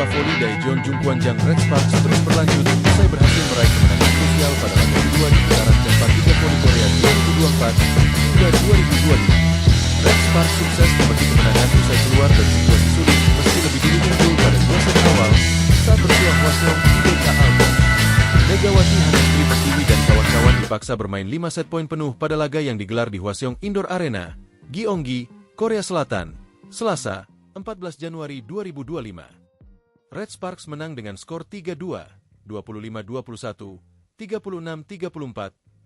bola voli dari Jeon Jungkwanjang Red Sparks terus berlanjut usai berhasil meraih kemenangan krusial pada laga kedua di putaran keempat Liga Voli Korea 2024 hingga 2025. Red Sparks sukses memetik kemenangan usai keluar dari situasi sulit meski lebih dulu unggul pada 2 set awal saat berjuang Hwaseong IBK Altos. Megawati Hanestri Pertiwi dan kawan-kawan dipaksa bermain 5 set poin penuh pada laga yang digelar di Hwaseong Indoor Arena, Gyeonggi, Korea Selatan, Selasa, 14 Januari 2025. Red Sparks menang dengan skor 3-2, 25-21, 36-34,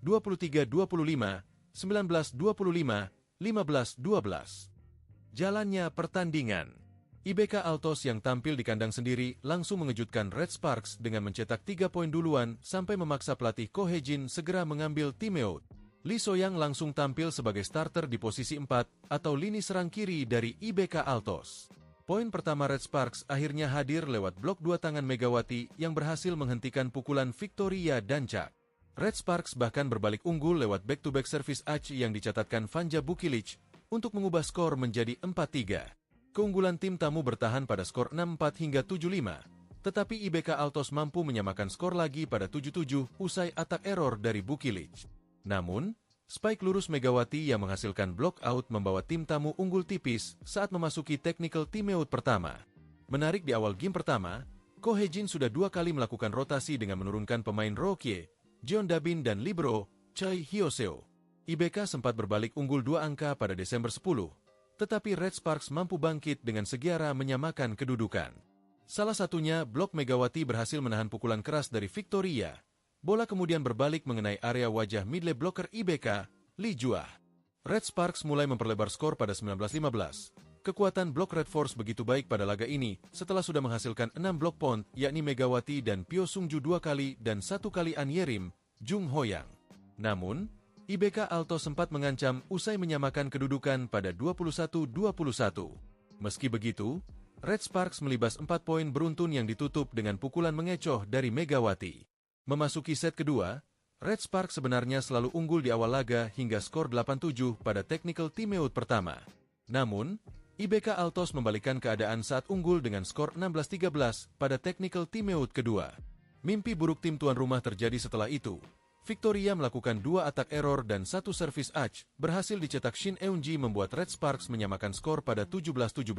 23-25, 19-25, 15-12. Jalannya pertandingan. IBK Altos yang tampil di kandang sendiri langsung mengejutkan Red Sparks dengan mencetak 3 poin duluan sampai memaksa pelatih Ko Hye-jin segera mengambil timeout. Lee So-young langsung tampil sebagai starter di posisi 4 atau lini serang kiri dari IBK Altos. Poin pertama Red Sparks akhirnya hadir lewat blok 2 tangan Megawati yang berhasil menghentikan pukulan Victoria Dancak. Red Sparks bahkan berbalik unggul lewat back-to-back service Ach yang dicatatkan Vanja Bukilic untuk mengubah skor menjadi 4-3. Keunggulan tim tamu bertahan pada skor 6-4 hingga 7-5, tetapi IBK Altos mampu menyamakan skor lagi pada 7-7 usai atak error dari Bukilic. Namun, spike lurus Megawati yang menghasilkan block out membawa tim tamu unggul tipis saat memasuki technical timeout pertama. Menarik di awal game pertama, Ko Hye-jin sudah 2 kali melakukan rotasi dengan menurunkan pemain Rokie, Jeon Dabin dan libero Choi Hyoseo. IBK sempat berbalik unggul 2 angka pada Desember 10, tetapi Red Sparks mampu bangkit dengan segera menyamakan kedudukan. Salah satunya, blok Megawati berhasil menahan pukulan keras dari Victoria. Bola kemudian berbalik mengenai area wajah midlane blocker IBK, Lee Juah. Red Sparks mulai memperlebar skor pada 19-15. Kekuatan blok Red Force begitu baik pada laga ini setelah sudah menghasilkan 6 blok point, yakni Megawati dan Pyo Sungju 2 kali dan 1 kali An Yerim, Jung Hoyang. Namun, IBK Altos sempat mengancam usai menyamakan kedudukan pada 21-21. Meski begitu, Red Sparks melibas 4 poin beruntun yang ditutup dengan pukulan mengecoh dari Megawati. Memasuki set kedua, Red Sparks sebenarnya selalu unggul di awal laga hingga skor 8-7 pada technical timeout pertama. Namun, IBK Altos membalikkan keadaan saat unggul dengan skor 16-13 pada technical timeout kedua. Mimpi buruk tim tuan rumah terjadi setelah itu. Victoria melakukan 2 atak error dan 1 servis Ach, berhasil dicetak Shin Eun-ji membuat Red Sparks menyamakan skor pada 17-17.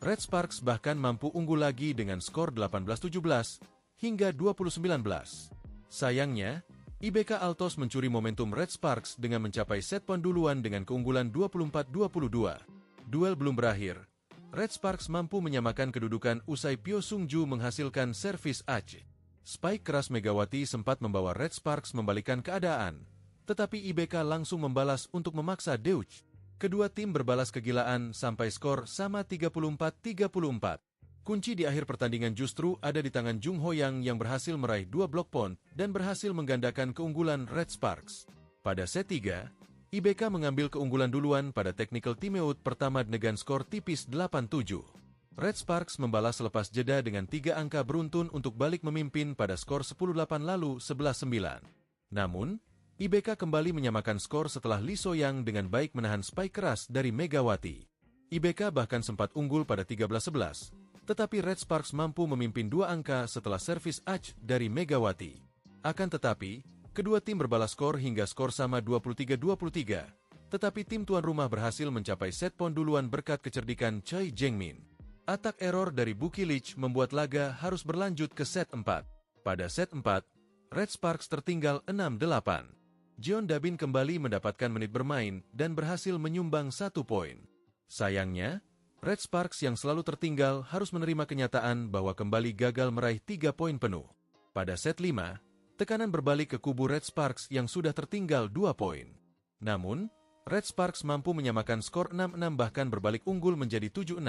Red Sparks bahkan mampu unggul lagi dengan skor 18-17 hingga 20-19. Sayangnya, IBK Altos mencuri momentum Red Sparks dengan mencapai set poin duluan dengan keunggulan 24-22. Duel belum berakhir. Red Sparks mampu menyamakan kedudukan usai Pyo Sungju menghasilkan servis Ach. Spike keras Megawati sempat membawa Red Sparks membalikkan keadaan, tetapi IBK langsung membalas untuk memaksa Deutsch. Kedua tim berbalas kegilaan sampai skor sama 34-34. Kunci di akhir pertandingan justru ada di tangan Jung Hoyang yang berhasil meraih 2 block point dan berhasil menggandakan keunggulan Red Sparks. Pada set 3, IBK mengambil keunggulan duluan pada technical timeout pertama dengan skor tipis 8-7. Red Sparks membalas selepas jeda dengan 3 angka beruntun untuk balik memimpin pada skor 10-8 lalu 11-9. Namun, IBK kembali menyamakan skor setelah Lee So-young dengan baik menahan spike keras dari Megawati. IBK bahkan sempat unggul pada 13-11, tetapi Red Sparks mampu memimpin 2 angka setelah servis Ach dari Megawati. Akan tetapi, kedua tim berbalas skor hingga skor sama 23-23, tetapi tim tuan rumah berhasil mencapai set poin duluan berkat kecerdikan Choi Jeng-min. Atak error dari Bukilic membuat laga harus berlanjut ke set 4. Pada set 4, Red Sparks tertinggal 6-8. Jeon Dabin kembali mendapatkan menit bermain dan berhasil menyumbang 1 poin. Sayangnya, Red Sparks yang selalu tertinggal harus menerima kenyataan bahwa kembali gagal meraih 3 poin penuh. Pada set 5, tekanan berbalik ke kubu Red Sparks yang sudah tertinggal 2 poin. Namun, Red Sparks mampu menyamakan skor 6-6 bahkan berbalik unggul menjadi 7-6.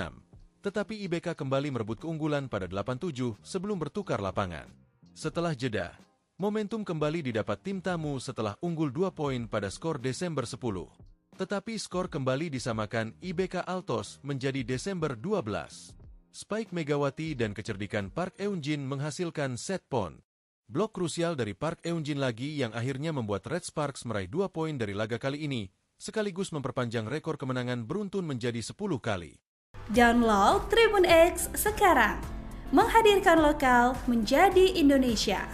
Tetapi IBK kembali merebut keunggulan pada 8-7 sebelum bertukar lapangan. Setelah jeda, momentum kembali didapat tim tamu setelah unggul 2 poin pada skor Desember 10. Tetapi skor kembali disamakan IBK Altos menjadi Desember 12. Spike Megawati dan kecerdikan Park Eun-jin menghasilkan set point. Blok krusial dari Park Eun-jin lagi yang akhirnya membuat Red Sparks meraih 2 poin dari laga kali ini, sekaligus memperpanjang rekor kemenangan beruntun menjadi 10 kali. Download Tribun X sekarang, menghadirkan lokal menjadi Indonesia.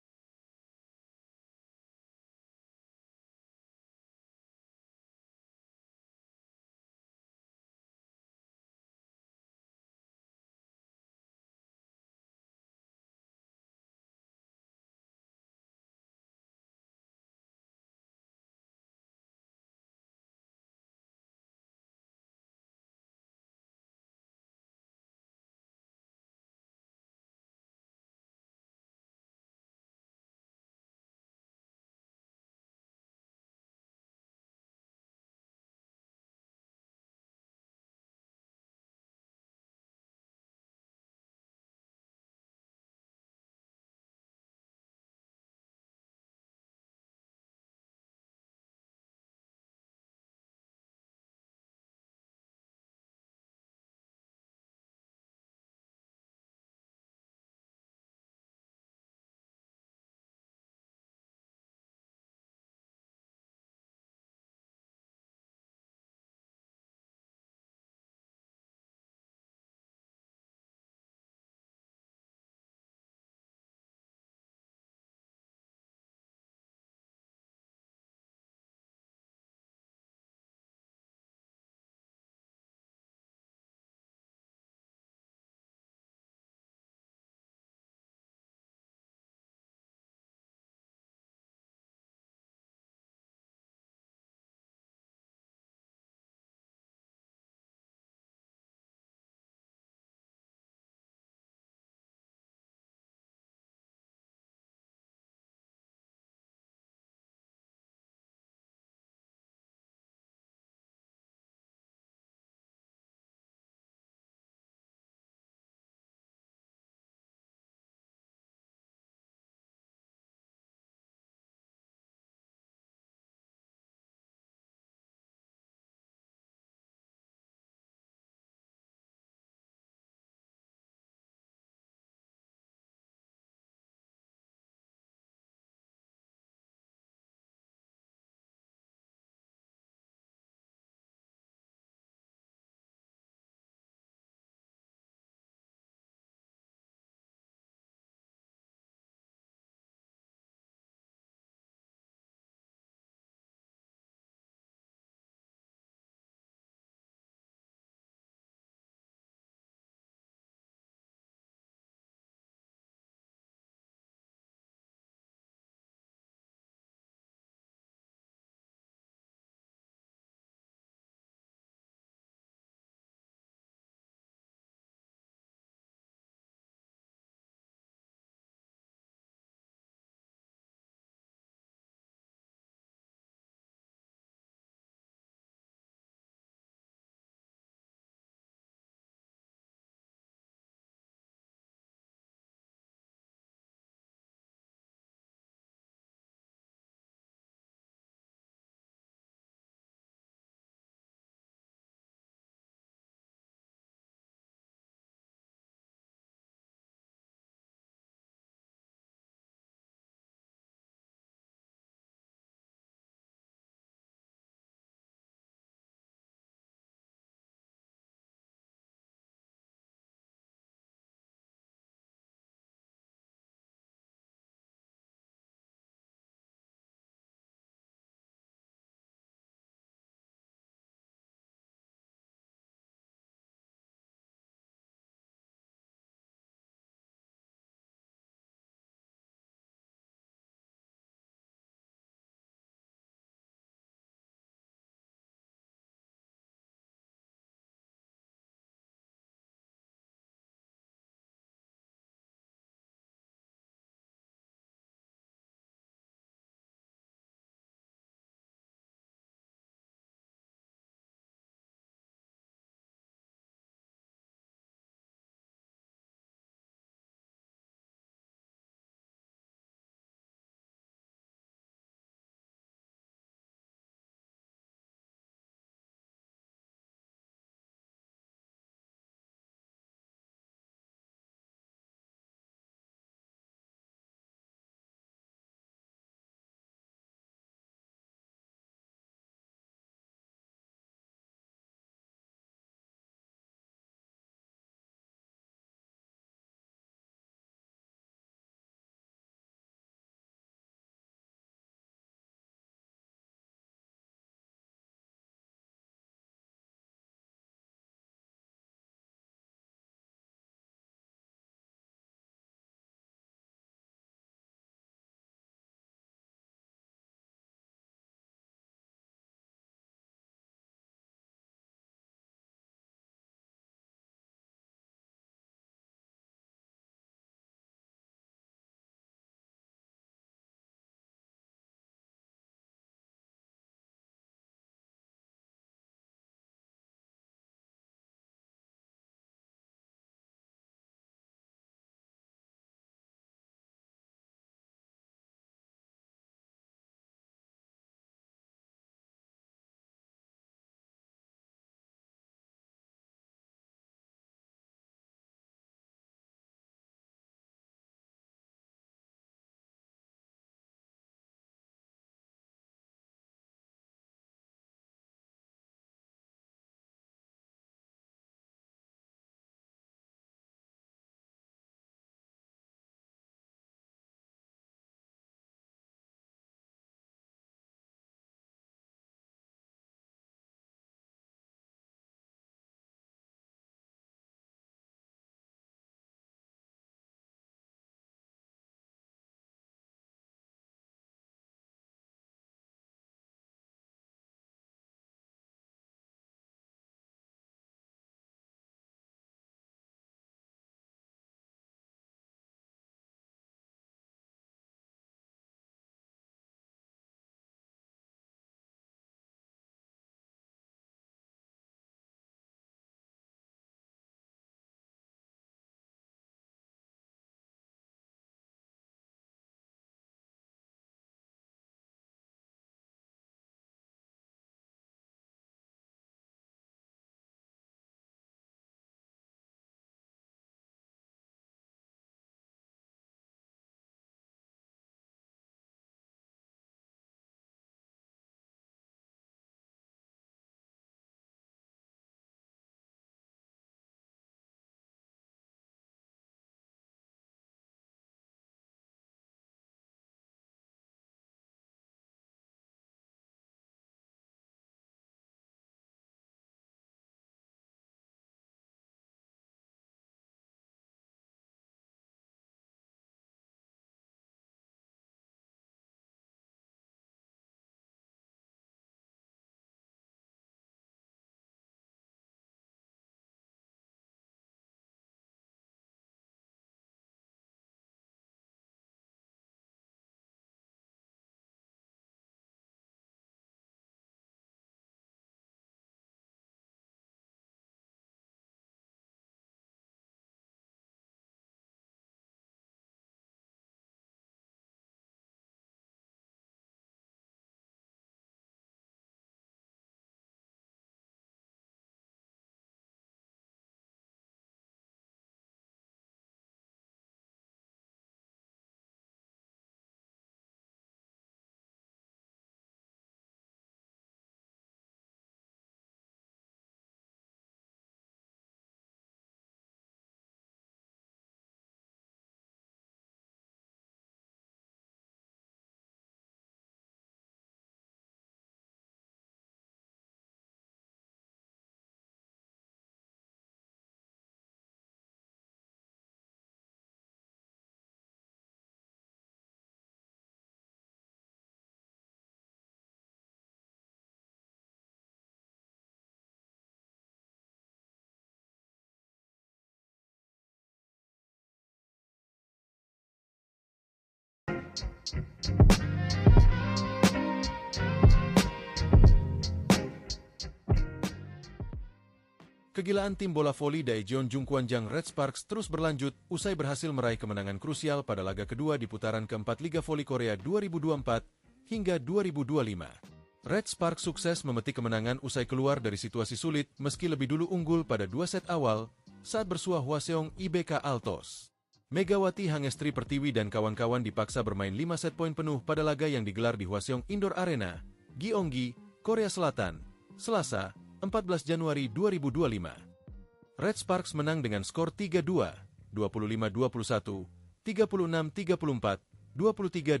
Kegilaan tim bola voli Daejeon Jungkwanjang Red Sparks terus berlanjut usai berhasil meraih kemenangan krusial pada laga kedua di putaran keempat Liga Voli Korea 2024 hingga 2025. Red Sparks sukses memetik kemenangan usai keluar dari situasi sulit meski lebih dulu unggul pada 2 set awal saat bersuah Hwaseong IBK Altos. Megawati Hangestri Pertiwi dan kawan-kawan dipaksa bermain 5 set poin penuh pada laga yang digelar di Hwaseong Indoor Arena, Gyeonggi, Korea Selatan, Selasa, 14 Januari 2025. Red Sparks menang dengan skor 3-2, 25-21, 36-34, 23-25,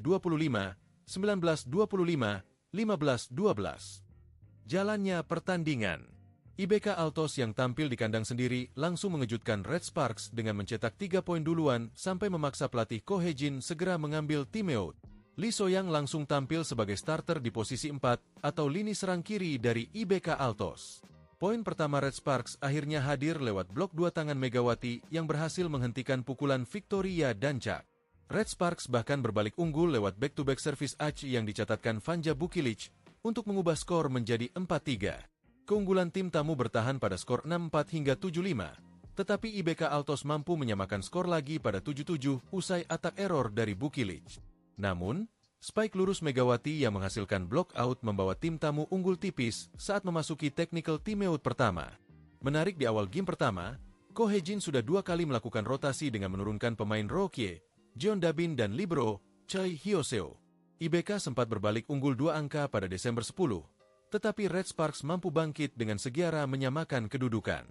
19-25, 15-12. Jalannya pertandingan. IBK Altos yang tampil di kandang sendiri langsung mengejutkan Red Sparks dengan mencetak 3 poin duluan sampai memaksa pelatih Ko Hye-jin segera mengambil timeout. Lee So-young langsung tampil sebagai starter di posisi 4 atau lini serang kiri dari IBK Altos. Poin pertama Red Sparks akhirnya hadir lewat blok 2 tangan Megawati yang berhasil menghentikan pukulan Victoria Dancak. Red Sparks bahkan berbalik unggul lewat back-to-back service Ach yang dicatatkan Vanja Bukilic untuk mengubah skor menjadi 4-3. Keunggulan tim tamu bertahan pada skor 6-4 hingga 7-5, tetapi IBK Altos mampu menyamakan skor lagi pada 7-7 usai atak error dari Bukilic. Namun, spike lurus Megawati yang menghasilkan block out membawa tim tamu unggul tipis saat memasuki technical timeout pertama. Menarik di awal game pertama, Ko Hye-jin sudah 2 kali melakukan rotasi dengan menurunkan pemain Rokie, Jeon Dabin dan libero Choi Hyoseo. IBK sempat berbalik unggul 2 angka pada Desember 10, tetapi Red Sparks mampu bangkit dengan segera menyamakan kedudukan.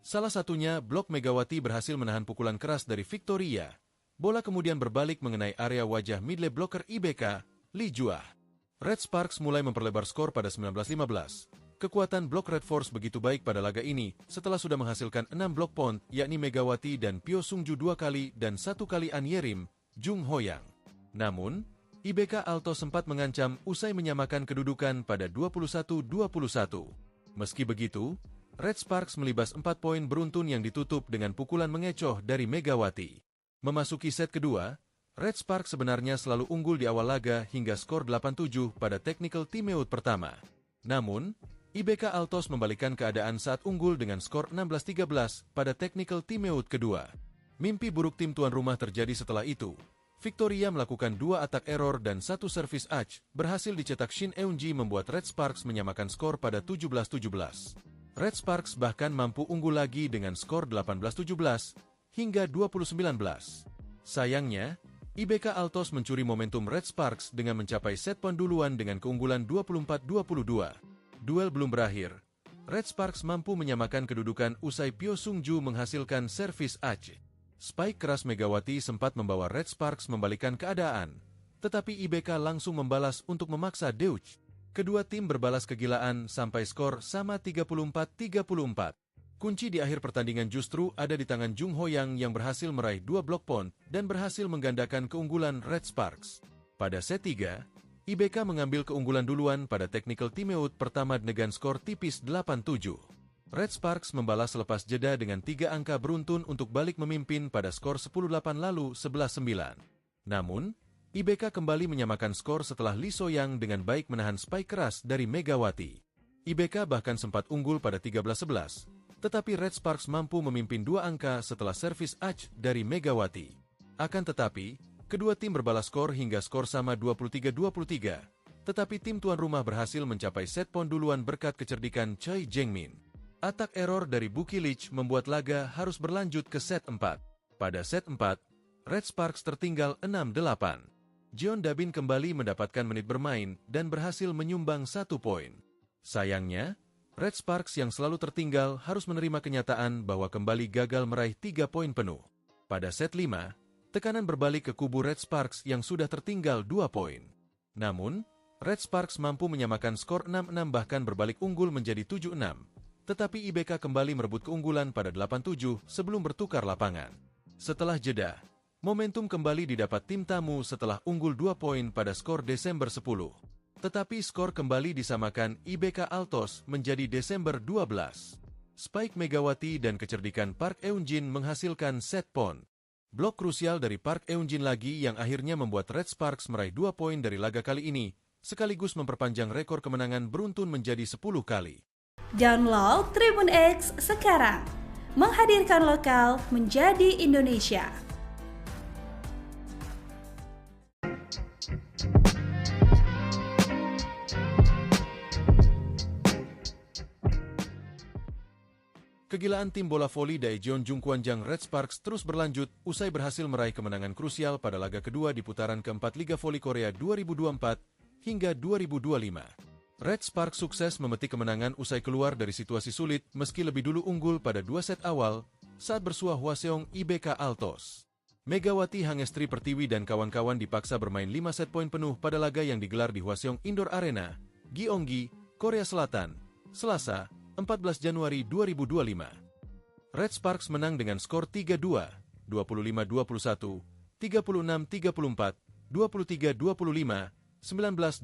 Salah satunya, blok Megawati berhasil menahan pukulan keras dari Victoria. Bola kemudian berbalik mengenai area wajah middle blocker IBK, Lee Juah. Red Sparks mulai memperlebar skor pada 19-15. Kekuatan blok Red Force begitu baik pada laga ini setelah sudah menghasilkan 6 blok point, yakni Megawati dan Pyo Sungju 2 kali dan 1 kali An Yerim, Jung Hoyang. Namun, IBK Alto sempat mengancam usai menyamakan kedudukan pada 21-21. Meski begitu, Red Sparks melibas 4 poin beruntun yang ditutup dengan pukulan mengecoh dari Megawati. Memasuki set kedua, Red Sparks sebenarnya selalu unggul di awal laga hingga skor 8-7 pada technical timeout pertama. Namun, IBK Altos membalikkan keadaan saat unggul dengan skor 16-13 pada technical timeout kedua. Mimpi buruk tim tuan rumah terjadi setelah itu. Victoria melakukan 2 atak error dan 1 servis Ach, berhasil dicetak Shin Eun-ji membuat Red Sparks menyamakan skor pada 17-17. Red Sparks bahkan mampu unggul lagi dengan skor 18-17 hingga 20-19. Sayangnya, IBK Altos mencuri momentum Red Sparks dengan mencapai set poin duluan dengan keunggulan 24-22. Duel belum berakhir. Red Sparks mampu menyamakan kedudukan usai Pyo Sungju menghasilkan servis Ach. Spike keras Megawati sempat membawa Red Sparks membalikkan keadaan, tetapi IBK langsung membalas untuk memaksa Deutsch. Kedua tim berbalas kegilaan sampai skor sama 34-34. Kunci di akhir pertandingan justru ada di tangan Jung Hoyang yang berhasil meraih 2 block point dan berhasil menggandakan keunggulan Red Sparks. Pada set 3, IBK mengambil keunggulan duluan pada technical timeout pertama dengan skor tipis 8-7. Red Sparks membalas selepas jeda dengan 3 angka beruntun untuk balik memimpin pada skor 10-8 lalu 11-9. Namun, IBK kembali menyamakan skor setelah Lee So-young dengan baik menahan spike keras dari Megawati. IBK bahkan sempat unggul pada 13-11. Tetapi Red Sparks mampu memimpin 2 angka setelah servis Ach dari Megawati. Akan tetapi, kedua tim berbalas skor hingga skor sama 23-23, tetapi tim tuan rumah berhasil mencapai set poin duluan berkat kecerdikan Choi Jeng-min. Atak error dari Bukilic membuat laga harus berlanjut ke set 4. Pada set 4, Red Sparks tertinggal 6-8. Jeon Dabin kembali mendapatkan menit bermain dan berhasil menyumbang 1 poin. Sayangnya, Red Sparks yang selalu tertinggal harus menerima kenyataan bahwa kembali gagal meraih 3 poin penuh. Pada set 5, tekanan berbalik ke kubu Red Sparks yang sudah tertinggal 2 poin. Namun, Red Sparks mampu menyamakan skor 6-6 bahkan berbalik unggul menjadi 7-6. Tetapi IBK kembali merebut keunggulan pada 8-7 sebelum bertukar lapangan. Setelah jeda, momentum kembali didapat tim tamu setelah unggul 2 poin pada skor Desember 10. Tetapi skor kembali disamakan IBK Altos menjadi Desember 12. Spike Megawati dan kecerdikan Park Eun-jin menghasilkan set point. Blok krusial dari Park Eun-jin lagi yang akhirnya membuat Red Sparks meraih 2 poin dari laga kali ini, sekaligus memperpanjang rekor kemenangan beruntun menjadi 10 kali. Download Tribun X sekarang. Menghadirkan lokal menjadi Indonesia. Kegilaan tim bola voli Daejeon Jungkwanjang Red Sparks terus berlanjut usai berhasil meraih kemenangan krusial pada laga kedua di putaran keempat Liga Voli Korea 2024 hingga 2025. Red Sparks sukses memetik kemenangan usai keluar dari situasi sulit meski lebih dulu unggul pada 2 set awal saat bersuah Hwaseong IBK Altos. Megawati Hangestri Pertiwi dan kawan-kawan dipaksa bermain 5 set poin penuh pada laga yang digelar di Hwaseong Indoor Arena, Gyeonggi, Korea Selatan, Selasa, 14 Januari 2025. Red Sparks menang dengan skor 3-2, 25-21, 36-34, 23-25, 19-25,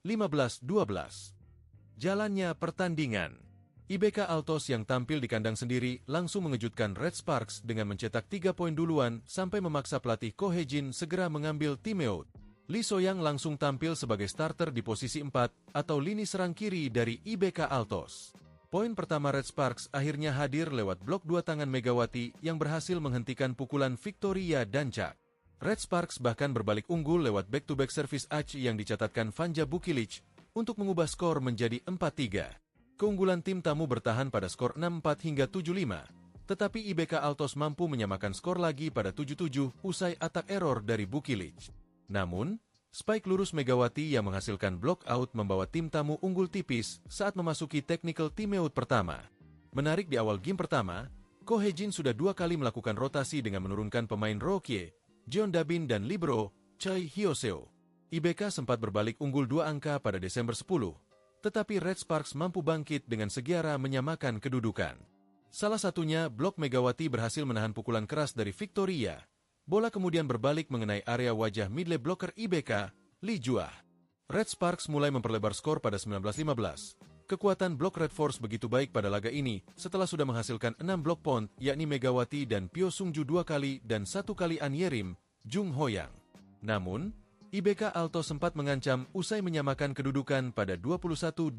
15-12. Jalannya pertandingan. IBK Altos yang tampil di kandang sendiri langsung mengejutkan Red Sparks dengan mencetak 3 poin duluan sampai memaksa pelatih Ko Hye-jin segera mengambil timeout. Lee So-young langsung tampil sebagai starter di posisi 4 atau lini serang kiri dari IBK Altos. Poin pertama Red Sparks akhirnya hadir lewat blok 2 tangan Megawati yang berhasil menghentikan pukulan Victoria Dancak. Red Sparks bahkan berbalik unggul lewat back-to-back service Ach yang dicatatkan Vanja Bukilic untuk mengubah skor menjadi 4-3. Keunggulan tim tamu bertahan pada skor 6-4 hingga 7-5, tetapi IBK Altos mampu menyamakan skor lagi pada 7-7 usai atak error dari Bukilic. Namun, spike lurus Megawati yang menghasilkan block out membawa tim tamu unggul tipis saat memasuki technical timeout pertama. Menarik di awal game pertama, Ko Hye-jin sudah 2 kali melakukan rotasi dengan menurunkan pemain Rohkie, Jeon Dabin dan libero Choi Hyoseo. IBK sempat berbalik unggul 2 angka pada Desember 10, tetapi Red Sparks mampu bangkit dengan segera menyamakan kedudukan. Salah satunya, blok Megawati berhasil menahan pukulan keras dari Victoria. Bola kemudian berbalik mengenai area wajah middle blocker IBK, Lee Juah. Red Sparks mulai memperlebar skor pada 19-15. Kekuatan blok Red Force begitu baik pada laga ini setelah sudah menghasilkan 6 blok point, yakni Megawati dan Pyo Sungju 2 kali dan 1 kali An Yerim, Jung Hoyang. Namun, IBK Altos sempat mengancam usai menyamakan kedudukan pada 21-21.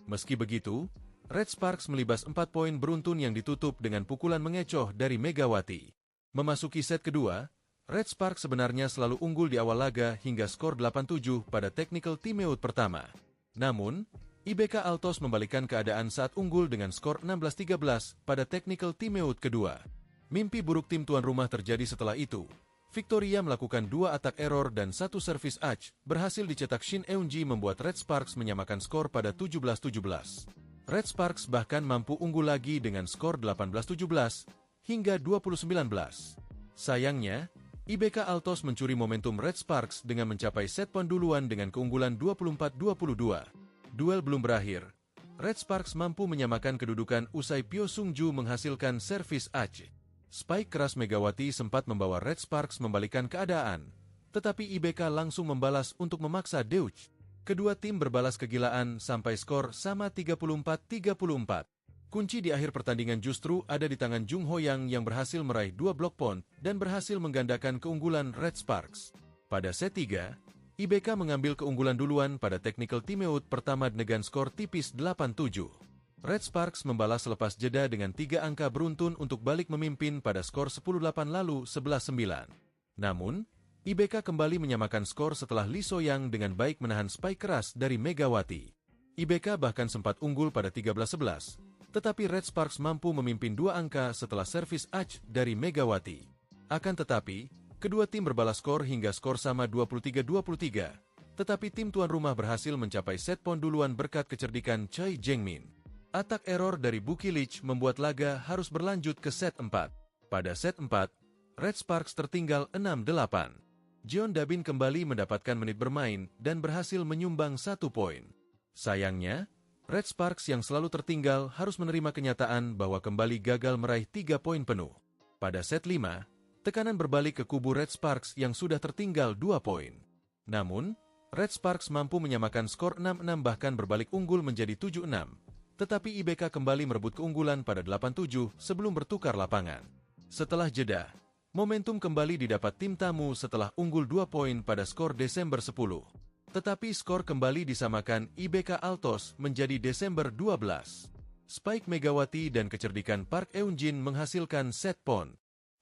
Meski begitu, Red Sparks melibas 4 poin beruntun yang ditutup dengan pukulan mengecoh dari Megawati. Memasuki set kedua, Red Sparks sebenarnya selalu unggul di awal laga hingga skor 8-7 pada technical timeout pertama. Namun, IBK Altos membalikkan keadaan saat unggul dengan skor 16-13 pada technical timeout kedua. Mimpi buruk tim tuan rumah terjadi setelah itu. Victoria melakukan 2 atak error dan 1 service Ach, berhasil dicetak Shin Eun-ji membuat Red Sparks menyamakan skor pada 17-17. Red Sparks bahkan mampu unggul lagi dengan skor 18-17, hingga 2019. Sayangnya, IBK Altos mencuri momentum Red Sparks dengan mencapai set poin duluan dengan keunggulan 24-22. Duel belum berakhir. Red Sparks mampu menyamakan kedudukan usai Pyo Sungju menghasilkan servis Ach. Spike keras Megawati sempat membawa Red Sparks membalikkan keadaan, tetapi IBK langsung membalas untuk memaksa Deutsch. Kedua tim berbalas kegilaan sampai skor sama 34-34. Kunci di akhir pertandingan justru ada di tangan Jung Hoyang yang berhasil meraih 2 block point dan berhasil menggandakan keunggulan Red Sparks. Pada set 3, IBK mengambil keunggulan duluan pada technical timeout pertama dengan skor tipis 8-7. Red Sparks membalas selepas jeda dengan 3 angka beruntun untuk balik memimpin pada skor 10-8 lalu 11-9. Namun, IBK kembali menyamakan skor setelah Lee So-young dengan baik menahan spike keras dari Megawati. IBK bahkan sempat unggul pada 13-11. Tetapi Red Sparks mampu memimpin 2 angka setelah servis Ach dari Megawati. Akan tetapi, kedua tim berbalas skor hingga skor sama 23-23, tetapi tim tuan rumah berhasil mencapai set poin duluan berkat kecerdikan Choi Jeng-min. Atak error dari Bukilic membuat laga harus berlanjut ke set 4. Pada set 4, Red Sparks tertinggal 6-8. Jeon Dabin kembali mendapatkan menit bermain dan berhasil menyumbang 1 poin. Sayangnya, Red Sparks yang selalu tertinggal harus menerima kenyataan bahwa kembali gagal meraih 3 poin penuh. Pada set 5, tekanan berbalik ke kubu Red Sparks yang sudah tertinggal 2 poin. Namun, Red Sparks mampu menyamakan skor 6-6 bahkan berbalik unggul menjadi 7-6. Tetapi IBK kembali merebut keunggulan pada 8-7 sebelum bertukar lapangan. Setelah jeda, momentum kembali didapat tim tamu setelah unggul 2 poin pada skor Desember 10. Tetapi skor kembali disamakan IBK Altos menjadi Desember 12. Spike Megawati dan kecerdikan Park Eunjin menghasilkan set point.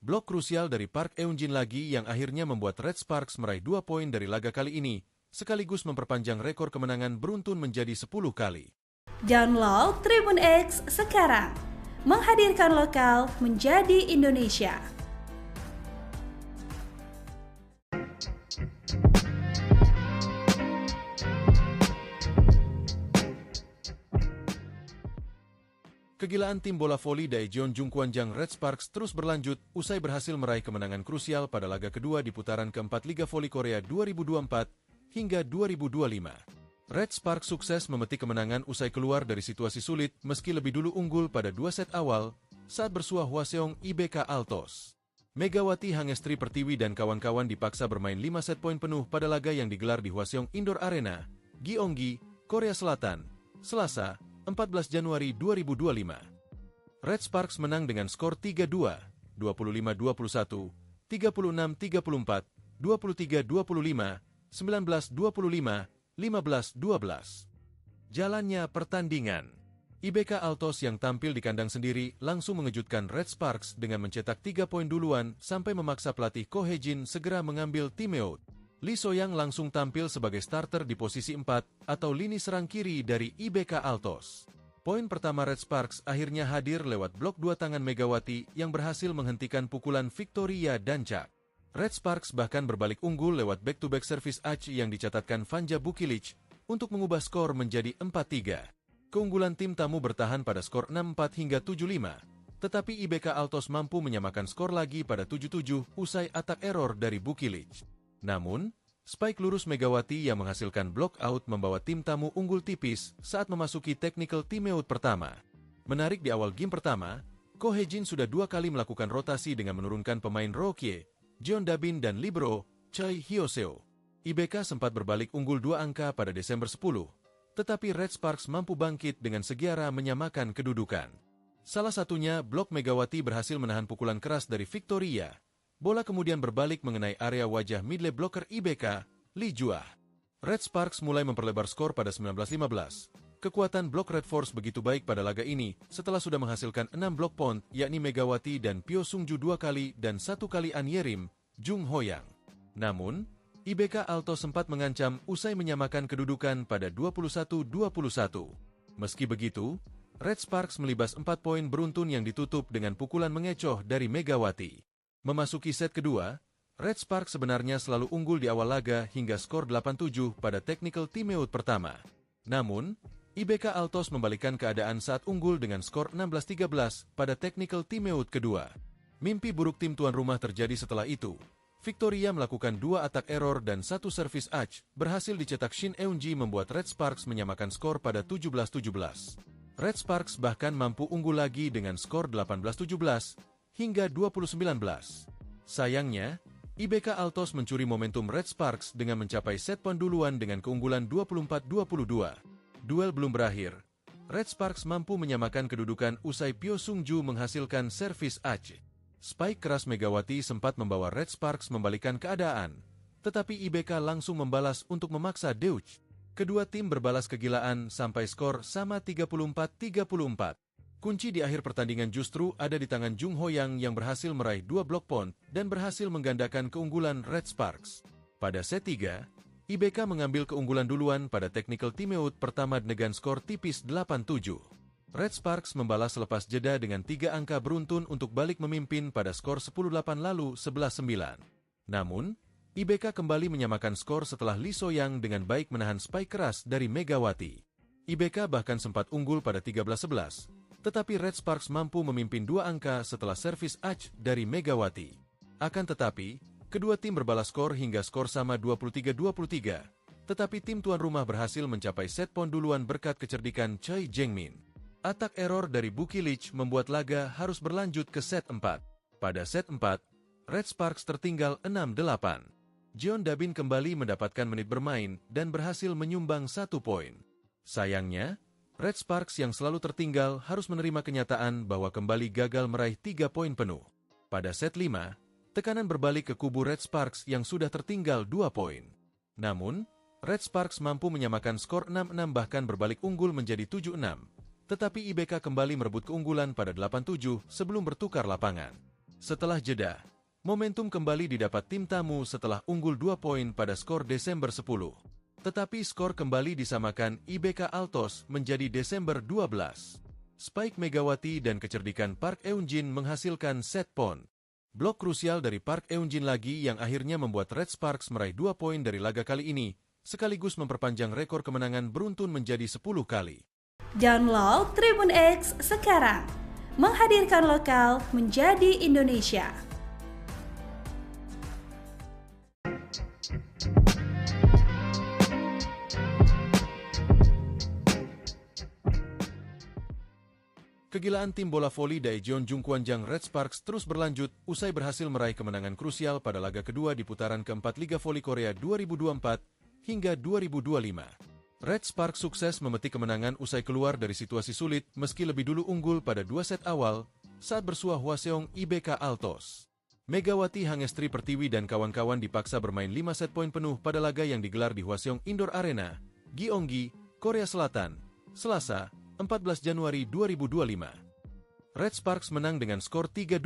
Blok krusial dari Park Eunjin lagi yang akhirnya membuat Red Sparks meraih 2 poin dari laga kali ini, sekaligus memperpanjang rekor kemenangan beruntun menjadi 10 kali. Download Tribun X sekarang, menghadirkan lokal menjadi Indonesia. Kegilaan tim bola voli Daejeon Jungkwanjang Red Sparks terus berlanjut usai berhasil meraih kemenangan krusial pada laga kedua di putaran keempat Liga Voli Korea 2024 hingga 2025. Red Sparks sukses memetik kemenangan usai keluar dari situasi sulit meski lebih dulu unggul pada 2 set awal saat bersuah Hwaseong IBK Altos. Megawati Hangestri Pertiwi dan kawan-kawan dipaksa bermain 5 set poin penuh pada laga yang digelar di Hwaseong Indoor Arena, Gyeonggi, Korea Selatan, Selasa, 14 Januari 2025. Red Sparks menang dengan skor 3-2, 25-21, 36-34, 23-25, 19-25, 15-12. Jalannya pertandingan. IBK Altos yang tampil di kandang sendiri langsung mengejutkan Red Sparks dengan mencetak 3 poin duluan sampai memaksa pelatih Ko Hye-jin segera mengambil timeout. Lee So-young langsung tampil sebagai starter di posisi 4 atau lini serang kiri dari IBK Altos. Poin pertama Red Sparks akhirnya hadir lewat blok 2 tangan Megawati yang berhasil menghentikan pukulan Victoria Dancak. Red Sparks bahkan berbalik unggul lewat back-to-back service Ach yang dicatatkan Vanja Bukilic untuk mengubah skor menjadi 4-3. Keunggulan tim tamu bertahan pada skor 6-4 hingga 7-5, tetapi IBK Altos mampu menyamakan skor lagi pada 7-7 usai atak error dari Bukilic. Namun, spike lurus Megawati yang menghasilkan block out membawa tim tamu unggul tipis saat memasuki technical timeout pertama. Menarik di awal game pertama, Ko Hye-jin sudah 2 kali melakukan rotasi dengan menurunkan pemain Rokie, Jeon Dabin dan libero Choi Hyoseo. IBK sempat berbalik unggul 2 angka pada Desember 10, tetapi Red Sparks mampu bangkit dengan segera menyamakan kedudukan. Salah satunya, blok Megawati berhasil menahan pukulan keras dari Victoria. Bola kemudian berbalik mengenai area wajah middle blocker IBK, Lee Juah. Red Sparks mulai memperlebar skor pada 19-15. Kekuatan blok Red Force begitu baik pada laga ini setelah sudah menghasilkan 6 blok point, yakni Megawati dan Pyo Sungju 2 kali dan 1 kali An Yerim, Jung Hoyang. Namun, IBK Altos sempat mengancam usai menyamakan kedudukan pada 21-21. Meski begitu, Red Sparks melibas 4 poin beruntun yang ditutup dengan pukulan mengecoh dari Megawati. Memasuki set kedua, Red Sparks sebenarnya selalu unggul di awal laga hingga skor 8-7 pada technical timeout pertama. Namun, IBK Altos membalikkan keadaan saat unggul dengan skor 16-13 pada technical timeout kedua. Mimpi buruk tim tuan rumah terjadi setelah itu. Victoria melakukan 2 atak error dan 1 service Ach berhasil dicetak Shin Eunji membuat Red Sparks menyamakan skor pada 17-17. Red Sparks bahkan mampu unggul lagi dengan skor 18-17 hingga 20-19. Sayangnya, IBK Altos mencuri momentum Red Sparks dengan mencapai set point duluan dengan keunggulan 24-22. Duel belum berakhir. Red Sparks mampu menyamakan kedudukan usai Pyo Sungju menghasilkan servis Ach. Spike keras Megawati sempat membawa Red Sparks membalikkan keadaan, tetapi IBK langsung membalas untuk memaksa Deutsch. Kedua tim berbalas kegilaan sampai skor sama 34-34. Kunci di akhir pertandingan justru ada di tangan Jung Hoyang yang berhasil meraih 2 block point dan berhasil menggandakan keunggulan Red Sparks. Pada set 3, IBK mengambil keunggulan duluan pada technical timeout pertama dengan skor tipis 8-7. Red Sparks membalas selepas jeda dengan 3 angka beruntun untuk balik memimpin pada skor 10-8 lalu 11-9. Namun, IBK kembali menyamakan skor setelah Lee So-young dengan baik menahan spike keras dari Megawati. IBK bahkan sempat unggul pada 13-11. Tetapi Red Sparks mampu memimpin 2 angka setelah servis Ach dari Megawati. Akan tetapi, kedua tim berbalas skor hingga skor sama 23-23, tetapi tim tuan rumah berhasil mencapai set point duluan berkat kecerdikan Choi Jeng-min. Atak error dari Bukilic membuat laga harus berlanjut ke set 4. Pada set 4, Red Sparks tertinggal 6-8. Jeon Dabin kembali mendapatkan menit bermain dan berhasil menyumbang 1 poin. Sayangnya, Red Sparks yang selalu tertinggal harus menerima kenyataan bahwa kembali gagal meraih 3 poin penuh. Pada set 5, tekanan berbalik ke kubu Red Sparks yang sudah tertinggal 2 poin. Namun, Red Sparks mampu menyamakan skor 6-6 bahkan berbalik unggul menjadi 7-6. Tetapi IBK kembali merebut keunggulan pada 8-7 sebelum bertukar lapangan. Setelah jeda, momentum kembali didapat tim tamu setelah unggul 2 poin pada skor Desember 10. Tetapi skor kembali disamakan IBK Altos menjadi Desember 12. Spike Megawati dan kecerdikan Park Eun-jin menghasilkan set point. Blok krusial dari Park Eun-jin lagi yang akhirnya membuat Red Sparks meraih 2 poin dari laga kali ini, sekaligus memperpanjang rekor kemenangan beruntun menjadi 10 kali. Download Tribun X sekarang, menghadirkan lokal menjadi Indonesia. Kegilaan tim bola voli Daejeon Jungkwanjang Red Sparks terus berlanjut usai berhasil meraih kemenangan krusial pada laga kedua di putaran keempat Liga Voli Korea 2024 hingga 2025. Red Sparks sukses memetik kemenangan usai keluar dari situasi sulit meski lebih dulu unggul pada 2 set awal saat bersuah Hwaseong IBK Altos. Megawati Hangestri Pertiwi dan kawan-kawan dipaksa bermain 5 set poin penuh pada laga yang digelar di Hwaseong Indoor Arena, Gyeonggi, Korea Selatan, Selasa, 14 Januari 2025. Red Sparks menang dengan skor 3-2,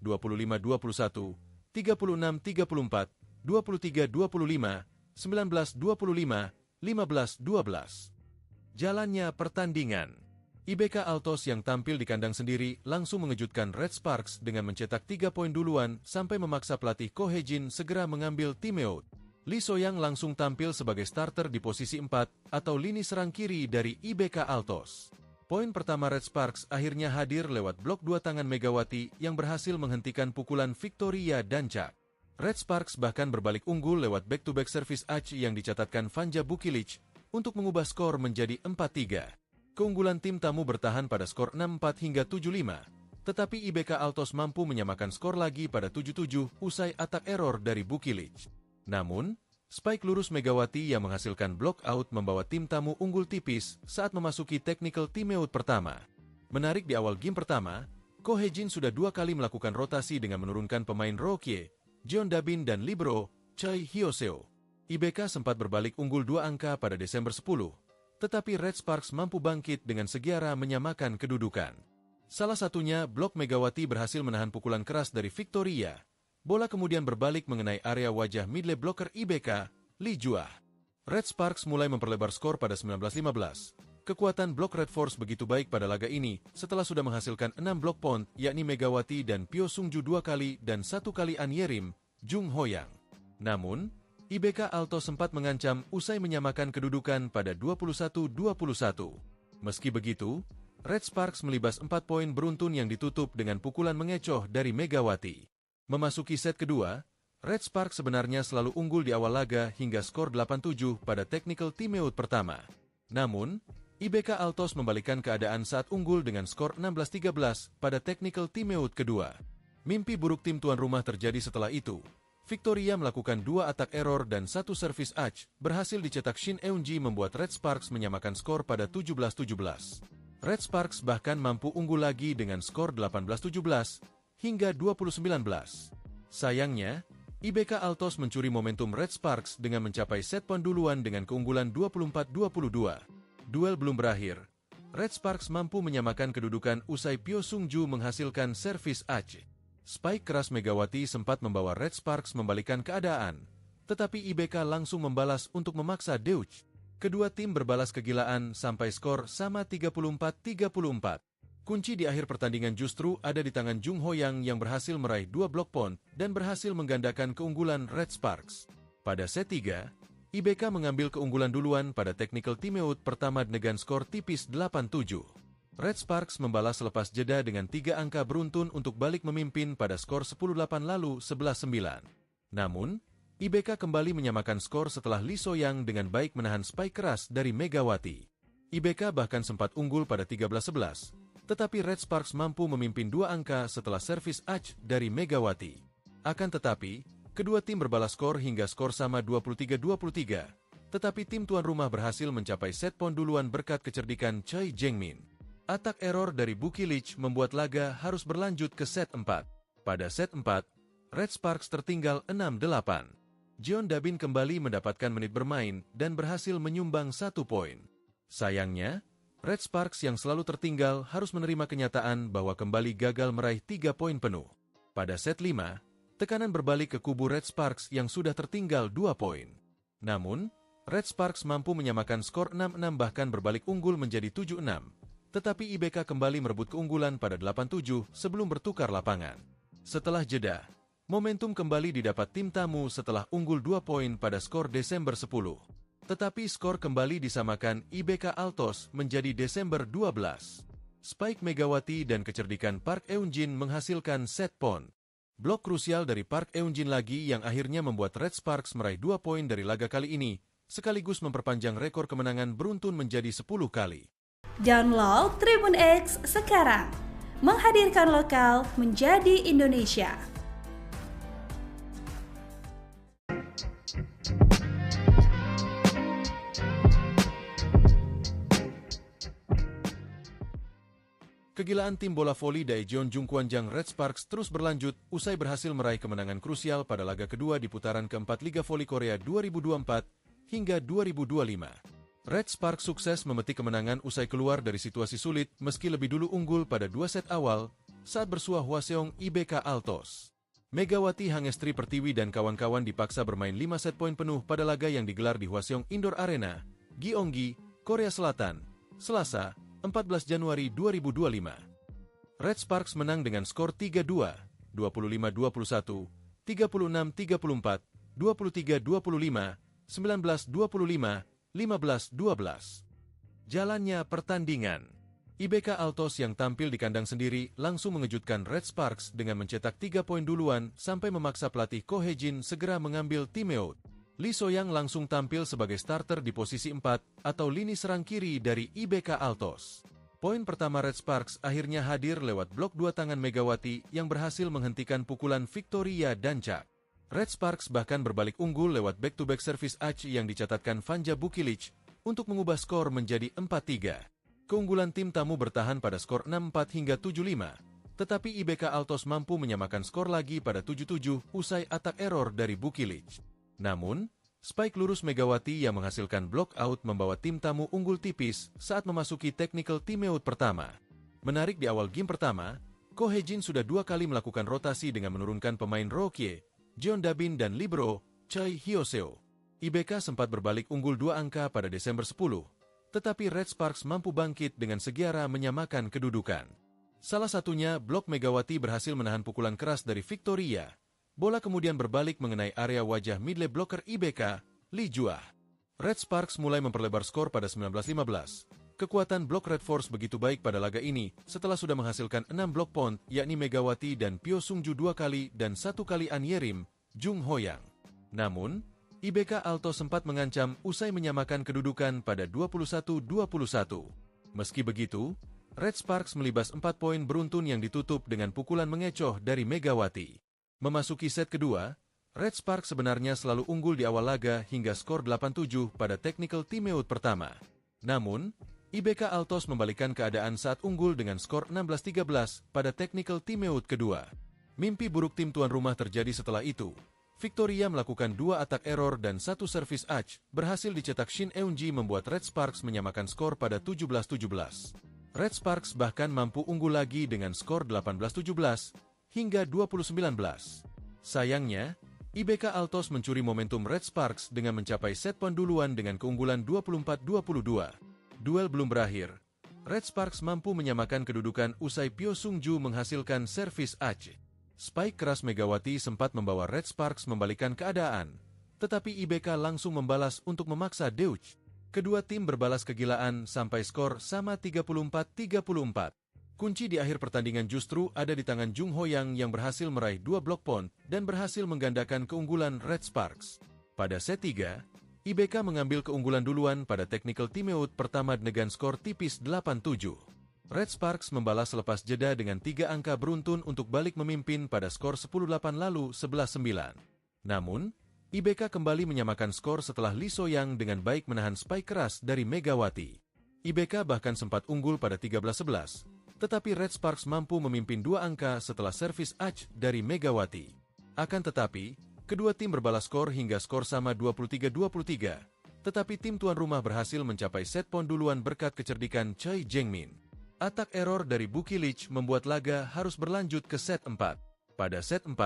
25-21, 36-34, 23-25, 19-25, 15-12. Jalannya pertandingan. IBK Altos yang tampil di kandang sendiri langsung mengejutkan Red Sparks dengan mencetak 3 poin duluan sampai memaksa pelatih Ko Hye-jin segera mengambil timeout. Lee So-young langsung tampil sebagai starter di posisi 4 atau lini serang kiri dari IBK Altos. Poin pertama Red Sparks akhirnya hadir lewat blok 2 tangan Megawati yang berhasil menghentikan pukulan Victoria Dancak. Red Sparks bahkan berbalik unggul lewat back-to-back service Aci yang dicatatkan Vanja Bukilic untuk mengubah skor menjadi 4-3. Keunggulan tim tamu bertahan pada skor 6-4 hingga 7-5, tetapi IBK Altos mampu menyamakan skor lagi pada 7-7 usai atak error dari Bukilic. Namun, spike lurus Megawati yang menghasilkan block out membawa tim tamu unggul tipis saat memasuki technical timeout pertama. Menarik di awal game pertama, Ko Hye-jin sudah 2 kali melakukan rotasi dengan menurunkan pemain Rokie, Jeon Dabin dan libero Choi Hyoseo. IBK sempat berbalik unggul 2 angka pada Desember 10, tetapi Red Sparks mampu bangkit dengan segiara menyamakan kedudukan. Salah satunya, blok Megawati berhasil menahan pukulan keras dari Victoria. Bola kemudian berbalik mengenai area wajah midlane blocker IBK, Lee Juah. Red Sparks mulai memperlebar skor pada 19-15. Kekuatan blok Red Force begitu baik pada laga ini setelah sudah menghasilkan 6 blok point, yakni Megawati dan Pyo Sungju 2 kali dan 1 kali An Yerim, Jung Hoyang. Namun, IBK Alto sempat mengancam usai menyamakan kedudukan pada 21-21. Meski begitu, Red Sparks melibas 4 poin beruntun yang ditutup dengan pukulan mengecoh dari Megawati. Memasuki set kedua, Red Sparks sebenarnya selalu unggul di awal laga hingga skor 8-7 pada technical timeout pertama. Namun, IBK Altos membalikkan keadaan saat unggul dengan skor 16-13 pada technical timeout kedua. Mimpi buruk tim tuan rumah terjadi setelah itu. Victoria melakukan 2 atak error dan 1 service Aci, berhasil dicetak Shin Eun-ji membuat Red Sparks menyamakan skor pada 17-17. Red Sparks bahkan mampu unggul lagi dengan skor 18-17, hingga 2019. Sayangnya, IBK Altos mencuri momentum Red Sparks dengan mencapai set point duluan dengan keunggulan 24-22. Duel belum berakhir. Red Sparks mampu menyamakan kedudukan usai Pyo Sungju menghasilkan servis Aci. Spike keras Megawati sempat membawa Red Sparks membalikkan keadaan, tetapi IBK langsung membalas untuk memaksa Deutsch. Kedua tim berbalas kegilaan sampai skor sama 34-34. Kunci di akhir pertandingan justru ada di tangan Jung Hoyang yang berhasil meraih 2 block point dan berhasil menggandakan keunggulan Red Sparks. Pada set 3, IBK mengambil keunggulan duluan pada technical timeout pertama dengan skor tipis 8-7. Red Sparks membalas selepas jeda dengan 3 angka beruntun untuk balik memimpin pada skor 10-8 lalu 11-9. Namun, IBK kembali menyamakan skor setelah Lee So-young dengan baik menahan spike keras dari Megawati. IBK bahkan sempat unggul pada 13-11. Tetapi Red Sparks mampu memimpin 2 angka setelah servis Aci dari Megawati. Akan tetapi, kedua tim berbalas skor hingga skor sama 23-23. Tetapi tim tuan rumah berhasil mencapai set point duluan berkat kecerdikan Choi Jeng-min. Atak error dari Bukilic membuat laga harus berlanjut ke set 4. Pada set 4, Red Sparks tertinggal 6-8. Jeon Dabin kembali mendapatkan menit bermain dan berhasil menyumbang 1 poin. Sayangnya, Red Sparks yang selalu tertinggal harus menerima kenyataan bahwa kembali gagal meraih 3 poin penuh. Pada set 5, tekanan berbalik ke kubu Red Sparks yang sudah tertinggal 2 poin. Namun, Red Sparks mampu menyamakan skor 6-6 bahkan berbalik unggul menjadi 7-6. Tetapi IBK kembali merebut keunggulan pada 8-7 sebelum bertukar lapangan. Setelah jeda, momentum kembali didapat tim tamu setelah unggul 2 poin pada skor Desember 10. Tetapi skor kembali disamakan IBK Altos menjadi Desember 12. Spike Megawati dan kecerdikan Park Eun-jin menghasilkan set point. Blok krusial dari Park Eun-jin lagi yang akhirnya membuat Red Sparks meraih 2 poin dari laga kali ini, sekaligus memperpanjang rekor kemenangan beruntun menjadi 10 kali. Download Tribun X sekarang, menghadirkan lokal menjadi Indonesia. Kegilaan tim bola voli Daejeon Jungkwanjang Red Sparks terus berlanjut usai berhasil meraih kemenangan krusial pada laga kedua di putaran keempat Liga Voli Korea 2024 hingga 2025. Red Sparks sukses memetik kemenangan usai keluar dari situasi sulit meski lebih dulu unggul pada 2 set awal saat bersuah Hwaseong IBK Altos. Megawati Hangestri Pertiwi dan kawan-kawan dipaksa bermain 5 set poin penuh pada laga yang digelar di Hwaseong Indoor Arena, Gyeonggi, Korea Selatan, Selasa, 14 Januari 2025. Red Sparks menang dengan skor 3-2, 25-21, 36-34, 23-25, 19-25, 15-12. Jalannya pertandingan. IBK Altos yang tampil di kandang sendiri langsung mengejutkan Red Sparks dengan mencetak 3 poin duluan sampai memaksa pelatih Ko Hye-jin segera mengambil timeout. Lee So-yang langsung tampil sebagai starter di posisi 4 atau lini serang kiri dari IBK Altos. Poin pertama Red Sparks akhirnya hadir lewat blok 2 tangan Megawati yang berhasil menghentikan pukulan Victoria Dancak. Red Sparks bahkan berbalik unggul lewat back-to-back service Ach yang dicatatkan Vanja Bukilic untuk mengubah skor menjadi 4-3. Keunggulan tim tamu bertahan pada skor 6-4 hingga 7-5, tetapi IBK Altos mampu menyamakan skor lagi pada 7-7 usai atak error dari Bukilic. Namun, spike lurus Megawati yang menghasilkan block out membawa tim tamu unggul tipis saat memasuki technical timeout pertama. Menarik di awal game pertama, Ko Hye-jin sudah 2 kali melakukan rotasi dengan menurunkan pemain Rokie, Jeon Dabin dan libero Choi Hyoseo. IBK sempat berbalik unggul 2 angka pada Desember 10, tetapi Red Sparks mampu bangkit dengan segera menyamakan kedudukan. Salah satunya, blok Megawati berhasil menahan pukulan keras dari Victoria. Bola kemudian berbalik mengenai area wajah middle blocker IBK, Lee Juah. Red Sparks mulai memperlebar skor pada 19-15. Kekuatan blok Red Force begitu baik pada laga ini setelah sudah menghasilkan 6 blok point, yakni Megawati dan Pyo Sungju 2 kali dan 1 kali An Yerim, Jung Hoyang. Namun, IBK Alto sempat mengancam usai menyamakan kedudukan pada 21-21. Meski begitu, Red Sparks melibas 4 poin beruntun yang ditutup dengan pukulan mengecoh dari Megawati. Memasuki set kedua, Red Sparks sebenarnya selalu unggul di awal laga hingga skor 8-7 pada technical timeout pertama. Namun, IBK Altos membalikan keadaan saat unggul dengan skor 16-13 pada technical timeout kedua. Mimpi buruk tim tuan rumah terjadi setelah itu. Victoria melakukan 2 atak error dan 1 servis Ach, berhasil dicetak Shin Eun-ji membuat Red Sparks menyamakan skor pada 17-17. Red Sparks bahkan mampu unggul lagi dengan skor 18-17 hingga 20-19. Sayangnya, IBK Altos mencuri momentum Red Sparks dengan mencapai set point duluan dengan keunggulan 24-22. Duel belum berakhir. Red Sparks mampu menyamakan kedudukan usai Pyo Sungju menghasilkan servis Ach. Spike keras Megawati sempat membawa Red Sparks membalikan keadaan, tetapi IBK langsung membalas untuk memaksa Deutsch. Kedua tim berbalas kegilaan sampai skor sama 34-34. Kunci di akhir pertandingan justru ada di tangan Jung Hoyang yang berhasil meraih 2 block point dan berhasil menggandakan keunggulan Red Sparks. Pada set 3, IBK mengambil keunggulan duluan pada technical timeout pertama dengan skor tipis 8-7. Red Sparks membalas selepas jeda dengan 3 angka beruntun untuk balik memimpin pada skor 10-8 lalu 11-9. Namun, IBK kembali menyamakan skor setelah Lee So-yang dengan baik menahan spike keras dari Megawati. IBK bahkan sempat unggul pada 13-11, Tetapi Red Sparks mampu memimpin 2 angka setelah servis Ace dari Megawati. Akan tetapi, kedua tim berbalas skor hingga skor sama 23-23. Tetapi tim tuan rumah berhasil mencapai set point duluan berkat kecerdikan Choi Jengmin. Atak error dari Bukilic membuat laga harus berlanjut ke set 4. Pada set 4,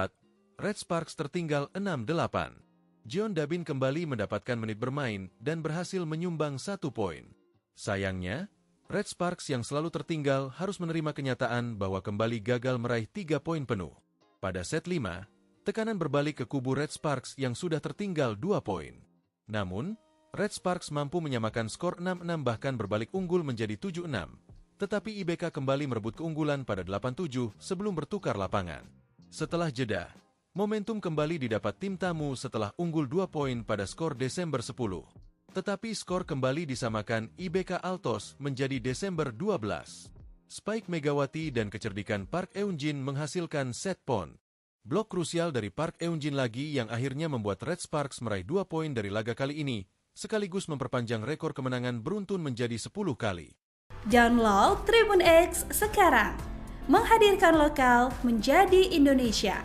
Red Sparks tertinggal 6-8. Jeon Dabin kembali mendapatkan menit bermain dan berhasil menyumbang 1 poin. Sayangnya, Red Sparks yang selalu tertinggal harus menerima kenyataan bahwa kembali gagal meraih 3 poin penuh. Pada set 5, tekanan berbalik ke kubu Red Sparks yang sudah tertinggal 2 poin. Namun, Red Sparks mampu menyamakan skor 6-6 bahkan berbalik unggul menjadi 7-6. Tetapi IBK kembali merebut keunggulan pada 8-7 sebelum bertukar lapangan. Setelah jeda, momentum kembali didapat tim tamu setelah unggul 2 poin pada skor Desember 10. Tetapi skor kembali disamakan IBK Altos menjadi Desember 12. Spike Megawati dan kecerdikan Park Eun-jin menghasilkan set point. Blok krusial dari Park Eun-jin lagi yang akhirnya membuat Red Sparks meraih 2 poin dari laga kali ini, sekaligus memperpanjang rekor kemenangan beruntun menjadi 10 kali. Download Tribun X sekarang, menghadirkan lokal menjadi Indonesia.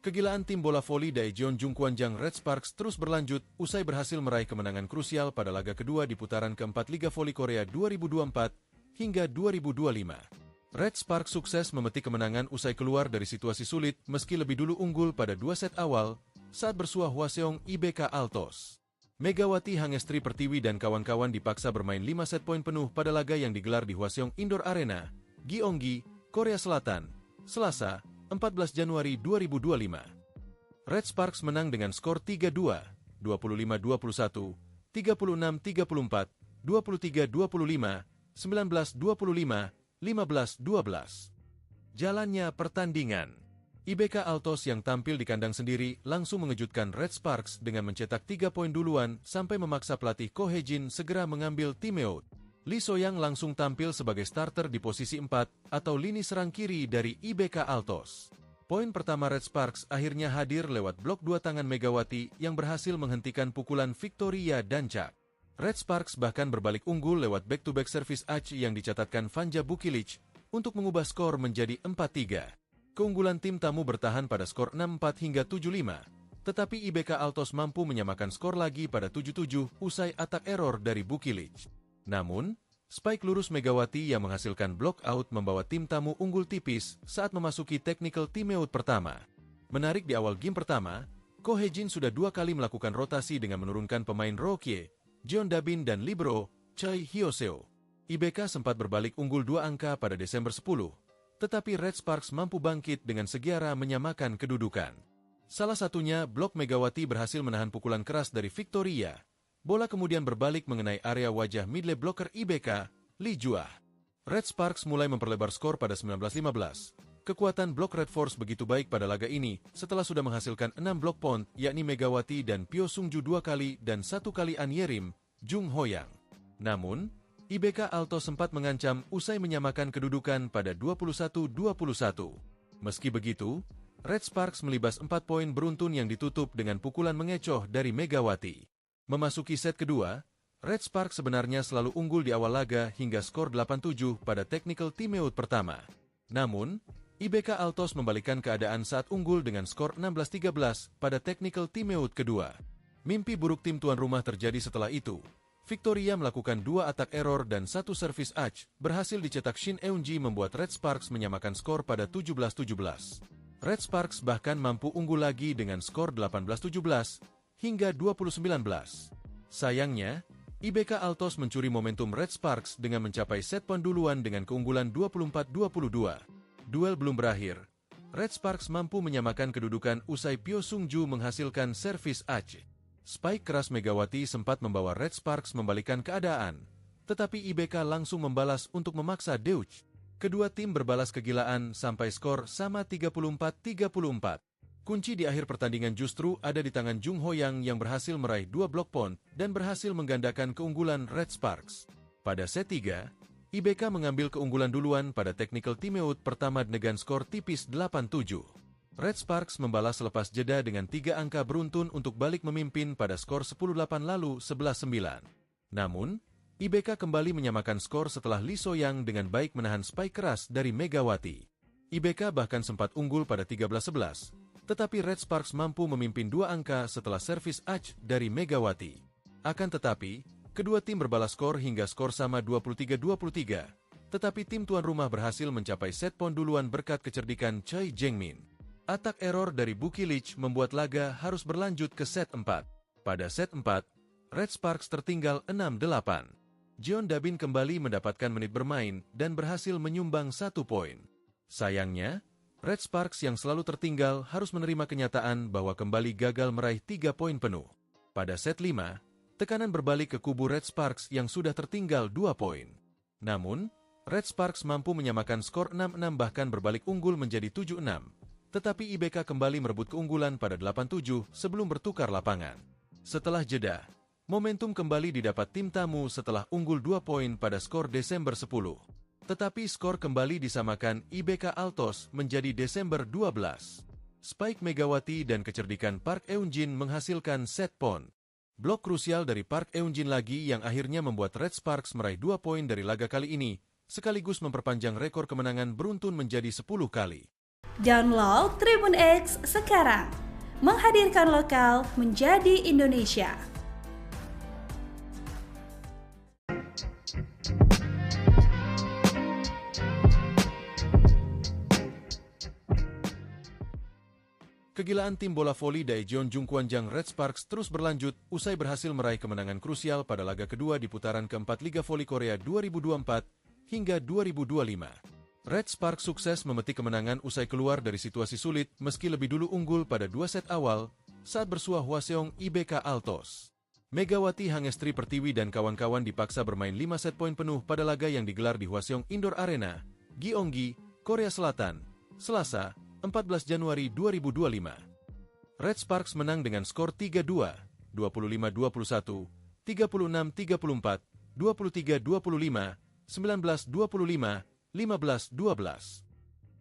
Kegilaan tim bola voli Daejeon Jungkwanjang Red Sparks terus berlanjut usai berhasil meraih kemenangan krusial pada laga kedua di putaran keempat Liga Voli Korea 2024 hingga 2025. Red Sparks sukses memetik kemenangan usai keluar dari situasi sulit meski lebih dulu unggul pada 2 set awal saat bersuah Hwaseong IBK Altos. Megawati Hangestri Pertiwi dan kawan-kawan dipaksa bermain 5 set poin penuh pada laga yang digelar di Hwaseong Indoor Arena, Gyeonggi, Korea Selatan, Selasa, 14 Januari 2025. Red Sparks menang dengan skor 3-2, 25-21, 36-34, 23-25, 19-25, 15-12. Jalannya pertandingan. IBK Altos yang tampil di kandang sendiri langsung mengejutkan Red Sparks dengan mencetak 3 poin duluan sampai memaksa pelatih Ko Hye-jin segera mengambil timeout. Lee So-yang langsung tampil sebagai starter di posisi 4 atau lini serang kiri dari IBK Altos. Poin pertama Red Sparks akhirnya hadir lewat blok 2 tangan Megawati yang berhasil menghentikan pukulan Victoria Dancak. Red Sparks bahkan berbalik unggul lewat back-to-back service Ace yang dicatatkan Vanja Bukilic untuk mengubah skor menjadi 4-3. Keunggulan tim tamu bertahan pada skor 6-4 hingga 7-5, tetapi IBK Altos mampu menyamakan skor lagi pada 7-7 usai atak error dari Bukilic. Namun, spike lurus Megawati yang menghasilkan block out membawa tim tamu unggul tipis saat memasuki technical timeout pertama. Menarik di awal game pertama, Ko Hye-jin sudah 2 kali melakukan rotasi dengan menurunkan pemain Rokie, Jeon Dabin dan libero Choi Hyoseo. IBK sempat berbalik unggul 2 angka pada Desember 10, tetapi Red Sparks mampu bangkit dengan segera menyamakan kedudukan. Salah satunya, blok Megawati berhasil menahan pukulan keras dari Victoria. Bola kemudian berbalik mengenai area wajah middle blocker IBK, Lee Juah. Red Sparks mulai memperlebar skor pada 19-15. Kekuatan blok Red Force begitu baik pada laga ini setelah sudah menghasilkan 6 blok point yakni Megawati dan Pyo Sungju 2 kali dan 1 kali An Yerim, Jung Hoyang. Namun, IBK Alto sempat mengancam usai menyamakan kedudukan pada 21-21. Meski begitu, Red Sparks melibas 4 poin beruntun yang ditutup dengan pukulan mengecoh dari Megawati. Memasuki set kedua, Red Sparks sebenarnya selalu unggul di awal laga hingga skor 8-7 pada technical timeout pertama. Namun, IBK Altos membalikkan keadaan saat unggul dengan skor 16-13 pada technical timeout kedua. Mimpi buruk tim tuan rumah terjadi setelah itu. Victoria melakukan 2 atak error dan 1 servis Ace, berhasil dicetak Shin Eun-ji membuat Red Sparks menyamakan skor pada 17-17. Red Sparks bahkan mampu unggul lagi dengan skor 18-17 hingga 20-19. Sayangnya, IBK Altos mencuri momentum Red Sparks dengan mencapai set point duluan dengan keunggulan 24-22. Duel belum berakhir. Red Sparks mampu menyamakan kedudukan usai Pyo Sungju menghasilkan servis Ace. Spike keras Megawati sempat membawa Red Sparks membalikkan keadaan, tetapi IBK langsung membalas untuk memaksa Deutsch. Kedua tim berbalas kegilaan sampai skor sama 34-34. Kunci di akhir pertandingan justru ada di tangan Jung Hoyang yang berhasil meraih 2 block point dan berhasil menggandakan keunggulan Red Sparks. Pada set 3, IBK mengambil keunggulan duluan pada technical timeout pertama dengan skor tipis 8-7. Red Sparks membalas selepas jeda dengan 3 angka beruntun untuk balik memimpin pada skor 10-8 lalu 11-9. Namun, IBK kembali menyamakan skor setelah Lee So-young dengan baik menahan spike keras dari Megawati. IBK bahkan sempat unggul pada 13-11, tetapi Red Sparks mampu memimpin 2 angka setelah servis ace dari Megawati. Akan tetapi, kedua tim berbalas skor hingga skor sama 23-23, tetapi tim tuan rumah berhasil mencapai set point duluan berkat kecerdikan Choi Jeng-min. Atak error dari Buki Lich membuat laga harus berlanjut ke set 4. Pada set 4, Red Sparks tertinggal 6-8. Jeon Dabin kembali mendapatkan menit bermain dan berhasil menyumbang 1 poin. Sayangnya, Red Sparks yang selalu tertinggal harus menerima kenyataan bahwa kembali gagal meraih 3 poin penuh. Pada set 5, tekanan berbalik ke kubu Red Sparks yang sudah tertinggal 2 poin. Namun, Red Sparks mampu menyamakan skor 6-6 bahkan berbalik unggul menjadi 7-6. Tetapi IBK kembali merebut keunggulan pada 8-7 sebelum bertukar lapangan. Setelah jeda, momentum kembali didapat tim tamu setelah unggul 2 poin pada skor Desember 10. Tetapi skor kembali disamakan IBK Altos menjadi Desember 12. Spike Megawati dan kecerdikan Park Eun-jin menghasilkan set point. Blok krusial dari Park Eun-jin lagi yang akhirnya membuat Red Sparks meraih 2 poin dari laga kali ini, sekaligus memperpanjang rekor kemenangan beruntun menjadi 10 kali. Download Tribun X sekarang, menghadirkan lokal menjadi Indonesia. Kegilaan tim bola voli Daejeon Jungkwanjang Red Sparks terus berlanjut usai berhasil meraih kemenangan krusial pada laga kedua di putaran keempat Liga Voli Korea 2024 hingga 2025. Red Sparks sukses memetik kemenangan usai keluar dari situasi sulit meski lebih dulu unggul pada 2 set awal saat bersuah Hwaseong IBK Altos. Megawati Hangestri Pertiwi dan kawan-kawan dipaksa bermain 5 set poin penuh pada laga yang digelar di Hwaseong Indoor Arena, Gyeonggi, Korea Selatan, Selasa, 14 Januari 2025. Red Sparks menang dengan skor 3-2, 25-21, 36-34, 23-25, 19-25, 15-12.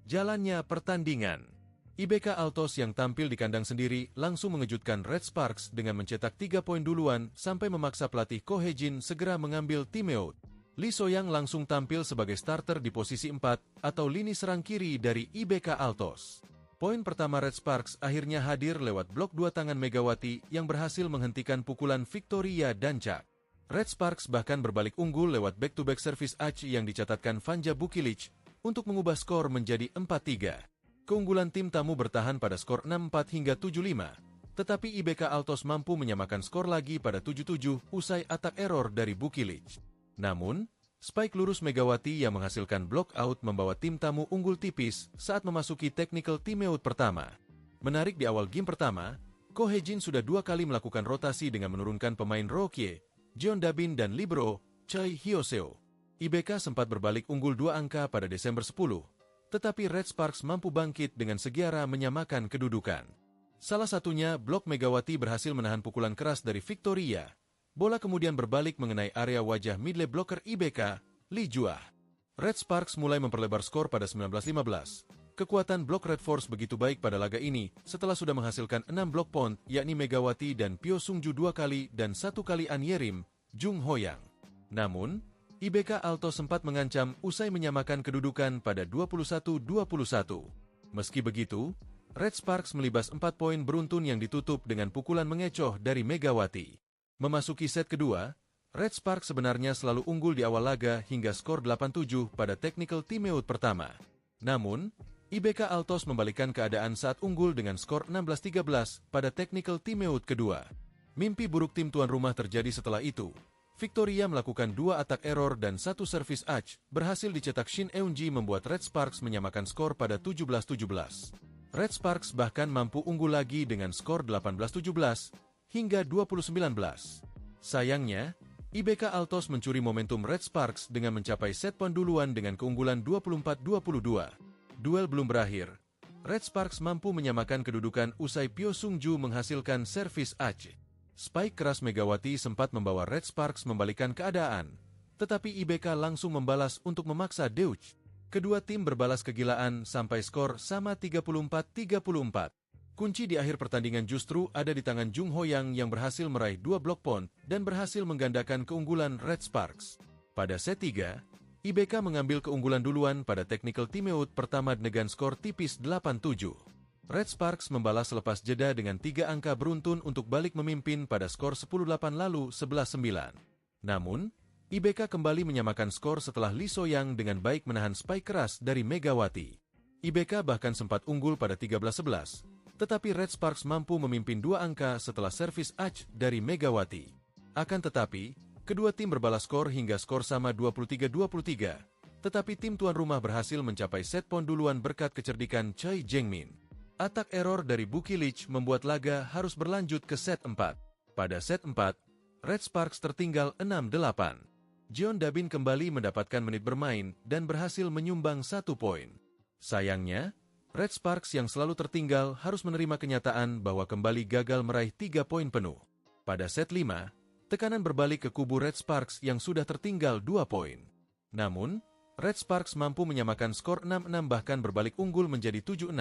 Jalannya pertandingan. IBK Altos yang tampil di kandang sendiri langsung mengejutkan Red Sparks dengan mencetak 3 poin duluan sampai memaksa pelatih Ko Hae-jin segera mengambil timeout. Lee So-young langsung tampil sebagai starter di posisi 4 atau lini serang kiri dari IBK Altos. Poin pertama Red Sparks akhirnya hadir lewat blok 2 tangan Megawati yang berhasil menghentikan pukulan Victoria Dancak. Red Sparks bahkan berbalik unggul lewat back-to-back service ace yang dicatatkan Vanja Buki Lich untuk mengubah skor menjadi 4-3. Keunggulan tim tamu bertahan pada skor 6-4 hingga 7-5, tetapi IBK Altos mampu menyamakan skor lagi pada 7-7 usai atak error dari Buki Lich. Namun, spike lurus Megawati yang menghasilkan block out membawa tim tamu unggul tipis saat memasuki technical timeout pertama. Menarik di awal game pertama, Ko Hae-jin sudah 2 kali melakukan rotasi dengan menurunkan pemain Rokie, Jeon Dabin dan libero Choi Hyoseo. IBK sempat berbalik unggul 2 angka pada Desember 10, tetapi Red Sparks mampu bangkit dengan segera menyamakan kedudukan. Salah satunya, blok Megawati berhasil menahan pukulan keras dari Victoria. Bola kemudian berbalik mengenai area wajah midlane blocker IBK, Lee Juah. Red Sparks mulai memperlebar skor pada 19-15. Kekuatan blok Red Force begitu baik pada laga ini setelah sudah menghasilkan 6 blok point, yakni Megawati dan Pyo Sungju 2 kali dan 1 kali An Yerim, Jung Hoyang. Namun, IBK Altos sempat mengancam usai menyamakan kedudukan pada 21-21. Meski begitu, Red Sparks melibas 4 poin beruntun yang ditutup dengan pukulan mengecoh dari Megawati. Memasuki set kedua, Red Sparks sebenarnya selalu unggul di awal laga hingga skor 8-7 pada technical timeout pertama. Namun, IBK Altos membalikkan keadaan saat unggul dengan skor 16-13 pada technical timeout kedua. Mimpi buruk tim tuan rumah terjadi setelah itu. Victoria melakukan 2 atak error dan 1 service ace, berhasil dicetak Shin Eun-ji membuat Red Sparks menyamakan skor pada 17-17. Red Sparks bahkan mampu unggul lagi dengan skor 18-17 hingga 20-19. Sayangnya, IBK Altos mencuri momentum Red Sparks dengan mencapai set point duluan dengan keunggulan 24-22. Duel belum berakhir. Red Sparks mampu menyamakan kedudukan usai Pyo Sungju menghasilkan servis ace. Spike keras Megawati sempat membawa Red Sparks membalikkan keadaan, tetapi IBK langsung membalas untuk memaksa Deutsch. Kedua tim berbalas kegilaan sampai skor sama 34-34. Kunci di akhir pertandingan justru ada di tangan Jung Ho-yang yang berhasil meraih 2 block point dan berhasil menggandakan keunggulan Red Sparks. Pada set 3, IBK mengambil keunggulan duluan pada technical timeout pertama dengan skor tipis 8-7. Red Sparks membalas selepas jeda dengan 3 angka beruntun untuk balik memimpin pada skor 10-8 lalu 11-9. Namun, IBK kembali menyamakan skor setelah Lee So-yang dengan baik menahan spike keras dari Megawati. IBK bahkan sempat unggul pada 13-11, tetapi Red Sparks mampu memimpin 2 angka setelah servis ace dari Megawati. Akan tetapi, kedua tim berbalas skor hingga skor sama 23-23, tetapi tim tuan rumah berhasil mencapai set point duluan berkat kecerdikan Choi Jeng-min. Atak error dari Buki Lich membuat laga harus berlanjut ke set 4. Pada set 4, Red Sparks tertinggal 6-8. Jeon Dabin kembali mendapatkan menit bermain dan berhasil menyumbang 1 poin. Sayangnya, Red Sparks yang selalu tertinggal harus menerima kenyataan bahwa kembali gagal meraih 3 poin penuh. Pada set 5, tekanan berbalik ke kubu Red Sparks yang sudah tertinggal 2 poin. Namun, Red Sparks mampu menyamakan skor 6-6 bahkan berbalik unggul menjadi 7-6.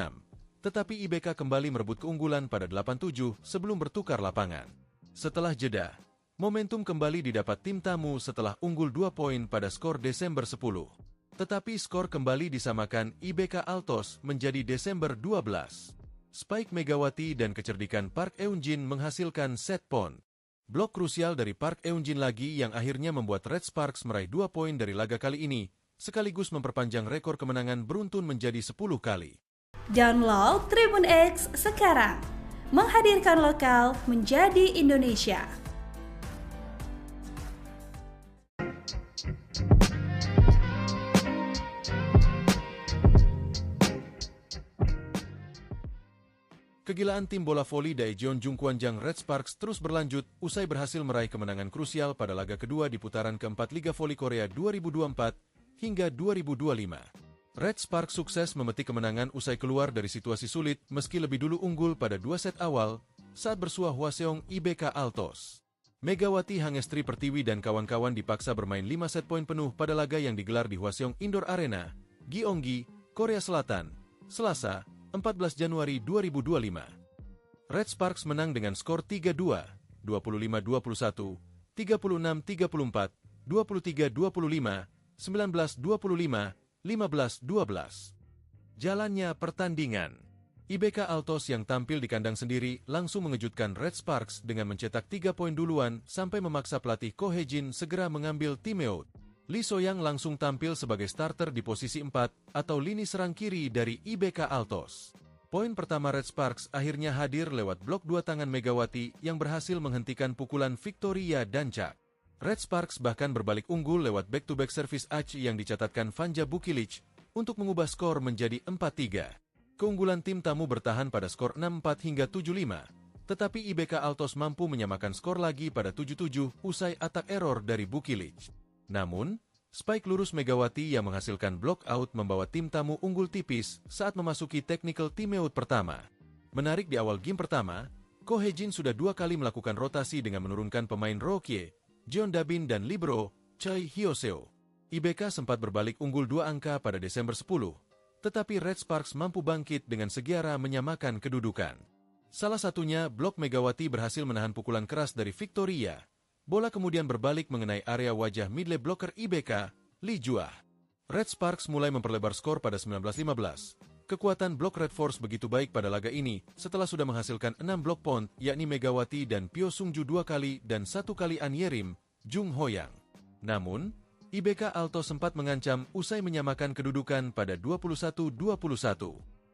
Tetapi IBK kembali merebut keunggulan pada 8-7 sebelum bertukar lapangan. Setelah jeda, momentum kembali didapat tim tamu setelah unggul 2 poin pada skor Desember 10. Tetapi skor kembali disamakan IBK Altos menjadi Desember 12. Spike Megawati dan kecerdikan Park Eun-jin menghasilkan set point. Blok krusial dari Park Eun-jin lagi yang akhirnya membuat Red Sparks meraih 2 poin dari laga kali ini, sekaligus memperpanjang rekor kemenangan beruntun menjadi 10 kali. Download Tribun X sekarang, menghadirkan lokal menjadi Indonesia. Kegilaan tim bola voli Daejeon Jungkwanjang Red Sparks terus berlanjut usai berhasil meraih kemenangan krusial pada laga kedua di putaran keempat Liga Voli Korea 2024 hingga 2025. Red Sparks sukses memetik kemenangan usai keluar dari situasi sulit meski lebih dulu unggul pada 2 set awal saat bersuah Hwaseong IBK Altos. Megawati Hangestri Pertiwi dan kawan-kawan dipaksa bermain 5 set poin penuh pada laga yang digelar di Hwaseong Indoor Arena, Gyeonggi, Korea Selatan, Selasa, 14 Januari 2025. Red Sparks menang dengan skor 3-2, 25-21, 36-34, 23-25, 19-25, 15-12. Jalannya pertandingan. IBK Altos yang tampil di kandang sendiri langsung mengejutkan Red Sparks dengan mencetak 3 poin duluan sampai memaksa pelatih Ko Hye-jin segera mengambil timeout. Lee So-yang langsung tampil sebagai starter di posisi 4 atau lini serang kiri dari IBK Altos. Poin pertama Red Sparks akhirnya hadir lewat blok 2 tangan Megawati yang berhasil menghentikan pukulan Victoria Dancak. Red Sparks bahkan berbalik unggul lewat back-to-back service ace yang dicatatkan Vanja Bukilich untuk mengubah skor menjadi 4-3. Keunggulan tim tamu bertahan pada skor 6-4 hingga 7-5, tetapi IBK Altos mampu menyamakan skor lagi pada 7-7 usai atak error dari Bukilich. Namun, spike lurus Megawati yang menghasilkan block out membawa tim tamu unggul tipis saat memasuki technical timeout pertama. Menarik di awal game pertama, Ko Hye-jin sudah 2 kali melakukan rotasi dengan menurunkan pemain Rokie, Jeon Dabin dan libero Choi Hyoseo. IBK sempat berbalik unggul 2 angka pada Desember 10, tetapi Red Sparks mampu bangkit dengan segera menyamakan kedudukan. Salah satunya, blok Megawati berhasil menahan pukulan keras dari Victoria. Bola kemudian berbalik mengenai area wajah midlane blocker IBK, Lee Juah. Red Sparks mulai memperlebar skor pada 19-15. Kekuatan blok Red Force begitu baik pada laga ini setelah sudah menghasilkan 6 blok point, yakni Megawati dan Pyo Sungju 2 kali dan 1 kali An Yerim, Jung Ho-yang. Namun, IBK Altos sempat mengancam usai menyamakan kedudukan pada 21-21.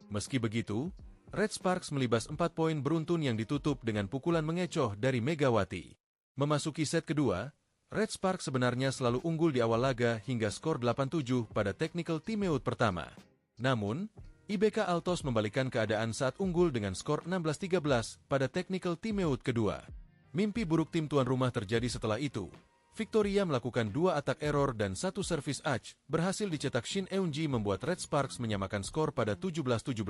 Meski begitu, Red Sparks melibas 4 poin beruntun yang ditutup dengan pukulan mengecoh dari Megawati. Memasuki set kedua, Red Sparks sebenarnya selalu unggul di awal laga hingga skor 8-7 pada technical timeout pertama. Namun, IBK Altos membalikkan keadaan saat unggul dengan skor 16-13 pada technical timeout kedua. Mimpi buruk tim tuan rumah terjadi setelah itu. Victoria melakukan 2 atak error dan 1 service ace, berhasil dicetak Shin Eun-ji membuat Red Sparks menyamakan skor pada 17-17.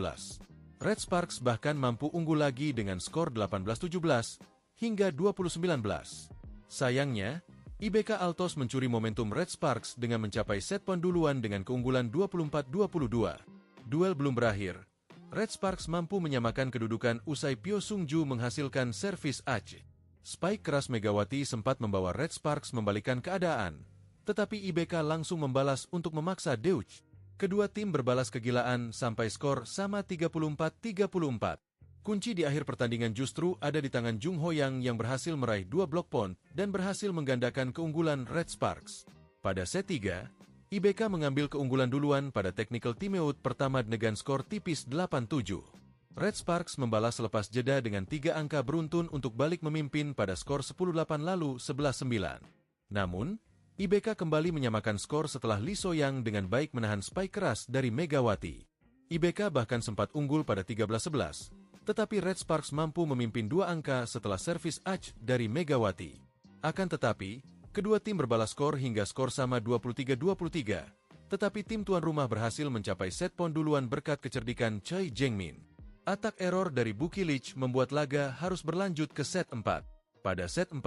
Red Sparks bahkan mampu unggul lagi dengan skor 18-17 hingga 20-19. Sayangnya, IBK Altos mencuri momentum Red Sparks dengan mencapai set poin duluan dengan keunggulan 24-22. Duel belum berakhir. Red Sparks mampu menyamakan kedudukan usai Pyo Sung-ju menghasilkan servis ace. Spike keras Megawati sempat membawa Red Sparks membalikan keadaan, tetapi IBK langsung membalas untuk memaksa Deutsch. Kedua tim berbalas kegilaan sampai skor sama 34-34. Kunci di akhir pertandingan justru ada di tangan Jung Ho-yang yang berhasil meraih 2 block point dan berhasil menggandakan keunggulan Red Sparks. Pada set 3, IBK mengambil keunggulan duluan pada technical timeout pertama dengan skor tipis 8-7. Red Sparks membalas selepas jeda dengan 3 angka beruntun untuk balik memimpin pada skor 10-8 lalu 11-9. Namun, IBK kembali menyamakan skor setelah Lee So-yang dengan baik menahan spike keras dari Megawati. IBK bahkan sempat unggul pada 13-11. Tetapi Red Sparks mampu memimpin 2 angka setelah servis ace dari Megawati. Akan tetapi, kedua tim berbalas skor hingga skor sama 23-23. Tetapi tim tuan rumah berhasil mencapai set poin duluan berkat kecerdikan Choi Jeng-min. Atak error dari Buki Lich membuat laga harus berlanjut ke set 4. Pada set 4,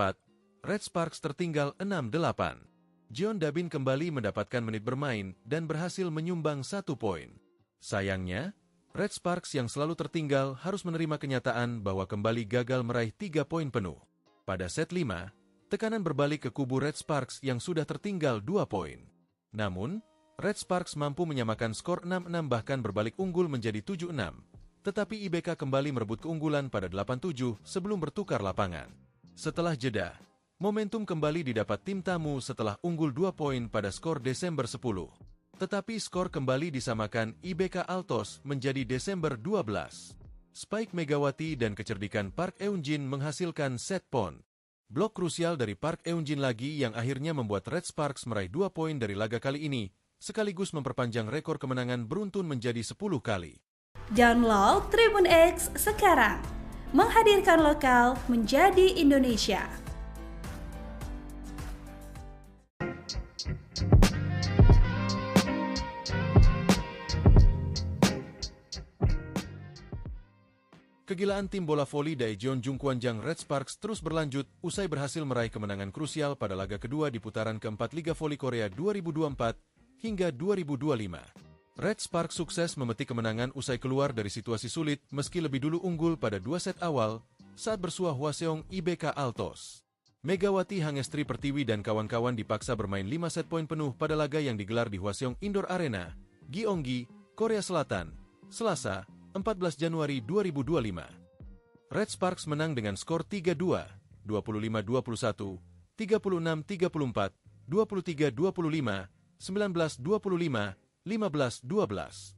Red Sparks tertinggal 6-8. Jeon Da-bin kembali mendapatkan menit bermain dan berhasil menyumbang 1 poin. Sayangnya, Red Sparks yang selalu tertinggal harus menerima kenyataan bahwa kembali gagal meraih 3 poin penuh. Pada set 5, tekanan berbalik ke kubu Red Sparks yang sudah tertinggal 2 poin. Namun, Red Sparks mampu menyamakan skor 6-6 bahkan berbalik unggul menjadi 7-6. Tetapi IBK kembali merebut keunggulan pada 8-7 sebelum bertukar lapangan. Setelah jeda, momentum kembali didapat tim tamu setelah unggul 2 poin pada skor Desember 10. Tetapi skor kembali disamakan IBK Altos menjadi Desember 12. Spike Megawati dan kecerdikan Park Eun-jin menghasilkan set poin. Blok krusial dari Park Eun-jin lagi yang akhirnya membuat Red Sparks meraih 2 poin dari laga kali ini, sekaligus memperpanjang rekor kemenangan beruntun menjadi 10 kali. Download Tribun X sekarang, menghadirkan lokal menjadi Indonesia. Kegilaan tim bola voli Daejeon Jungkwanjang Red Sparks terus berlanjut usai berhasil meraih kemenangan krusial pada laga kedua di putaran keempat Liga Voli Korea 2024 hingga 2025. Red Sparks sukses memetik kemenangan usai keluar dari situasi sulit meski lebih dulu unggul pada 2 set awal saat bersuah Hwaseong IBK Altos. Megawati Hangestri Pertiwi dan kawan-kawan dipaksa bermain 5 set poin penuh pada laga yang digelar di Hwaseong Indoor Arena, Gyeonggi, Korea Selatan, Selasa, 14 Januari 2025. Red Sparks menang dengan skor 3-2, 25-21, 36-34, 23-25, 19-25, 15-12.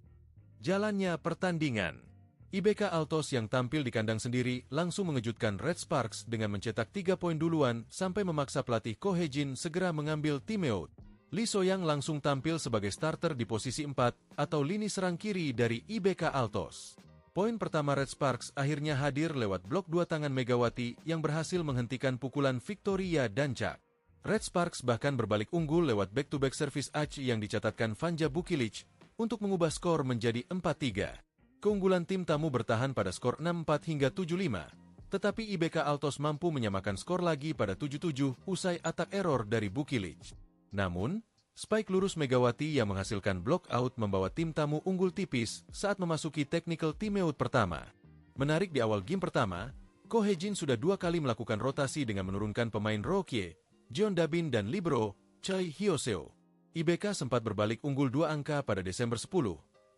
Jalannya pertandingan. IBK Altos yang tampil di kandang sendiri langsung mengejutkan Red Sparks dengan mencetak 3 poin duluan sampai memaksa pelatih Ko Hye-jin segera mengambil timeout. Lee So-yang langsung tampil sebagai starter di posisi 4 atau lini serang kiri dari IBK Altos. Poin pertama Red Sparks akhirnya hadir lewat blok 2 tangan Megawati yang berhasil menghentikan pukulan Victoria Dancak. Red Sparks bahkan berbalik unggul lewat back-to-back service ace yang dicatatkan Vanja Bukilich untuk mengubah skor menjadi 4-3. Keunggulan tim tamu bertahan pada skor 6-4 hingga 7-5, tetapi IBK Altos mampu menyamakan skor lagi pada 7-7 usai atak error dari Bukilich. Namun, spike lurus Megawati yang menghasilkan block out membawa tim tamu unggul tipis saat memasuki technical timeout pertama. Menarik di awal game pertama, Ko Hye-jin sudah 2 kali melakukan rotasi dengan menurunkan pemain Rokie, Jeon Da-bin dan libero Choi Hyo-seo. IBK sempat berbalik unggul 2 angka pada Desember 10,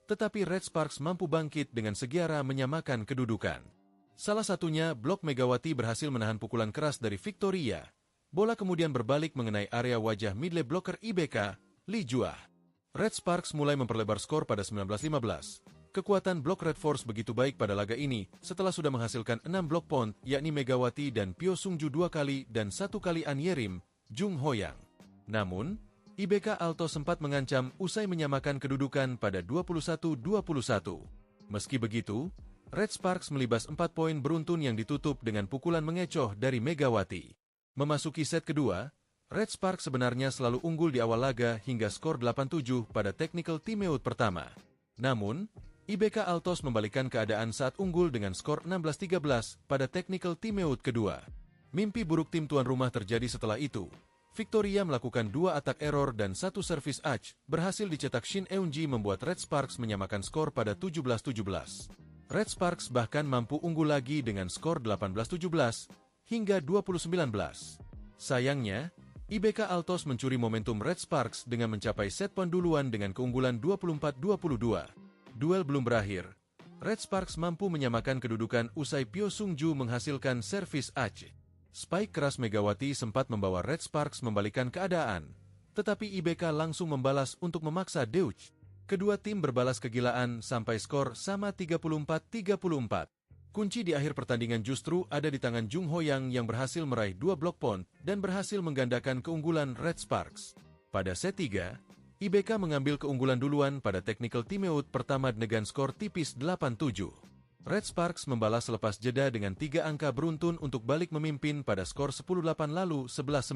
tetapi Red Sparks mampu bangkit dengan segera menyamakan kedudukan. Salah satunya, blok Megawati berhasil menahan pukulan keras dari Victoria. Bola kemudian berbalik mengenai area wajah midlane blocker IBK, Lee Juah. Red Sparks mulai memperlebar skor pada 19-15. Kekuatan blok Red Force begitu baik pada laga ini setelah sudah menghasilkan 6 blok point, yakni Megawati dan Pyo Sung-ju 2 kali dan 1 kali An Yerim, Jung Ho-yang. Namun, IBK Alto sempat mengancam usai menyamakan kedudukan pada 21-21. Meski begitu, Red Sparks melibas 4 poin beruntun yang ditutup dengan pukulan mengecoh dari Megawati. Memasuki set kedua, Red Sparks sebenarnya selalu unggul di awal laga hingga skor 8-7 pada technical timeout pertama. Namun, IBK Altos membalikkan keadaan saat unggul dengan skor 16-13 pada technical timeout kedua. Mimpi buruk tim tuan rumah terjadi setelah itu, Victoria melakukan 2 atak error dan 1 servis ace, berhasil dicetak Shin Eun-ji membuat Red Sparks menyamakan skor pada 17-17. Red Sparks bahkan mampu unggul lagi dengan skor 18-17 hingga 20-19. Sayangnya, IBK Altos mencuri momentum Red Sparks dengan mencapai set poin duluan dengan keunggulan 24-22. Duel belum berakhir. Red Sparks mampu menyamakan kedudukan usai Pyo Sung-ju menghasilkan servis ace. Spike keras Megawati sempat membawa Red Sparks membalikkan keadaan, tetapi IBK langsung membalas untuk memaksa Deutsch. Kedua tim berbalas kegilaan sampai skor sama 34-34. Kunci di akhir pertandingan justru ada di tangan Jung Ho-yang yang berhasil meraih 2 block point dan berhasil menggandakan keunggulan Red Sparks. Pada set 3, IBK mengambil keunggulan duluan pada technical timeout pertama dengan skor tipis 8-7. Red Sparks membalas selepas jeda dengan 3 angka beruntun untuk balik memimpin pada skor 10-8 lalu 11-9.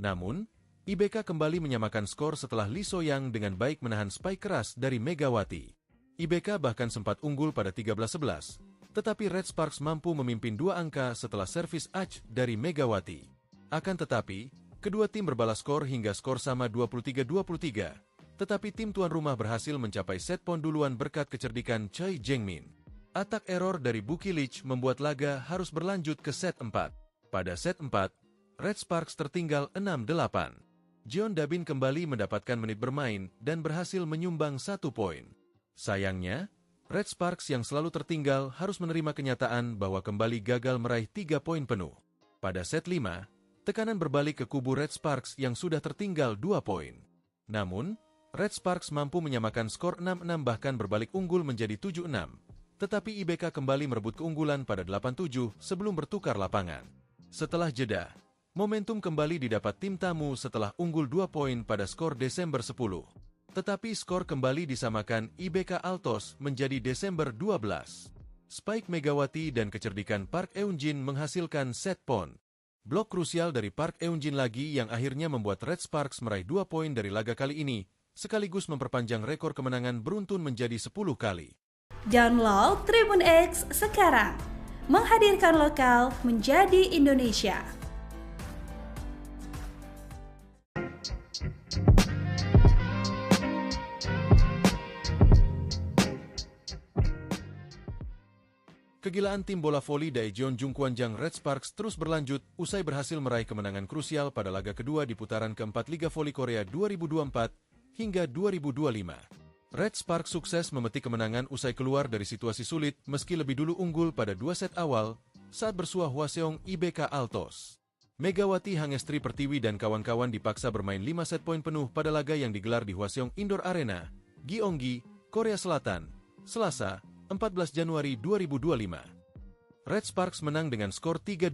Namun, IBK kembali menyamakan skor setelah Lee So-yang dengan baik menahan spike keras dari Megawati. IBK bahkan sempat unggul pada 13-11, tetapi Red Sparks mampu memimpin 2 angka setelah servis ace dari Megawati. Akan tetapi, kedua tim berbalas skor hingga skor sama 23-23, tetapi tim tuan rumah berhasil mencapai set poin duluan berkat kecerdikan Choi Jeng-min. Atak error dari Buki Lich membuat laga harus berlanjut ke set 4. Pada set 4, Red Sparks tertinggal 6-8. Jeon Dabin kembali mendapatkan menit bermain dan berhasil menyumbang 1 poin. Sayangnya, Red Sparks yang selalu tertinggal harus menerima kenyataan bahwa kembali gagal meraih 3 poin penuh. Pada set 5, tekanan berbalik ke kubu Red Sparks yang sudah tertinggal 2 poin. Namun, Red Sparks mampu menyamakan skor 6-6 bahkan berbalik unggul menjadi 7-6. Tetapi IBK kembali merebut keunggulan pada 8-7 sebelum bertukar lapangan. Setelah jeda, momentum kembali didapat tim tamu setelah unggul 2 poin pada skor Desember 10. Tetapi skor kembali disamakan IBK Altos menjadi Desember 12. Spike Megawati dan kecerdikan Park Eun-jin menghasilkan set point. Blok krusial dari Park Eun-jin lagi yang akhirnya membuat Red Sparks meraih 2 poin dari laga kali ini, sekaligus memperpanjang rekor kemenangan beruntun menjadi 10 kali. Download Tribun X sekarang, menghadirkan lokal menjadi Indonesia. Kegilaan tim bola voli Daejeon Jungkwanjang Red Sparks terus berlanjut usai berhasil meraih kemenangan krusial pada laga kedua di putaran keempat Liga Voli Korea 2024 hingga 2025. Red Sparks sukses memetik kemenangan usai keluar dari situasi sulit meski lebih dulu unggul pada 2 set awal saat bersuah Hwaseong IBK Altos. Megawati Hangestri Pertiwi dan kawan-kawan dipaksa bermain 5 set poin penuh pada laga yang digelar di Hwaseong Indoor Arena, Gyeonggi, Korea Selatan, Selasa, 14 Januari 2025. Red Sparks menang dengan skor 3-2,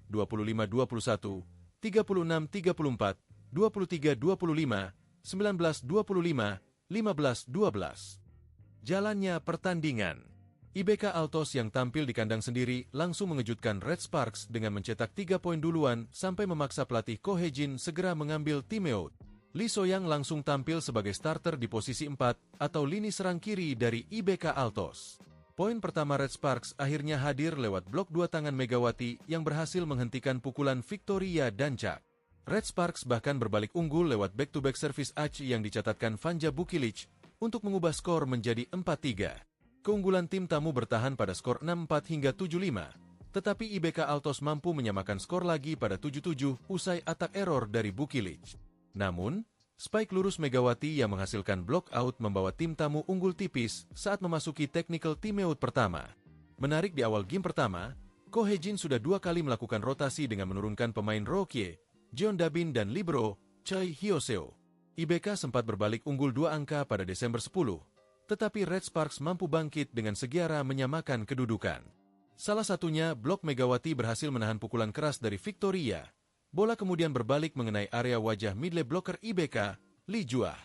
25-21, 36-34, 23-25, 19-25, 15-12. Jalannya pertandingan. IBK Altos yang tampil di kandang sendiri langsung mengejutkan Red Sparks dengan mencetak 3 poin duluan sampai memaksa pelatih Ko Hae-jin segera mengambil timeout. Lee So-yang langsung tampil sebagai starter di posisi 4 atau lini serang kiri dari IBK Altos. Poin pertama Red Sparks akhirnya hadir lewat blok 2 tangan Megawati yang berhasil menghentikan pukulan Victoria Dancak. Red Sparks bahkan berbalik unggul lewat back-to-back service ace yang dicatatkan Vanja Bukilich untuk mengubah skor menjadi 4-3. Keunggulan tim tamu bertahan pada skor 6-4 hingga 7-5, tetapi IBK Altos mampu menyamakan skor lagi pada 7-7 usai atak error dari Bukilich. Namun, spike lurus Megawati yang menghasilkan block out membawa tim tamu unggul tipis saat memasuki technical timeout pertama. Menarik di awal game pertama, Ko Hae-jin sudah 2 kali melakukan rotasi dengan menurunkan pemain Rokie, Jeon Dabin dan libero Choi Hyoseo. IBK sempat berbalik unggul 2 angka pada Desember 10, tetapi Red Sparks mampu bangkit dengan segera menyamakan kedudukan. Salah satunya, blok Megawati berhasil menahan pukulan keras dari Victoria. Bola kemudian berbalik mengenai area wajah middle blocker IBK, Lee Juah.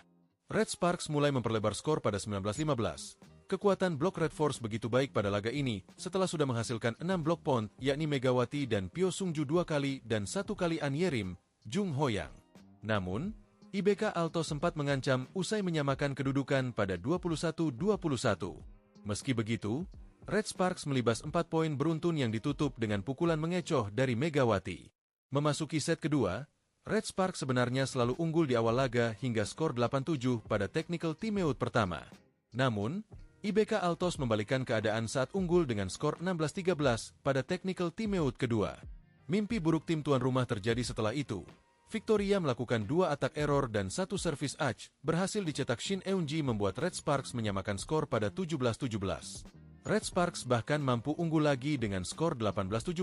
Red Sparks mulai memperlebar skor pada 19-15. Kekuatan blok Red Force begitu baik pada laga ini setelah sudah menghasilkan 6 blok point, yakni Megawati dan Pyo Sung-ju 2 kali dan 1 kali An Yerim, Jung Ho-yang. Namun, IBK Altos sempat mengancam usai menyamakan kedudukan pada 21-21. Meski begitu, Red Sparks melibas 4 poin beruntun yang ditutup dengan pukulan mengecoh dari Megawati. Memasuki set kedua, Red Sparks sebenarnya selalu unggul di awal laga hingga skor 8-7 pada technical timeout pertama. Namun, IBK Altos membalikan keadaan saat unggul dengan skor 16-13 pada technical timeout kedua. Mimpi buruk tim tuan rumah terjadi setelah itu. Victoria melakukan 2 atak error dan 1 service ace, berhasil dicetak Shin Eun-ji membuat Red Sparks menyamakan skor pada 17-17. Red Sparks bahkan mampu unggul lagi dengan skor 18-17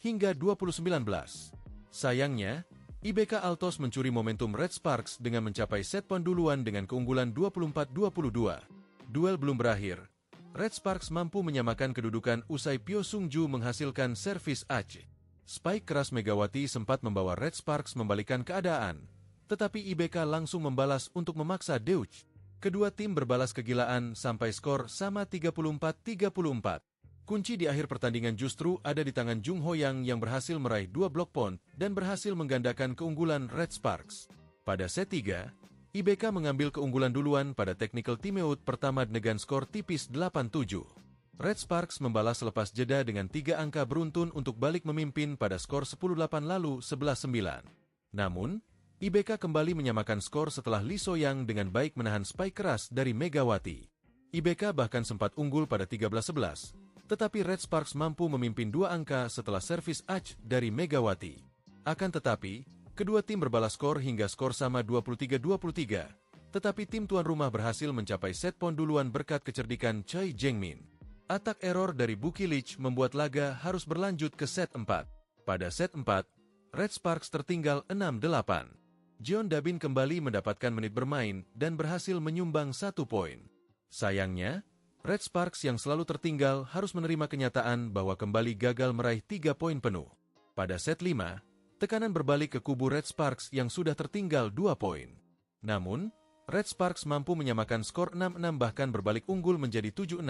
hingga 20-19. Sayangnya, IBK Altos mencuri momentum Red Sparks dengan mencapai set point duluan dengan keunggulan 24-22. Duel belum berakhir. Red Sparks mampu menyamakan kedudukan usai Pyo Sung-ju menghasilkan servis ace. Spike keras Megawati sempat membawa Red Sparks membalikan keadaan, tetapi IBK langsung membalas untuk memaksa Deutsch. Kedua tim berbalas kegilaan sampai skor sama 34-34. Kunci di akhir pertandingan justru ada di tangan Jung Ho-yang yang berhasil meraih 2 block point dan berhasil menggandakan keunggulan Red Sparks. Pada set 3, IBK mengambil keunggulan duluan pada technical timeout pertama dengan skor tipis 8-7. Red Sparks membalas selepas jeda dengan 3 angka beruntun untuk balik memimpin pada skor 10-8 lalu 11-9. Namun, IBK kembali menyamakan skor setelah Lee So-yang dengan baik menahan spike keras dari Megawati. IBK bahkan sempat unggul pada 13-11. Tetapi Red Sparks mampu memimpin 2 angka setelah servis ace dari Megawati. Akan tetapi, kedua tim berbalas skor hingga skor sama 23-23, tetapi tim tuan rumah berhasil mencapai set point duluan berkat kecerdikan Choi Jeng-min. Atak error dari Buki Lich membuat laga harus berlanjut ke set 4. Pada set 4, Red Sparks tertinggal 6-8. Jeon Da-bin kembali mendapatkan menit bermain dan berhasil menyumbang 1 poin. Sayangnya, Red Sparks yang selalu tertinggal harus menerima kenyataan bahwa kembali gagal meraih 3 poin penuh. Pada set 5, tekanan berbalik ke kubu Red Sparks yang sudah tertinggal 2 poin. Namun, Red Sparks mampu menyamakan skor 6-6 bahkan berbalik unggul menjadi 7-6.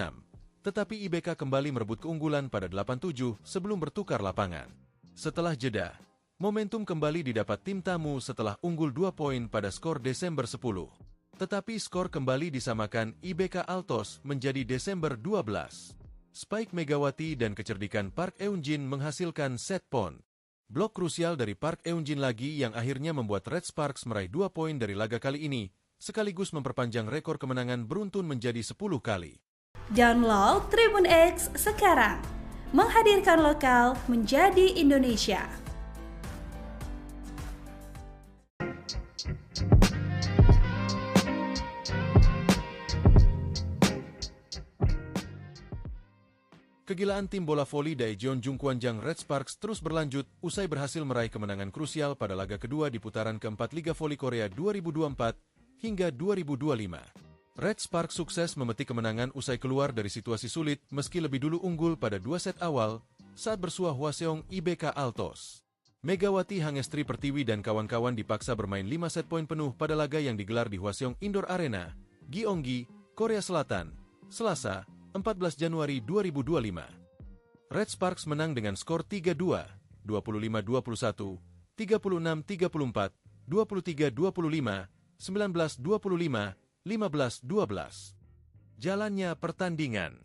Tetapi IBK kembali merebut keunggulan pada 8-7 sebelum bertukar lapangan. Setelah jeda, momentum kembali didapat tim tamu setelah unggul 2 poin pada skor Desember 10. Tetapi skor kembali disamakan IBK Altos menjadi Desember 12. Spike Megawati dan kecerdikan Park Eun-jin menghasilkan set point. Blok krusial dari Park Eun-jin lagi yang akhirnya membuat Red Sparks meraih 2 poin dari laga kali ini, sekaligus memperpanjang rekor kemenangan beruntun menjadi 10 kali. Download Tribun X sekarang. Menghadirkan lokal menjadi Indonesia. Kegilaan tim bola voli Daejeon Jungkwanjang Red Sparks terus berlanjut usai berhasil meraih kemenangan krusial pada laga kedua di putaran keempat Liga Voli Korea 2024 hingga 2025. Red Sparks sukses memetik kemenangan usai keluar dari situasi sulit meski lebih dulu unggul pada 2 set awal saat bersuah Hwaseong IBK Altos. Megawati Hangestri Pertiwi dan kawan-kawan dipaksa bermain 5 set poin penuh pada laga yang digelar di Hwaseong Indoor Arena, Gyeonggi, Korea Selatan, Selasa, 14 Januari 2025. Red Sparks menang dengan skor 3-2, 25-21, 36-34, 23-25, 19-25, 15-12. Jalannya pertandingan.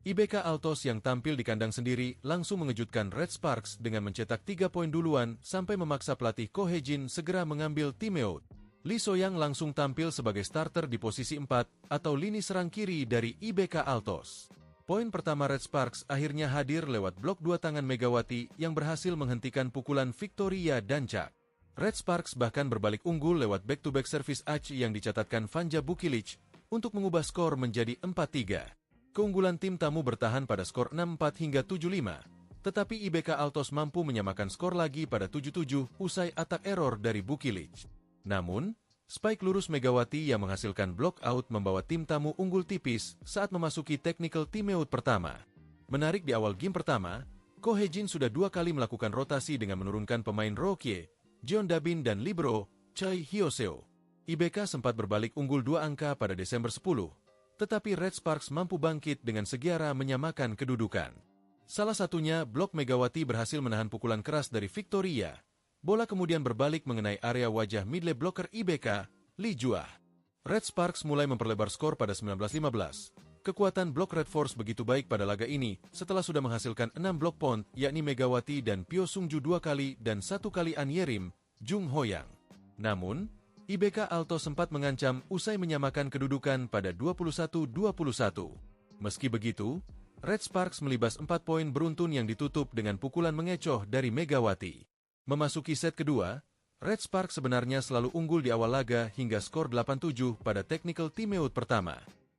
IBK Altos yang tampil di kandang sendiri langsung mengejutkan Red Sparks dengan mencetak 3 poin duluan sampai memaksa pelatih Ko Hye-jin segera mengambil timeout. Lee So-yang langsung tampil sebagai starter di posisi 4 atau lini serang kiri dari IBK Altos. Poin pertama Red Sparks akhirnya hadir lewat blok 2 tangan Megawati yang berhasil menghentikan pukulan Victoria dan Chak. Red Sparks bahkan berbalik unggul lewat back-to-back service ace yang dicatatkan Vanja Bukilich untuk mengubah skor menjadi 4-3. Keunggulan tim tamu bertahan pada skor 6-4 hingga 7-5, tetapi IBK Altos mampu menyamakan skor lagi pada 7-7 usai atak error dari Bukilich. Namun, spike lurus Megawati yang menghasilkan block out membawa tim tamu unggul tipis saat memasuki technical timeout pertama. Menarik di awal game pertama, Ko Hye-jin sudah 2 kali melakukan rotasi dengan menurunkan pemain Rokie, Jeon Da-bin dan libero Choi Hyo-seo. IBK sempat berbalik unggul 2 angka pada Desember 10, tetapi Red Sparks mampu bangkit dengan segera menyamakan kedudukan. Salah satunya, blok Megawati berhasil menahan pukulan keras dari Victoria. Bola kemudian berbalik mengenai area wajah midlane blocker IBK, Lee Juah. Red Sparks mulai memperlebar skor pada 19-15. Kekuatan blok Red Force begitu baik pada laga ini setelah sudah menghasilkan 6 blok point, yakni Megawati dan Pyo Sung-ju 2 kali dan 1 kali An Yerim, Jung Hoyang. Namun, IBK Altos sempat mengancam usai menyamakan kedudukan pada 21-21. Meski begitu, Red Sparks melibas 4 poin beruntun yang ditutup dengan pukulan mengecoh dari Megawati. Memasuki set kedua, Red Sparks sebenarnya selalu unggul di awal laga hingga skor 8-7 pada technical timeout pertama.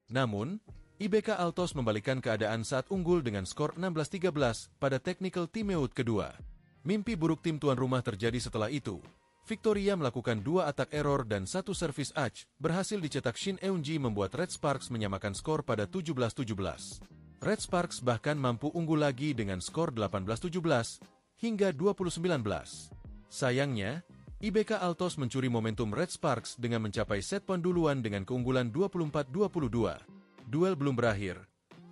Namun, IBK Altos membalikkan keadaan saat unggul dengan skor 16-13 pada technical timeout kedua. Mimpi buruk tim tuan rumah terjadi setelah itu. Victoria melakukan 2 attack error dan 1 service ace, berhasil dicetak Shin Eun-ji membuat Red Sparks menyamakan skor pada 17-17. Red Sparks bahkan mampu unggul lagi dengan skor 18-17 hingga 20-19. Sayangnya, IBK Altos mencuri momentum Red Sparks dengan mencapai set poin duluan dengan keunggulan 24-22. Duel belum berakhir.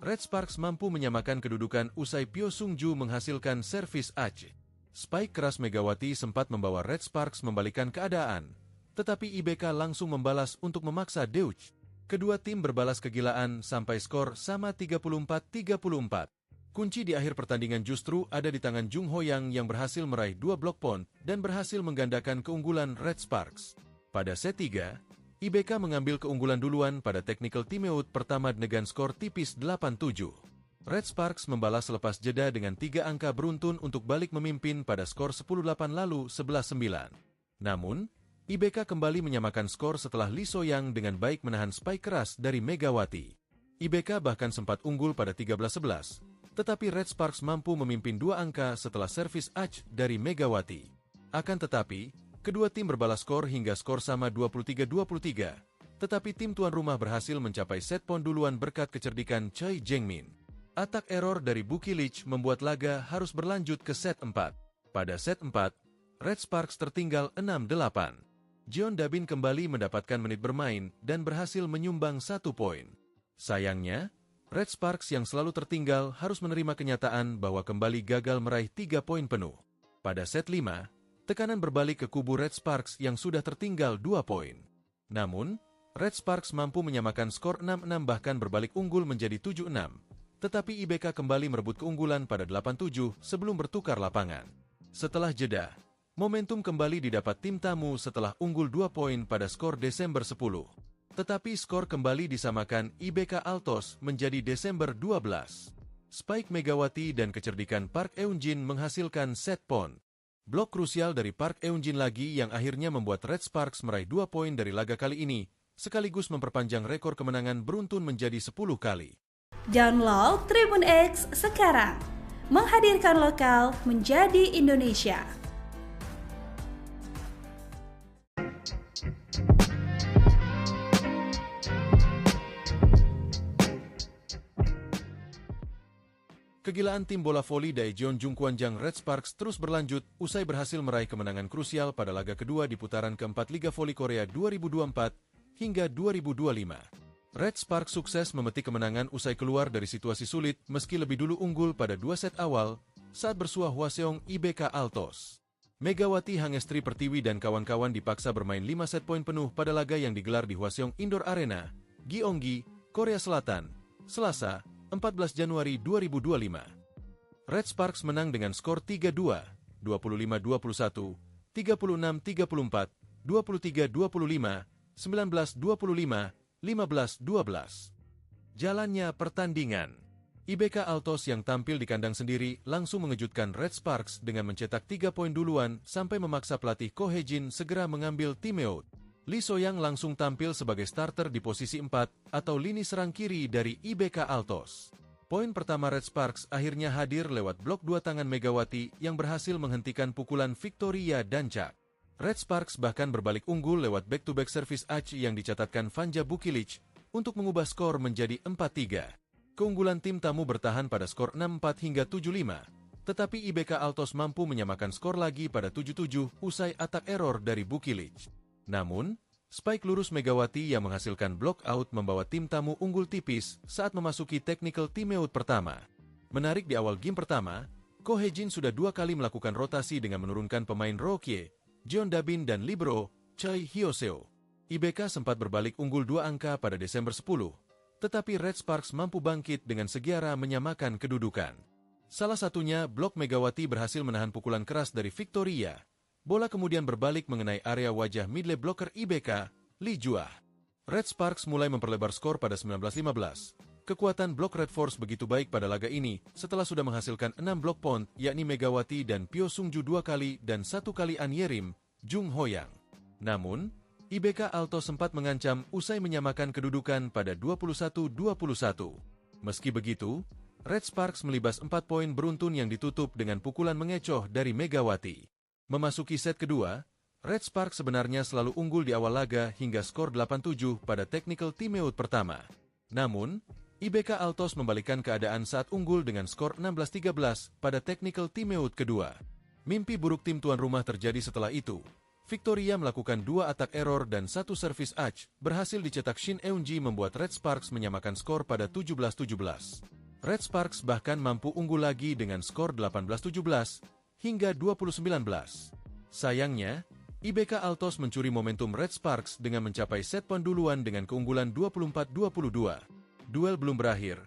Red Sparks mampu menyamakan kedudukan usai Pyo Sung-ju menghasilkan servis ace. Spike keras Megawati sempat membawa Red Sparks membalikkan keadaan, tetapi IBK langsung membalas untuk memaksa Deutsch. Kedua tim berbalas kegilaan sampai skor sama 34-34. Kunci di akhir pertandingan justru ada di tangan Jung Hoyang yang berhasil meraih 2 block point dan berhasil menggandakan keunggulan Red Sparks. Pada set 3, IBK mengambil keunggulan duluan pada technical timeout pertama dengan skor tipis 8-7. Red Sparks membalas selepas jeda dengan 3 angka beruntun untuk balik memimpin pada skor 10-8 lalu 11-9. Namun, IBK kembali menyamakan skor setelah Lee So-yang dengan baik menahan spike keras dari Megawati. IBK bahkan sempat unggul pada 13-11, tetapi Red Sparks mampu memimpin 2 angka setelah servis ace dari Megawati. Akan tetapi, kedua tim berbalas skor hingga skor sama 23-23, tetapi tim tuan rumah berhasil mencapai set poin duluan berkat kecerdikan Choi Jeng-min. Attack error dari Buki Lich membuat laga harus berlanjut ke set 4. Pada set 4, Red Sparks tertinggal 6-8. Jeon Dabin kembali mendapatkan menit bermain dan berhasil menyumbang 1 poin. Sayangnya, Red Sparks yang selalu tertinggal harus menerima kenyataan bahwa kembali gagal meraih 3 poin penuh. Pada set 5, tekanan berbalik ke kubu Red Sparks yang sudah tertinggal 2 poin. Namun, Red Sparks mampu menyamakan skor 6-6 bahkan berbalik unggul menjadi 7-6. Tetapi IBK kembali merebut keunggulan pada 8-7 sebelum bertukar lapangan. Setelah jeda, momentum kembali didapat tim tamu setelah unggul 2 poin pada skor Desember 10. Tetapi skor kembali disamakan IBK Altos menjadi Desember 12. Spike Megawati dan kecerdikan Park Eun-jin menghasilkan set point. Blok krusial dari Park Eun-jin lagi yang akhirnya membuat Red Sparks meraih 2 poin dari laga kali ini, sekaligus memperpanjang rekor kemenangan beruntun menjadi 10 kali. Download Tribun X sekarang, menghadirkan lokal menjadi Indonesia. Kegilaan tim bola voli Daejeon Jungkwanjang Red Sparks terus berlanjut usai berhasil meraih kemenangan krusial pada laga kedua di putaran keempat Liga Voli Korea 2024 hingga 2025. Red Sparks sukses memetik kemenangan usai keluar dari situasi sulit meski lebih dulu unggul pada 2 set awal saat bersuah Hwaseong IBK Altos. Megawati Hangestri Pertiwi dan kawan-kawan dipaksa bermain 5 set poin penuh pada laga yang digelar di Hwaseong Indoor Arena, Gyeonggi, Korea Selatan, Selasa, 14 Januari 2025. Red Sparks menang dengan skor 3-2, 25-21, 36-34, 23-25, 19-25, 15-12. Jalannya pertandingan. IBK Altos yang tampil di kandang sendiri langsung mengejutkan Red Sparks dengan mencetak 3 poin duluan sampai memaksa pelatih Ko Hye-jin segera mengambil timeout. Lee So-yang langsung tampil sebagai starter di posisi 4 atau lini serang kiri dari IBK Altos. Poin pertama Red Sparks akhirnya hadir lewat blok 2 tangan Megawati yang berhasil menghentikan pukulan Victoria dan Chak. Red Sparks bahkan berbalik unggul lewat back-to-back service ace yang dicatatkan Vanja Bukilich untuk mengubah skor menjadi 4-3. Keunggulan tim tamu bertahan pada skor 6-4 hingga 7-5, tetapi IBK Altos mampu menyamakan skor lagi pada 7-7 usai attack error dari Bukilich. Namun, spike lurus Megawati yang menghasilkan block out membawa tim tamu unggul tipis saat memasuki technical timeout pertama. Menarik di awal game pertama, Ko Hye-jin sudah 2 kali melakukan rotasi dengan menurunkan pemain Rokie, Jeon Dabin dan libero Choi Hyoseo. IBK sempat berbalik unggul 2 angka pada Desember 10, tetapi Red Sparks mampu bangkit dengan segera menyamakan kedudukan. Salah satunya blok Megawati berhasil menahan pukulan keras dari Victoria. Bola kemudian berbalik mengenai area wajah midlane blocker IBK, Lee Juah. Red Sparks mulai memperlebar skor pada 19:15. Kekuatan blok Red Force begitu baik pada laga ini setelah sudah menghasilkan 6 blok point, yakni Megawati dan Pyo Sungju 2 kali dan 1 kali An Yerim, Jung Hoyang. Namun, IBK Altos sempat mengancam usai menyamakan kedudukan pada 21-21. Meski begitu, Red Sparks melibas 4 poin beruntun yang ditutup dengan pukulan mengecoh dari Megawati. Memasuki set kedua, Red Sparks sebenarnya selalu unggul di awal laga hingga skor 8-7 pada technical timeout pertama. Namun, IBK Altos membalikkan keadaan saat unggul dengan skor 16-13 pada technical timeout kedua. Mimpi buruk tim tuan rumah terjadi setelah itu. Victoria melakukan 2 attack error dan 1 service ace, berhasil dicetak Shin Eun-ji membuat Red Sparks menyamakan skor pada 17-17. Red Sparks bahkan mampu unggul lagi dengan skor 18-17 hingga 20-19. Sayangnya, IBK Altos mencuri momentum Red Sparks dengan mencapai set poin duluan dengan keunggulan 24-22. Duel belum berakhir.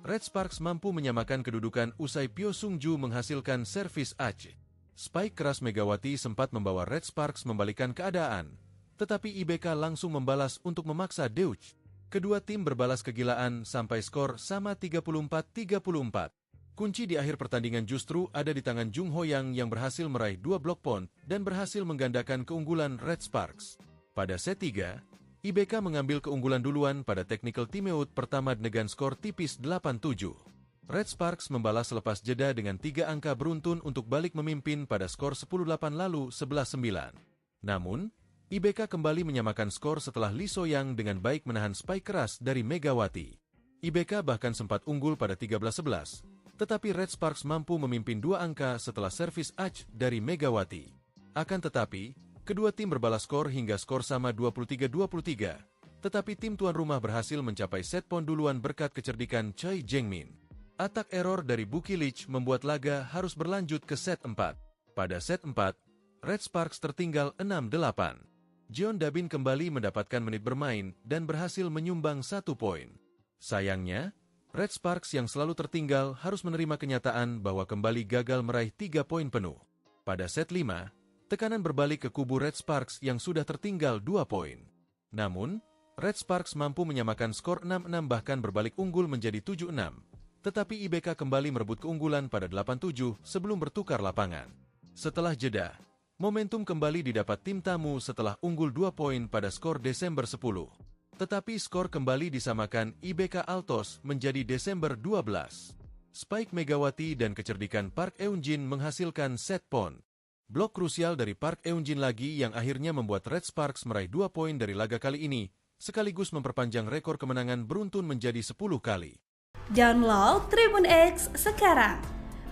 Red Sparks mampu menyamakan kedudukan usai Pyo Sungju menghasilkan servis ace. Spike keras Megawati sempat membawa Red Sparks membalikkan keadaan, tetapi IBK langsung membalas untuk memaksa Deutsch. Kedua tim berbalas kegilaan sampai skor sama 34-34. Kunci di akhir pertandingan justru ada di tangan Jung Hoyang yang berhasil meraih 2 block point dan berhasil menggandakan keunggulan Red Sparks. Pada set 3, IBK mengambil keunggulan duluan pada technical timeout pertama dengan skor tipis 8-7. Red Sparks membalas selepas jeda dengan 3 angka beruntun untuk balik memimpin pada skor 10-8 lalu 11-9. Namun, IBK kembali menyamakan skor setelah Lee So-yang dengan baik menahan spike keras dari Megawati. IBK bahkan sempat unggul pada 13-11, tetapi Red Sparks mampu memimpin 2 angka setelah servis ace dari Megawati. Akan tetapi, kedua tim berbalas skor hingga skor sama 23-23, tetapi tim tuan rumah berhasil mencapai set poin duluan berkat kecerdikan Choi Jeng-min. Attack error dari Buki Lich membuat laga harus berlanjut ke set 4. Pada set 4, Red Sparks tertinggal 6-8. Jeon Dabin kembali mendapatkan menit bermain dan berhasil menyumbang 1 poin. Sayangnya, Red Sparks yang selalu tertinggal harus menerima kenyataan bahwa kembali gagal meraih 3 poin penuh. Pada set 5, tekanan berbalik ke kubu Red Sparks yang sudah tertinggal 2 poin. Namun, Red Sparks mampu menyamakan skor 6-6 bahkan berbalik unggul menjadi 7-6. Tetapi IBK kembali merebut keunggulan pada 8-7 sebelum bertukar lapangan. Setelah jeda, momentum kembali didapat tim tamu setelah unggul 2 poin pada skor Desember 10. Tetapi skor kembali disamakan IBK Altos menjadi Desember 12. Spike Megawati dan kecerdikan Park Eun-jin menghasilkan set point. Blok krusial dari Park Eun-jin lagi yang akhirnya membuat Red Sparks meraih 2 poin dari laga kali ini, sekaligus memperpanjang rekor kemenangan beruntun menjadi 10 kali. Download Tribun X sekarang,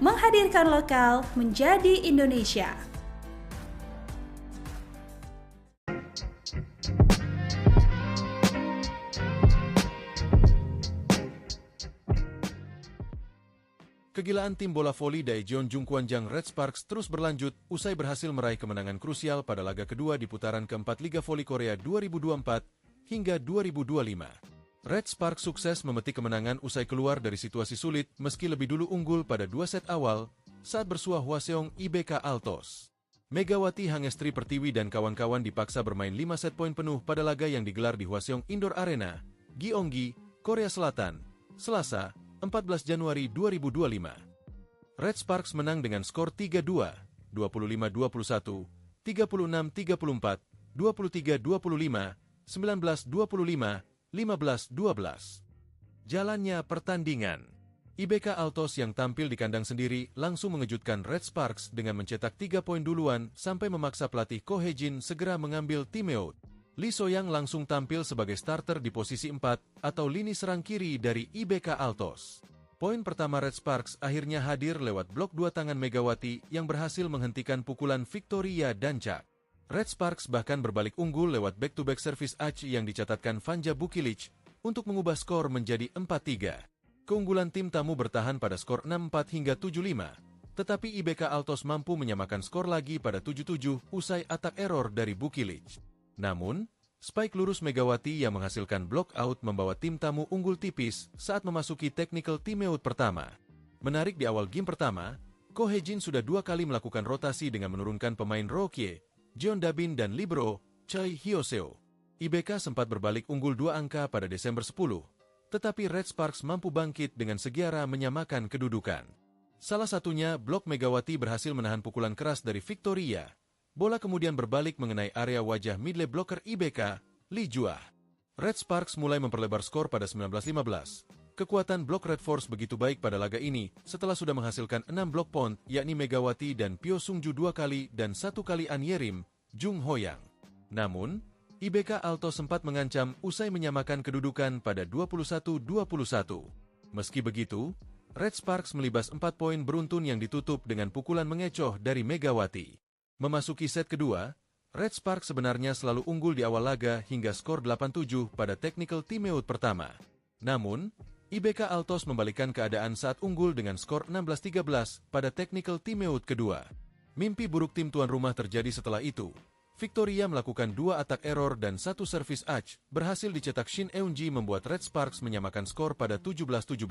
menghadirkan lokal menjadi Indonesia. Kegilaan tim bola voli Daejeon Jungkwanjang Red Sparks terus berlanjut usai berhasil meraih kemenangan krusial pada laga kedua di putaran keempat Liga Voli Korea 2024 hingga 2025. Red Sparks sukses memetik kemenangan usai keluar dari situasi sulit meski lebih dulu unggul pada 2 set awal saat bersuah Hwaseong IBK Altos. Megawati Hangestri Pertiwi dan kawan-kawan dipaksa bermain 5 set poin penuh pada laga yang digelar di Hwaseong Indoor Arena, Gyeonggi, Korea Selatan, Selasa, 14 Januari 2025. Red Sparks menang dengan skor 3-2, 25-21, 36-34, 23-25, 19-25, 15-12. Jalannya pertandingan. IBK Altos yang tampil di kandang sendiri langsung mengejutkan Red Sparks dengan mencetak 3 poin duluan sampai memaksa pelatih Ko Hye-jin segera mengambil timeout. Lee So-yang langsung tampil sebagai starter di posisi 4 atau lini serang kiri dari IBK Altos. Poin pertama Red Sparks akhirnya hadir lewat blok 2 tangan Megawati yang berhasil menghentikan pukulan Victoria dan Chak. Red Sparks bahkan berbalik unggul lewat back-to-back service ace yang dicatatkan Vanja Bukilich untuk mengubah skor menjadi 4-3. Keunggulan tim tamu bertahan pada skor 6-4 hingga 7-5, tetapi IBK Altos mampu menyamakan skor lagi pada 7-7 usai attack error dari Bukilich. Namun, spike lurus Megawati yang menghasilkan block out membawa tim tamu unggul tipis saat memasuki technical timeout pertama. Menarik di awal game pertama, Ko Hejin sudah 2 kali melakukan rotasi dengan menurunkan pemain Rokie, Jeon Dabin dan libero Choi Hyoseo. IBK sempat berbalik unggul 2 angka pada Desember 10, tetapi Red Sparks mampu bangkit dengan segera menyamakan kedudukan. Salah satunya, blok Megawati berhasil menahan pukulan keras dari Victoria. Bola kemudian berbalik mengenai area wajah midlane blocker IBK, Lee Juah. Red Sparks mulai memperlebar skor pada 19-15. Kekuatan blok Red Force begitu baik pada laga ini setelah sudah menghasilkan 6 blok point, yakni Megawati dan Pyo Sungju 2 kali dan 1 kali An Yerim, Jung Hoyang. Namun, IBK Alto sempat mengancam usai menyamakan kedudukan pada 21-21. Meski begitu, Red Sparks melibas 4 poin beruntun yang ditutup dengan pukulan mengecoh dari Megawati. Memasuki set kedua, Red Sparks sebenarnya selalu unggul di awal laga hingga skor 8-7 pada technical timeout pertama. Namun, IBK Altos membalikkan keadaan saat unggul dengan skor 16-13 pada technical timeout kedua. Mimpi buruk tim tuan rumah terjadi setelah itu. Victoria melakukan 2 atak error dan 1 service ace, berhasil dicetak Shin Eun-ji membuat Red Sparks menyamakan skor pada 17-17.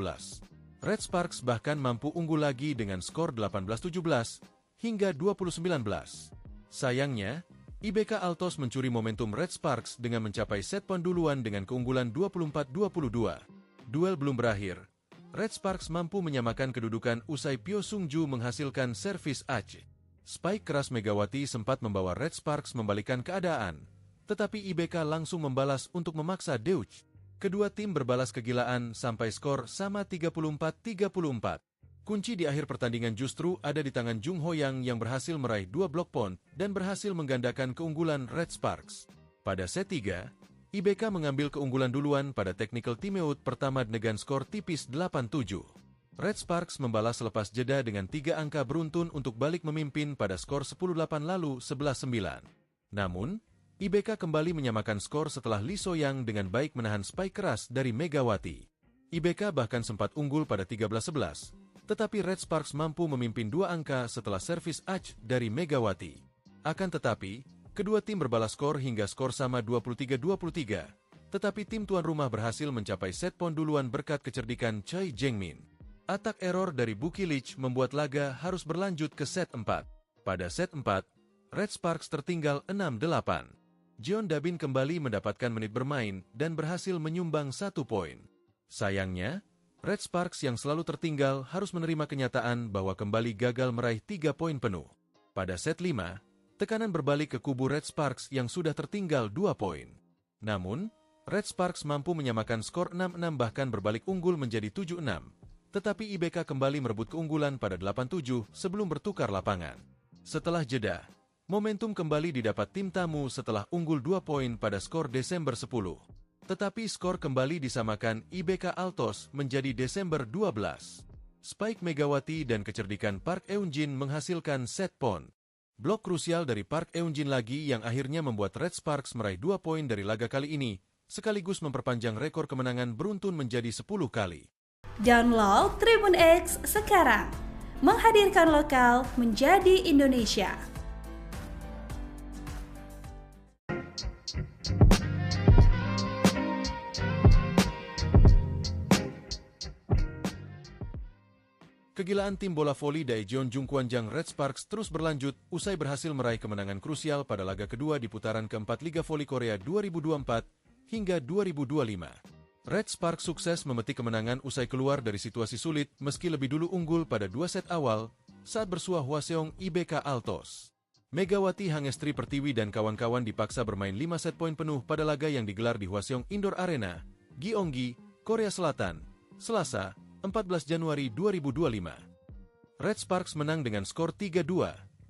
Red Sparks bahkan mampu unggul lagi dengan skor 18-17 hingga 20-19. Sayangnya, IBK Altos mencuri momentum Red Sparks dengan mencapai set poin duluan dengan keunggulan 24-22. Duel belum berakhir. Red Sparks mampu menyamakan kedudukan usai Pyo Sungju menghasilkan servis ace. Spike keras Megawati sempat membawa Red Sparks membalikkan keadaan, tetapi IBK langsung membalas untuk memaksa Deutsch. Kedua tim berbalas kegilaan sampai skor sama 34-34. Kunci di akhir pertandingan justru ada di tangan Jung Hoyang yang berhasil meraih 2 block point dan berhasil menggandakan keunggulan Red Sparks. Pada set 3, IBK mengambil keunggulan duluan pada technical timeout pertama dengan skor tipis 8-7. Red Sparks membalas selepas jeda dengan 3 angka beruntun untuk balik memimpin pada skor 10-8 lalu 11-9. Namun, IBK kembali menyamakan skor setelah Lee So-yang dengan baik menahan spike keras dari Megawati. IBK bahkan sempat unggul pada 13-11, tetapi Red Sparks mampu memimpin 2 angka setelah servis ace dari Megawati. Akan tetapi, kedua tim berbalas skor hingga skor sama 23-23, tetapi tim tuan rumah berhasil mencapai set poin duluan berkat kecerdikan Choi Jeng-min. Atak error dari Buki Lich membuat laga harus berlanjut ke set 4. Pada set 4, Red Sparks tertinggal 6-8. Jeon Dabin kembali mendapatkan menit bermain dan berhasil menyumbang 1 poin. Sayangnya, Red Sparks yang selalu tertinggal harus menerima kenyataan bahwa kembali gagal meraih 3 poin penuh. Pada set 5, tekanan berbalik ke kubu Red Sparks yang sudah tertinggal 2 poin. Namun, Red Sparks mampu menyamakan skor 6-6 bahkan berbalik unggul menjadi 7-6. Tetapi IBK kembali merebut keunggulan pada 8-7 sebelum bertukar lapangan. Setelah jeda, momentum kembali didapat tim tamu setelah unggul 2 poin pada skor Desember 10. Tetapi skor kembali disamakan IBK Altos menjadi Desember 12. Spike Megawati dan kecerdikan Park Eun-jin menghasilkan set point. Blok krusial dari Park Eun-jin lagi yang akhirnya membuat Red Sparks meraih 2 poin dari laga kali ini, sekaligus memperpanjang rekor kemenangan beruntun menjadi 10 kali. Download Tribun X sekarang, menghadirkan lokal menjadi Indonesia. Kegilaan tim bola voli Daejeon Jungkwanjang Red Sparks terus berlanjut usai berhasil meraih kemenangan krusial pada laga kedua di putaran keempat Liga Voli Korea 2024 hingga 2025. Red Sparks sukses memetik kemenangan usai keluar dari situasi sulit meski lebih dulu unggul pada 2 set awal saat bersuah Hwaseong IBK Altos. Megawati Hangestri Pertiwi dan kawan-kawan dipaksa bermain 5 set poin penuh pada laga yang digelar di Hwaseong Indoor Arena, Gyeonggi, Korea Selatan, Selasa, 14 Januari 2025. Red Sparks menang dengan skor 3-2,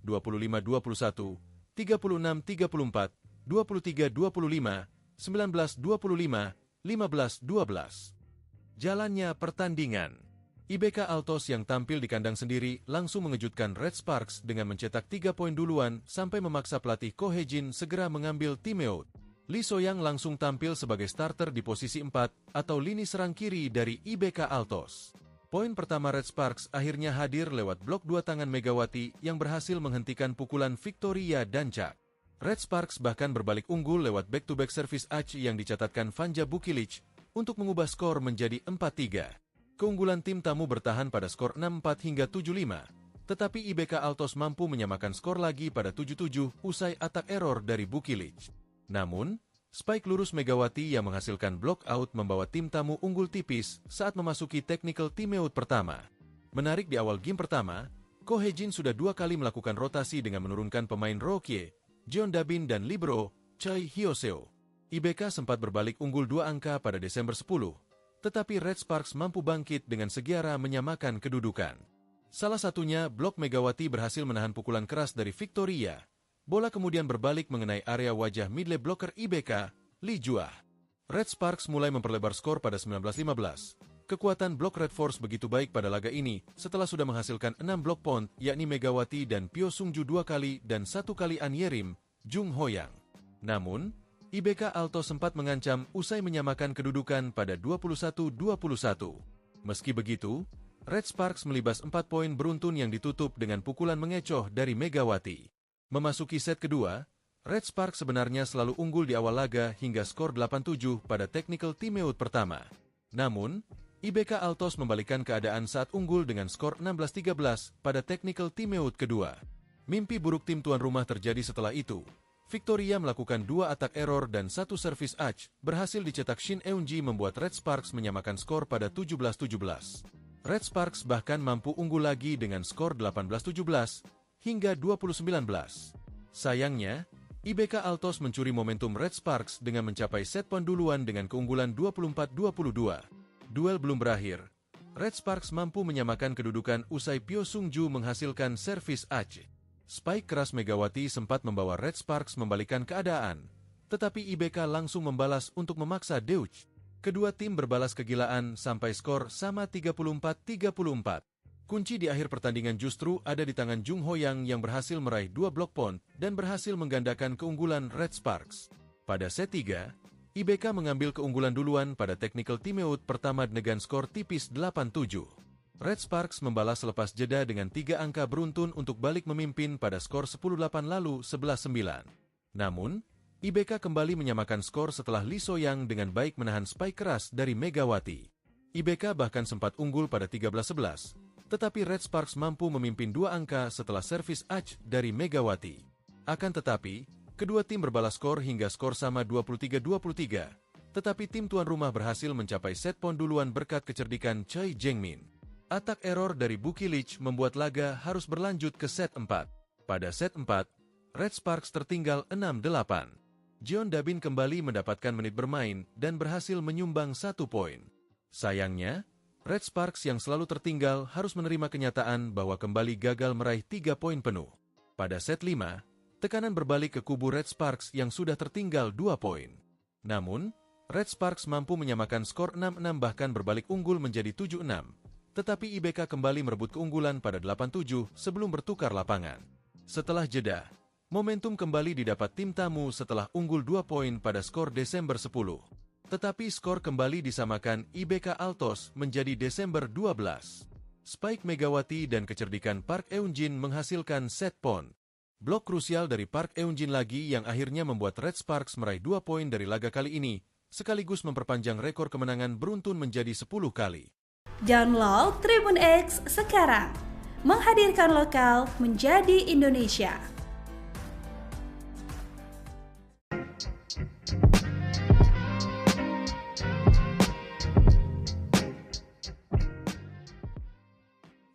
25-21, 36-34, 23-25, 19-25, 15-12. Jalannya pertandingan. IBK Altos yang tampil di kandang sendiri langsung mengejutkan Red Sparks dengan mencetak 3 poin duluan sampai memaksa pelatih Ko Hejin segera mengambil timeout. Lee So-yang langsung tampil sebagai starter di posisi 4 atau lini serang kiri dari IBK Altos. Poin pertama Red Sparks akhirnya hadir lewat blok 2 tangan Megawati yang berhasil menghentikan pukulan Victoria dan Chak. Red Sparks bahkan berbalik unggul lewat back-to-back service ace yang dicatatkan Vanja Bukilich untuk mengubah skor menjadi 4-3. Keunggulan tim tamu bertahan pada skor 6-4 hingga 7-5, Tetapi IBK Altos mampu menyamakan skor lagi pada 7-7 usai atak error dari Bukilic. Namun, spike lurus Megawati yang menghasilkan block out membawa tim tamu unggul tipis saat memasuki technical timeout pertama. Menarik di awal game pertama, Ko Hejin sudah 2 kali melakukan rotasi dengan menurunkan pemain Rokie, Jeon Dabin dan libero Choi Hyoseo. IBK sempat berbalik unggul 2 angka pada Desember 10, tetapi Red Sparks mampu bangkit dengan segera menyamakan kedudukan. Salah satunya, blok Megawati berhasil menahan pukulan keras dari Victoria. Bola kemudian berbalik mengenai area wajah midlane blocker IBK, Lee Juah. Red Sparks mulai memperlebar skor pada 19-15. Kekuatan blok Red Force begitu baik pada laga ini setelah sudah menghasilkan 6 blok point, yakni Megawati dan Pyo Sungju 2 kali dan 1 kali An Yerim, Jung Hoyang. Namun, IBK Altos sempat mengancam usai menyamakan kedudukan pada 21-21. Meski begitu, Red Sparks melibas 4 poin beruntun yang ditutup dengan pukulan mengecoh dari Megawati. Memasuki set kedua, Red Sparks sebenarnya selalu unggul di awal laga hingga skor 8-7 pada technical timeout pertama. Namun, IBK Altos membalikkan keadaan saat unggul dengan skor 16-13 pada technical timeout kedua. Mimpi buruk tim tuan rumah terjadi setelah itu. Victoria melakukan 2 atak error dan 1 service ace, berhasil dicetak Shin Eun-ji membuat Red Sparks menyamakan skor pada 17-17. Red Sparks bahkan mampu unggul lagi dengan skor 18-17 hingga 20-19. Sayangnya, IBK Altos mencuri momentum Red Sparks dengan mencapai set point duluan dengan keunggulan 24-22. Duel belum berakhir. Red Sparks mampu menyamakan kedudukan usai Pyo Sungju menghasilkan servis ace. Spike keras Megawati sempat membawa Red Sparks membalikkan keadaan, tetapi IBK langsung membalas untuk memaksa Deutsch. Kedua tim berbalas kegilaan sampai skor sama 34-34. Kunci di akhir pertandingan justru ada di tangan Jung Hoyang yang berhasil meraih 2 block point dan berhasil menggandakan keunggulan Red Sparks. Pada set 3, IBK mengambil keunggulan duluan pada technical timeout pertama dengan skor tipis 8-7. Red Sparks membalas selepas jeda dengan 3 angka beruntun untuk balik memimpin pada skor 10-8 lalu 11-9. Namun, IBK kembali menyamakan skor setelah Lee So-yang dengan baik menahan spike keras dari Megawati. IBK bahkan sempat unggul pada 13-11, tetapi Red Sparks mampu memimpin 2 angka setelah servis ace dari Megawati. Akan tetapi, kedua tim berbalas skor hingga skor sama 23-23, tetapi tim tuan rumah berhasil mencapai set point duluan berkat kecerdikan Choi Jeng-min. Atak error dari Bukilic membuat laga harus berlanjut ke set 4. Pada set 4, Red Sparks tertinggal 6-8. Jeon Dabin kembali mendapatkan menit bermain dan berhasil menyumbang 1 poin. Sayangnya, Red Sparks yang selalu tertinggal harus menerima kenyataan bahwa kembali gagal meraih 3 poin penuh. Pada set 5, tekanan berbalik ke kubu Red Sparks yang sudah tertinggal 2 poin. Namun, Red Sparks mampu menyamakan skor 6-6 bahkan berbalik unggul menjadi 7-6. Tetapi IBK kembali merebut keunggulan pada 8-7 sebelum bertukar lapangan. Setelah jeda, momentum kembali didapat tim tamu setelah unggul 2 poin pada skor Desember 10. Tetapi skor kembali disamakan IBK Altos menjadi Desember 12. Spike Megawati dan kecerdikan Park Eun-jin menghasilkan set point. Blok krusial dari Park Eun-jin lagi yang akhirnya membuat Red Sparks meraih 2 poin dari laga kali ini, sekaligus memperpanjang rekor kemenangan beruntun menjadi 10 kali. Download Tribun X sekarang. Menghadirkan lokal menjadi Indonesia.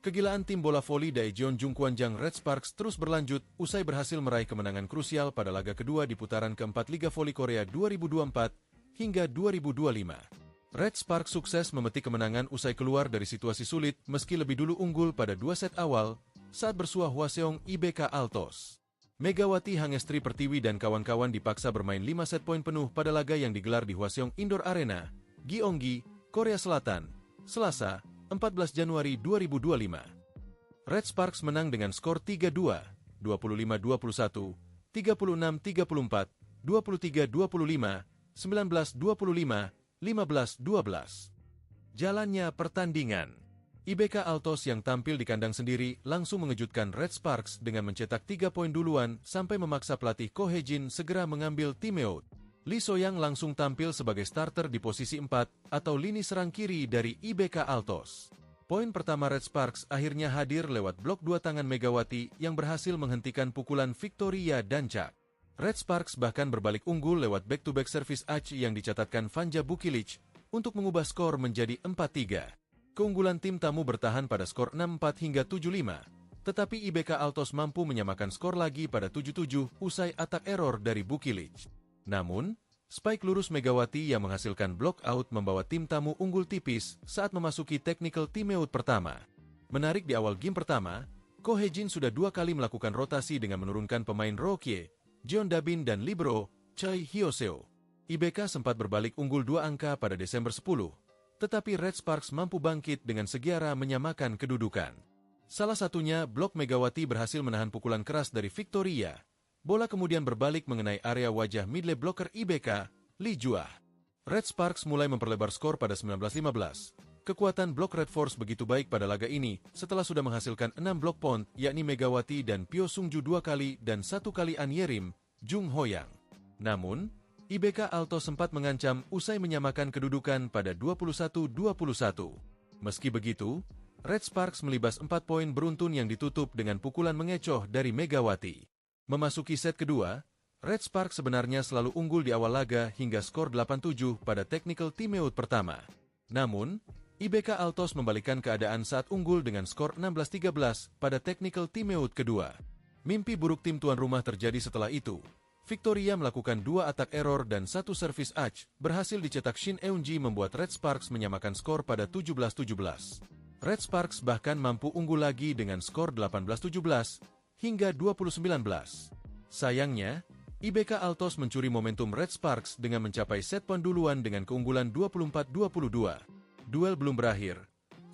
Kegilaan tim bola voli Daejeon Jungkwanjang Red Sparks terus berlanjut usai berhasil meraih kemenangan krusial pada laga kedua di putaran keempat Liga Voli Korea 2024 hingga 2025. Red Sparks sukses memetik kemenangan usai keluar dari situasi sulit meski lebih dulu unggul pada 2 set awal saat bersuah Hwaseong IBK Altos. Megawati Hangestri Pertiwi dan kawan-kawan dipaksa bermain 5 set poin penuh pada laga yang digelar di Hwaseong Indoor Arena, Gyeonggi, Korea Selatan, Selasa, 14 Januari 2025. Red Sparks menang dengan skor 3-2, 25-21, 36-34, 23-25, 19-25, 15-12. Jalannya pertandingan. IBK Altos yang tampil di kandang sendiri langsung mengejutkan Red Sparks dengan mencetak 3 poin duluan sampai memaksa pelatih Ko Hejin segera mengambil timeout. Lee So-yang langsung tampil sebagai starter di posisi 4 atau lini serang kiri dari IBK Altos. Poin pertama Red Sparks akhirnya hadir lewat blok dua tangan Megawati yang berhasil menghentikan pukulan Victoria dan Cak. Red Sparks bahkan berbalik unggul lewat back-to-back service Aci yang dicatatkan Vanja Bukilic untuk mengubah skor menjadi 4-3. Keunggulan tim tamu bertahan pada skor 6-4 hingga 7-5, tetapi IBK Altos mampu menyamakan skor lagi pada 7-7 usai atak error dari Bukilic. Namun, spike lurus Megawati yang menghasilkan block out membawa tim tamu unggul tipis saat memasuki technical timeout pertama. Menarik di awal game pertama, Ko Hejin sudah 2 kali melakukan rotasi dengan menurunkan pemain Rokie, Jeon Dabin dan libero Choi Hyoseo. IBK sempat berbalik unggul 2 angka pada Desember 10, tetapi Red Sparks mampu bangkit dengan segiara menyamakan kedudukan. Salah satunya, blok Megawati berhasil menahan pukulan keras dari Victoria. Bola kemudian berbalik mengenai area wajah middle blocker IBK, Lee Juah. Red Sparks mulai memperlebar skor pada 19-15. Kekuatan blok Red Force begitu baik pada laga ini setelah sudah menghasilkan 6 blok point, yakni Megawati dan Pyo Sungju 2 kali dan 1 kali An Yerim, Jung Hoyang. Namun, IBK Altos sempat mengancam usai menyamakan kedudukan pada 21-21. Meski begitu, Red Sparks melibas 4 poin beruntun yang ditutup dengan pukulan mengecoh dari Megawati. Memasuki set kedua, Red Sparks sebenarnya selalu unggul di awal laga hingga skor 8-7 pada technical timeout pertama. Namun, IBK Altos membalikkan keadaan saat unggul dengan skor 16-13 pada technical timeout kedua. Mimpi buruk tim tuan rumah terjadi setelah itu. Victoria melakukan 2 atak error dan 1 service Aci, berhasil dicetak Shin Eunji membuat Red Sparks menyamakan skor pada 17-17. Red Sparks bahkan mampu unggul lagi dengan skor 18-17 hingga 20-19. Sayangnya, IBK Altos mencuri momentum Red Sparks dengan mencapai set poin duluan dengan keunggulan 24-22. Duel belum berakhir.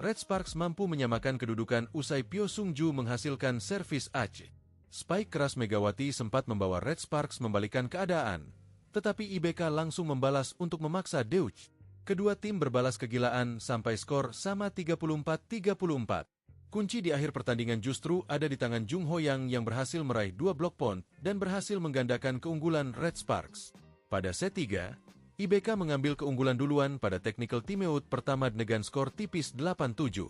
Red Sparks mampu menyamakan kedudukan usai Pyo Sungju menghasilkan servis Aci. Spike keras Megawati sempat membawa Red Sparks membalikkan keadaan, tetapi IBK langsung membalas untuk memaksa Deutsch. Kedua tim berbalas kegilaan sampai skor sama 34-34. Kunci di akhir pertandingan justru ada di tangan Jung Hoyang yang berhasil meraih 2 block point dan berhasil menggandakan keunggulan Red Sparks. Pada set 3, IBK mengambil keunggulan duluan pada technical timeout pertama dengan skor tipis 8-7.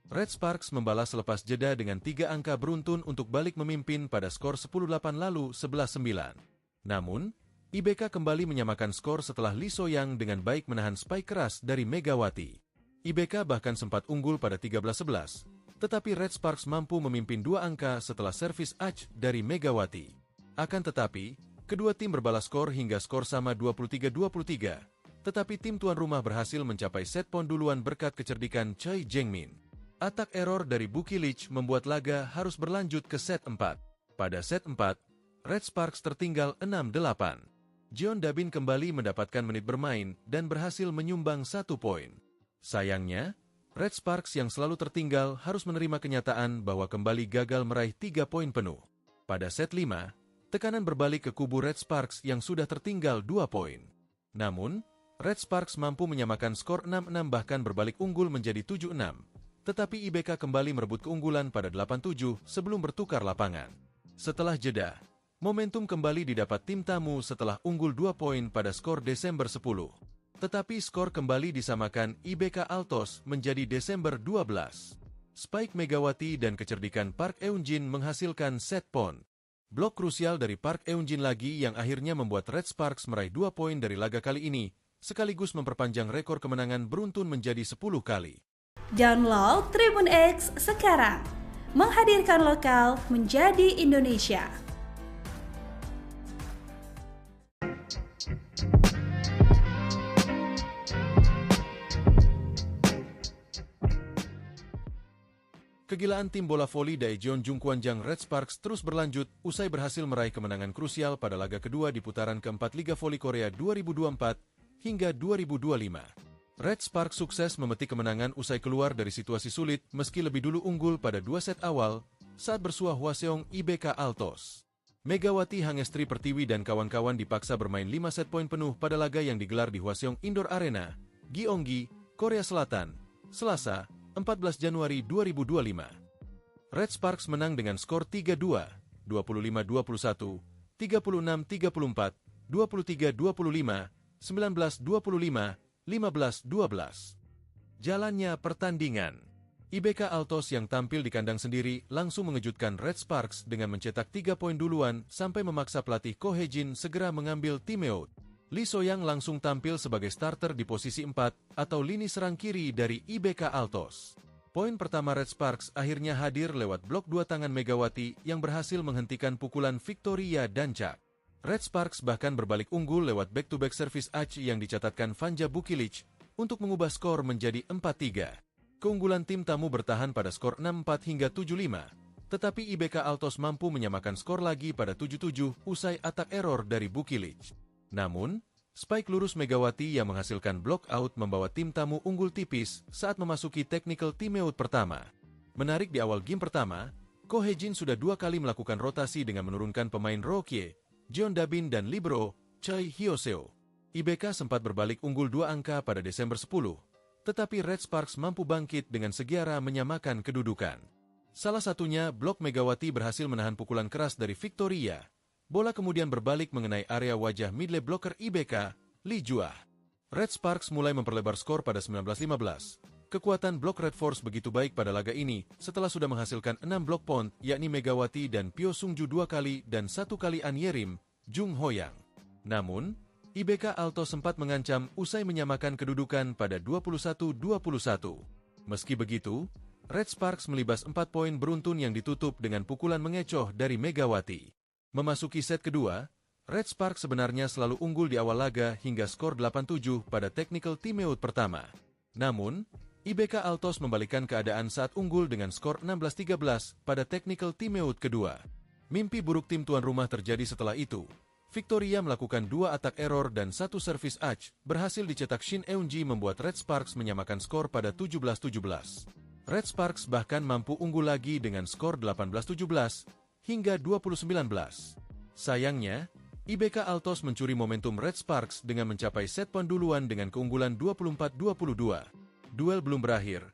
Red Sparks membalas selepas jeda dengan 3 angka beruntun untuk balik memimpin pada skor 10-8 lalu 11-9. Namun, IBK kembali menyamakan skor setelah Lee Soyang dengan baik menahan spike keras dari Megawati. IBK bahkan sempat unggul pada 13-11. Tetapi Red Sparks mampu memimpin 2 angka setelah servis Aci dari Megawati. Akan tetapi, kedua tim berbalas skor hingga skor sama 23-23, tetapi tim tuan rumah berhasil mencapai set poin duluan berkat kecerdikan Choi Jengmin. Atak error dari Bukilic membuat laga harus berlanjut ke set 4. Pada set 4, Red Sparks tertinggal 6-8. Jeon Dabin kembali mendapatkan menit bermain dan berhasil menyumbang 1 poin. Sayangnya, Red Sparks yang selalu tertinggal harus menerima kenyataan bahwa kembali gagal meraih 3 poin penuh. Pada set 5, tekanan berbalik ke kubu Red Sparks yang sudah tertinggal 2 poin. Namun, Red Sparks mampu menyamakan skor 6-6 bahkan berbalik unggul menjadi 7-6. Tetapi IBK kembali merebut keunggulan pada 8-7 sebelum bertukar lapangan. Setelah jeda, momentum kembali didapat tim tamu setelah unggul 2 poin pada skor Desember 10. Tetapi skor kembali disamakan IBK Altos menjadi Desember 12. Spike Megawati dan kecerdikan Park Eunjin menghasilkan set point. Blok krusial dari Park Eunjin lagi yang akhirnya membuat Red Sparks meraih 2 poin dari laga kali ini, sekaligus memperpanjang rekor kemenangan beruntun menjadi 10 kali. Download Tribun X sekarang. Menghadirkan lokal menjadi Indonesia. Kegilaan tim bola voli Daejeon Jungkwanjang Red Sparks terus berlanjut usai berhasil meraih kemenangan krusial pada laga kedua di putaran keempat Liga Voli Korea 2024 hingga 2025. Red Sparks sukses memetik kemenangan usai keluar dari situasi sulit meski lebih dulu unggul pada 2 set awal saat bersuah Hwaseong IBK Altos. Megawati Hangestri Pertiwi dan kawan-kawan dipaksa bermain 5 set poin penuh pada laga yang digelar di Hwaseong Indoor Arena, Gyeonggi, Korea Selatan, Selasa, 14 Januari 2025. Red Sparks menang dengan skor 3-2, 25-21, 36-34, 23-25, 19-25, 15-12. Jalannya pertandingan. IBK Altos yang tampil di kandang sendiri langsung mengejutkan Red Sparks dengan mencetak 3 poin duluan sampai memaksa pelatih Ko Hye-jin segera mengambil timeout. Lee So-young langsung tampil sebagai starter di posisi 4 atau lini serang kiri dari IBK Altos. Poin pertama Red Sparks akhirnya hadir lewat blok 2 tangan Megawati yang berhasil menghentikan pukulan Victoria Dancak. Red Sparks bahkan berbalik unggul lewat back-to-back service Aci yang dicatatkan Vanja Bukilic untuk mengubah skor menjadi 4-3. Keunggulan tim tamu bertahan pada skor 6-4 hingga 7-5, tetapi IBK Altos mampu menyamakan skor lagi pada 7-7 usai atak error dari Bukilic. Namun, spike lurus Megawati yang menghasilkan block out membawa tim tamu unggul tipis saat memasuki technical timeout pertama. Menarik di awal game pertama, Ko Hye-jin sudah 2 kali melakukan rotasi dengan menurunkan pemain Rokie, Jeon Dabin dan libero Choi Hyoseo. IBK sempat berbalik unggul 2 angka pada Desember 10, tetapi Red Sparks mampu bangkit dengan segera menyamakan kedudukan. Salah satunya, blok Megawati berhasil menahan pukulan keras dari Victoria. Bola kemudian berbalik mengenai area wajah midlane blocker IBK, Lee Juah. Red Sparks mulai memperlebar skor pada 19-15. Kekuatan blok Red Force begitu baik pada laga ini setelah sudah menghasilkan 6 blok point, yakni Megawati dan Pyo Sungju 2 kali dan 1 kali An Yerim, Jung Hoyang. Namun, IBK Altos sempat mengancam usai menyamakan kedudukan pada 21-21. Meski begitu, Red Sparks melibas 4 poin beruntun yang ditutup dengan pukulan mengecoh dari Megawati. Memasuki set kedua, Red Sparks sebenarnya selalu unggul di awal laga hingga skor 8-7 pada technical timeout pertama. Namun, IBK Altos membalikkan keadaan saat unggul dengan skor 16-13 pada technical timeout kedua. Mimpi buruk tim tuan rumah terjadi setelah itu. Victoria melakukan 2 atak error dan 1 servis Aci, berhasil dicetak Shin Eun-ji membuat Red Sparks menyamakan skor pada 17-17. Red Sparks bahkan mampu unggul lagi dengan skor 18-17 hingga 20-19. Sayangnya, IBK Altos mencuri momentum Red Sparks dengan mencapai set poin duluan dengan keunggulan 24-22. Duel belum berakhir.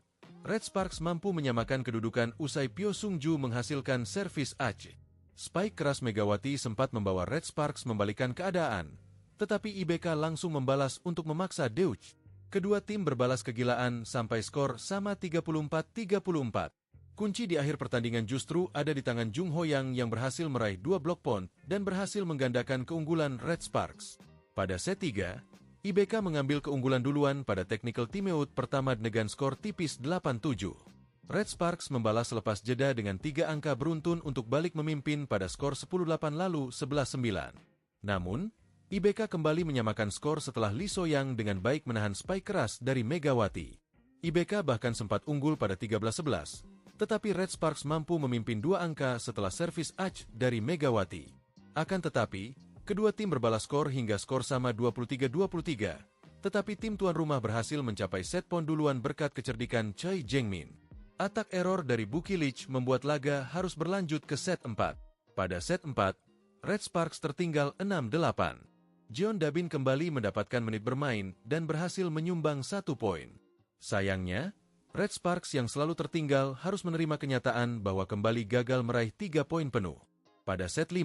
Red Sparks mampu menyamakan kedudukan usai Pyo Sungju menghasilkan servis Aci. Spike keras Megawati sempat membawa Red Sparks membalikkan keadaan, tetapi IBK langsung membalas untuk memaksa Deutsch. Kedua tim berbalas kegilaan sampai skor sama 34-34. Kunci di akhir pertandingan justru ada di tangan Jung Hoyang yang berhasil meraih 2 block point dan berhasil menggandakan keunggulan Red Sparks. Pada set 3, IBK mengambil keunggulan duluan pada technical timeout pertama dengan skor tipis 8-7. Red Sparks membalas selepas jeda dengan 3 angka beruntun untuk balik memimpin pada skor 10-8 lalu 11-9. Namun, IBK kembali menyamakan skor setelah Lee So-young dengan baik menahan spike keras dari Megawati. IBK bahkan sempat unggul pada 13-11, tetapi Red Sparks mampu memimpin 2 angka setelah servis Aci dari Megawati. Akan tetapi, kedua tim berbalas skor hingga skor sama 23-23, tetapi tim tuan rumah berhasil mencapai set poin duluan berkat kecerdikan Choi Jeng-min. Atak error dari Bukilic membuat laga harus berlanjut ke set 4. Pada set 4, Red Sparks tertinggal 6-8. Jeon Dabin kembali mendapatkan menit bermain dan berhasil menyumbang 1 poin. Sayangnya, Red Sparks yang selalu tertinggal harus menerima kenyataan bahwa kembali gagal meraih 3 poin penuh. Pada set 5,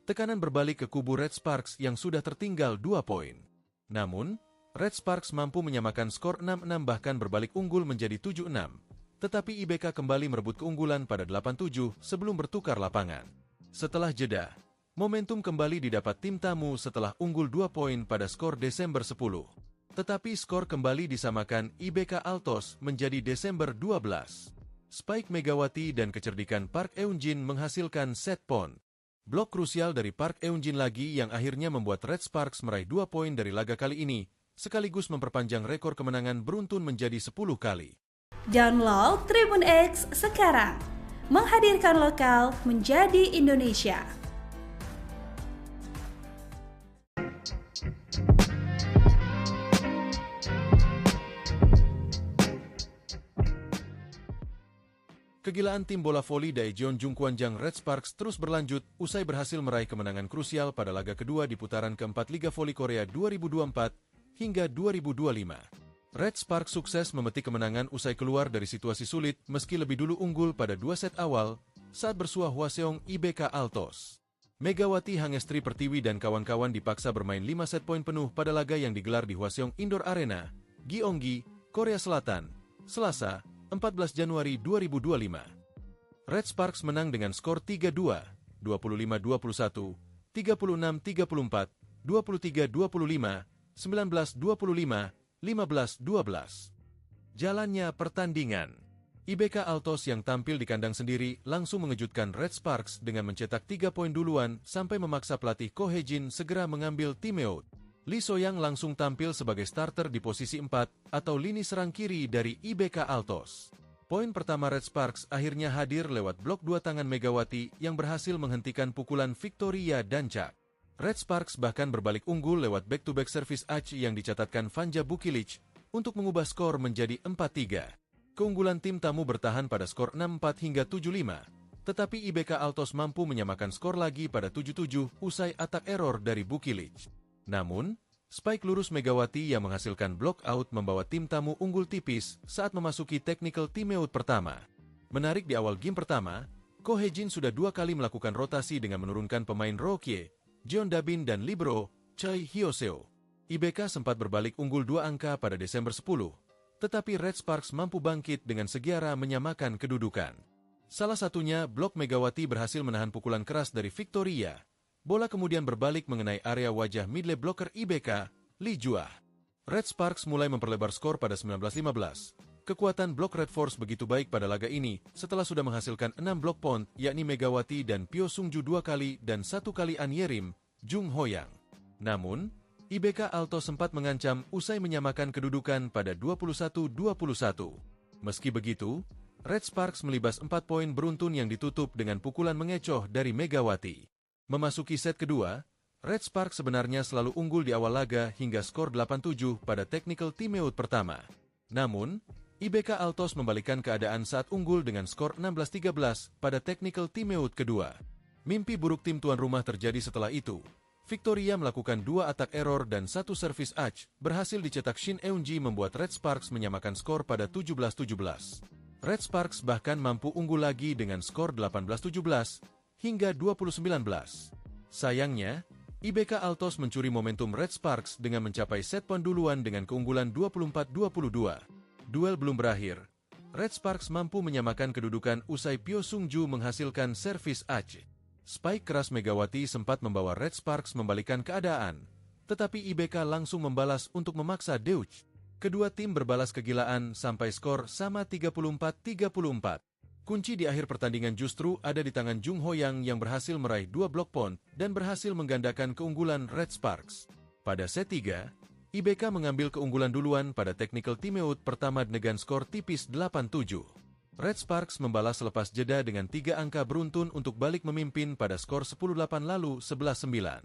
tekanan berbalik ke kubu Red Sparks yang sudah tertinggal 2 poin. Namun, Red Sparks mampu menyamakan skor 6-6 bahkan berbalik unggul menjadi 7-6. Tetapi IBK kembali merebut keunggulan pada 8-7 sebelum bertukar lapangan. Setelah jeda, momentum kembali didapat tim tamu setelah unggul 2 poin pada skor Desember 10. Tetapi skor kembali disamakan IBK Altos menjadi Desember 12. Spike Megawati dan kecerdikan Park Eun-jin menghasilkan set point. Blok krusial dari Park Eun-jin lagi yang akhirnya membuat Red Sparks meraih 2 poin dari laga kali ini, sekaligus memperpanjang rekor kemenangan beruntun menjadi 10 kali. Download Tribun X sekarang, menghadirkan lokal menjadi Indonesia. Kegilaan tim bola voli Daejeon Jungkwanjang Red Sparks terus berlanjut usai berhasil meraih kemenangan krusial pada laga kedua di putaran keempat Liga Voli Korea 2024 hingga 2025. Red Sparks sukses memetik kemenangan usai keluar dari situasi sulit meski lebih dulu unggul pada 2 set awal saat bersuah Hwaseong IBK Altos. Megawati Hangestri Pertiwi dan kawan-kawan dipaksa bermain 5 set poin penuh pada laga yang digelar di Hwaseong Indoor Arena, Gyeonggi, Korea Selatan, Selasa, 14 Januari 2025. Red Sparks menang dengan skor 3-2, 25-21, 36-34, 23-25, 19-25, 15-12. Jalannya pertandingan. IBK Altos yang tampil di kandang sendiri langsung mengejutkan Red Sparks dengan mencetak 3 poin duluan sampai memaksa pelatih Ko Hye-jin segera mengambil timeout. Lee So-young langsung tampil sebagai starter di posisi 4 atau lini serang kiri dari IBK Altos. Poin pertama Red Sparks akhirnya hadir lewat blok 2 tangan Megawati yang berhasil menghentikan pukulan Victoria dan Chak. Red Sparks bahkan berbalik unggul lewat back-to-back service Aci yang dicatatkan Vanja Bukilic untuk mengubah skor menjadi 4-3. Keunggulan tim tamu bertahan pada skor 6-4 hingga 7-5, tetapi IBK Altos mampu menyamakan skor lagi pada 7-7 usai atak error dari Bukilic. Namun, spike lurus Megawati yang menghasilkan block out membawa tim tamu unggul tipis saat memasuki technical timeout pertama. Menarik di awal game pertama, Ko Hye-jin sudah 2 kali melakukan rotasi dengan menurunkan pemain Rokie, Jeon Dabin dan libero Choi Hyo-seo. IBK sempat berbalik unggul 2 angka pada Desember 10, tetapi Red Sparks mampu bangkit dengan segiara menyamakan kedudukan. Salah satunya, blok Megawati berhasil menahan pukulan keras dari Victoria. Bola kemudian berbalik mengenai area wajah midlane blocker IBK, Lee Juah. Red Sparks mulai memperlebar skor pada 19-15. Kekuatan blok Red Force begitu baik pada laga ini setelah sudah menghasilkan 6 blok point, yakni Megawati dan Pyo Sungju 2 kali dan 1 kali An Yerim, Jung Ho-yang. Namun, IBK Altos sempat mengancam usai menyamakan kedudukan pada 21-21. Meski begitu, Red Sparks melibas 4 poin beruntun yang ditutup dengan pukulan mengecoh dari Megawati. Memasuki set kedua, Red Sparks sebenarnya selalu unggul di awal laga hingga skor 8-7 pada technical timeout pertama. Namun, IBK Altos membalikkan keadaan saat unggul dengan skor 16-13 pada technical timeout kedua. Mimpi buruk tim tuan rumah terjadi setelah itu. Victoria melakukan 2 atak error dan 1 service Aci, berhasil dicetak Shin Eun-ji membuat Red Sparks menyamakan skor pada 17-17. Red Sparks bahkan mampu unggul lagi dengan skor 18-17 hingga 20-19. Sayangnya, IBK Altos mencuri momentum Red Sparks dengan mencapai set poin duluan dengan keunggulan 24-22. Duel belum berakhir. Red Sparks mampu menyamakan kedudukan usai Pyo Sungju menghasilkan servis Aci. Spike keras Megawati sempat membawa Red Sparks membalikkan keadaan, tetapi IBK langsung membalas untuk memaksa Deutsch. Kedua tim berbalas kegilaan sampai skor sama 34-34. Kunci di akhir pertandingan justru ada di tangan Jung Ho-yang yang berhasil meraih 2 block point dan berhasil menggandakan keunggulan Red Sparks. Pada set 3, IBK mengambil keunggulan duluan pada technical timeout pertama dengan skor tipis 8-7. Red Sparks membalas selepas jeda dengan 3 angka beruntun untuk balik memimpin pada skor 10-8 lalu 11-9.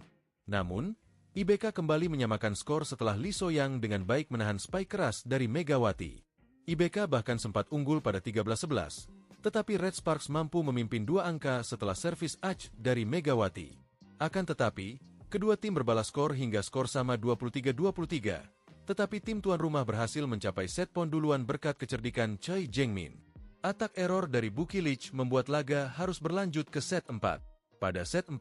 Namun, IBK kembali menyamakan skor setelah Lee So-young dengan baik menahan spike keras dari Megawati. IBK bahkan sempat unggul pada 13-11. Tetapi Red Sparks mampu memimpin 2 angka setelah servis Aci dari Megawati. Akan tetapi, kedua tim berbalas skor hingga skor sama 23-23, tetapi tim tuan rumah berhasil mencapai set poin duluan berkat kecerdikan Choi Jeng-min. Atak error dari Bukilic membuat laga harus berlanjut ke set 4. Pada set 4,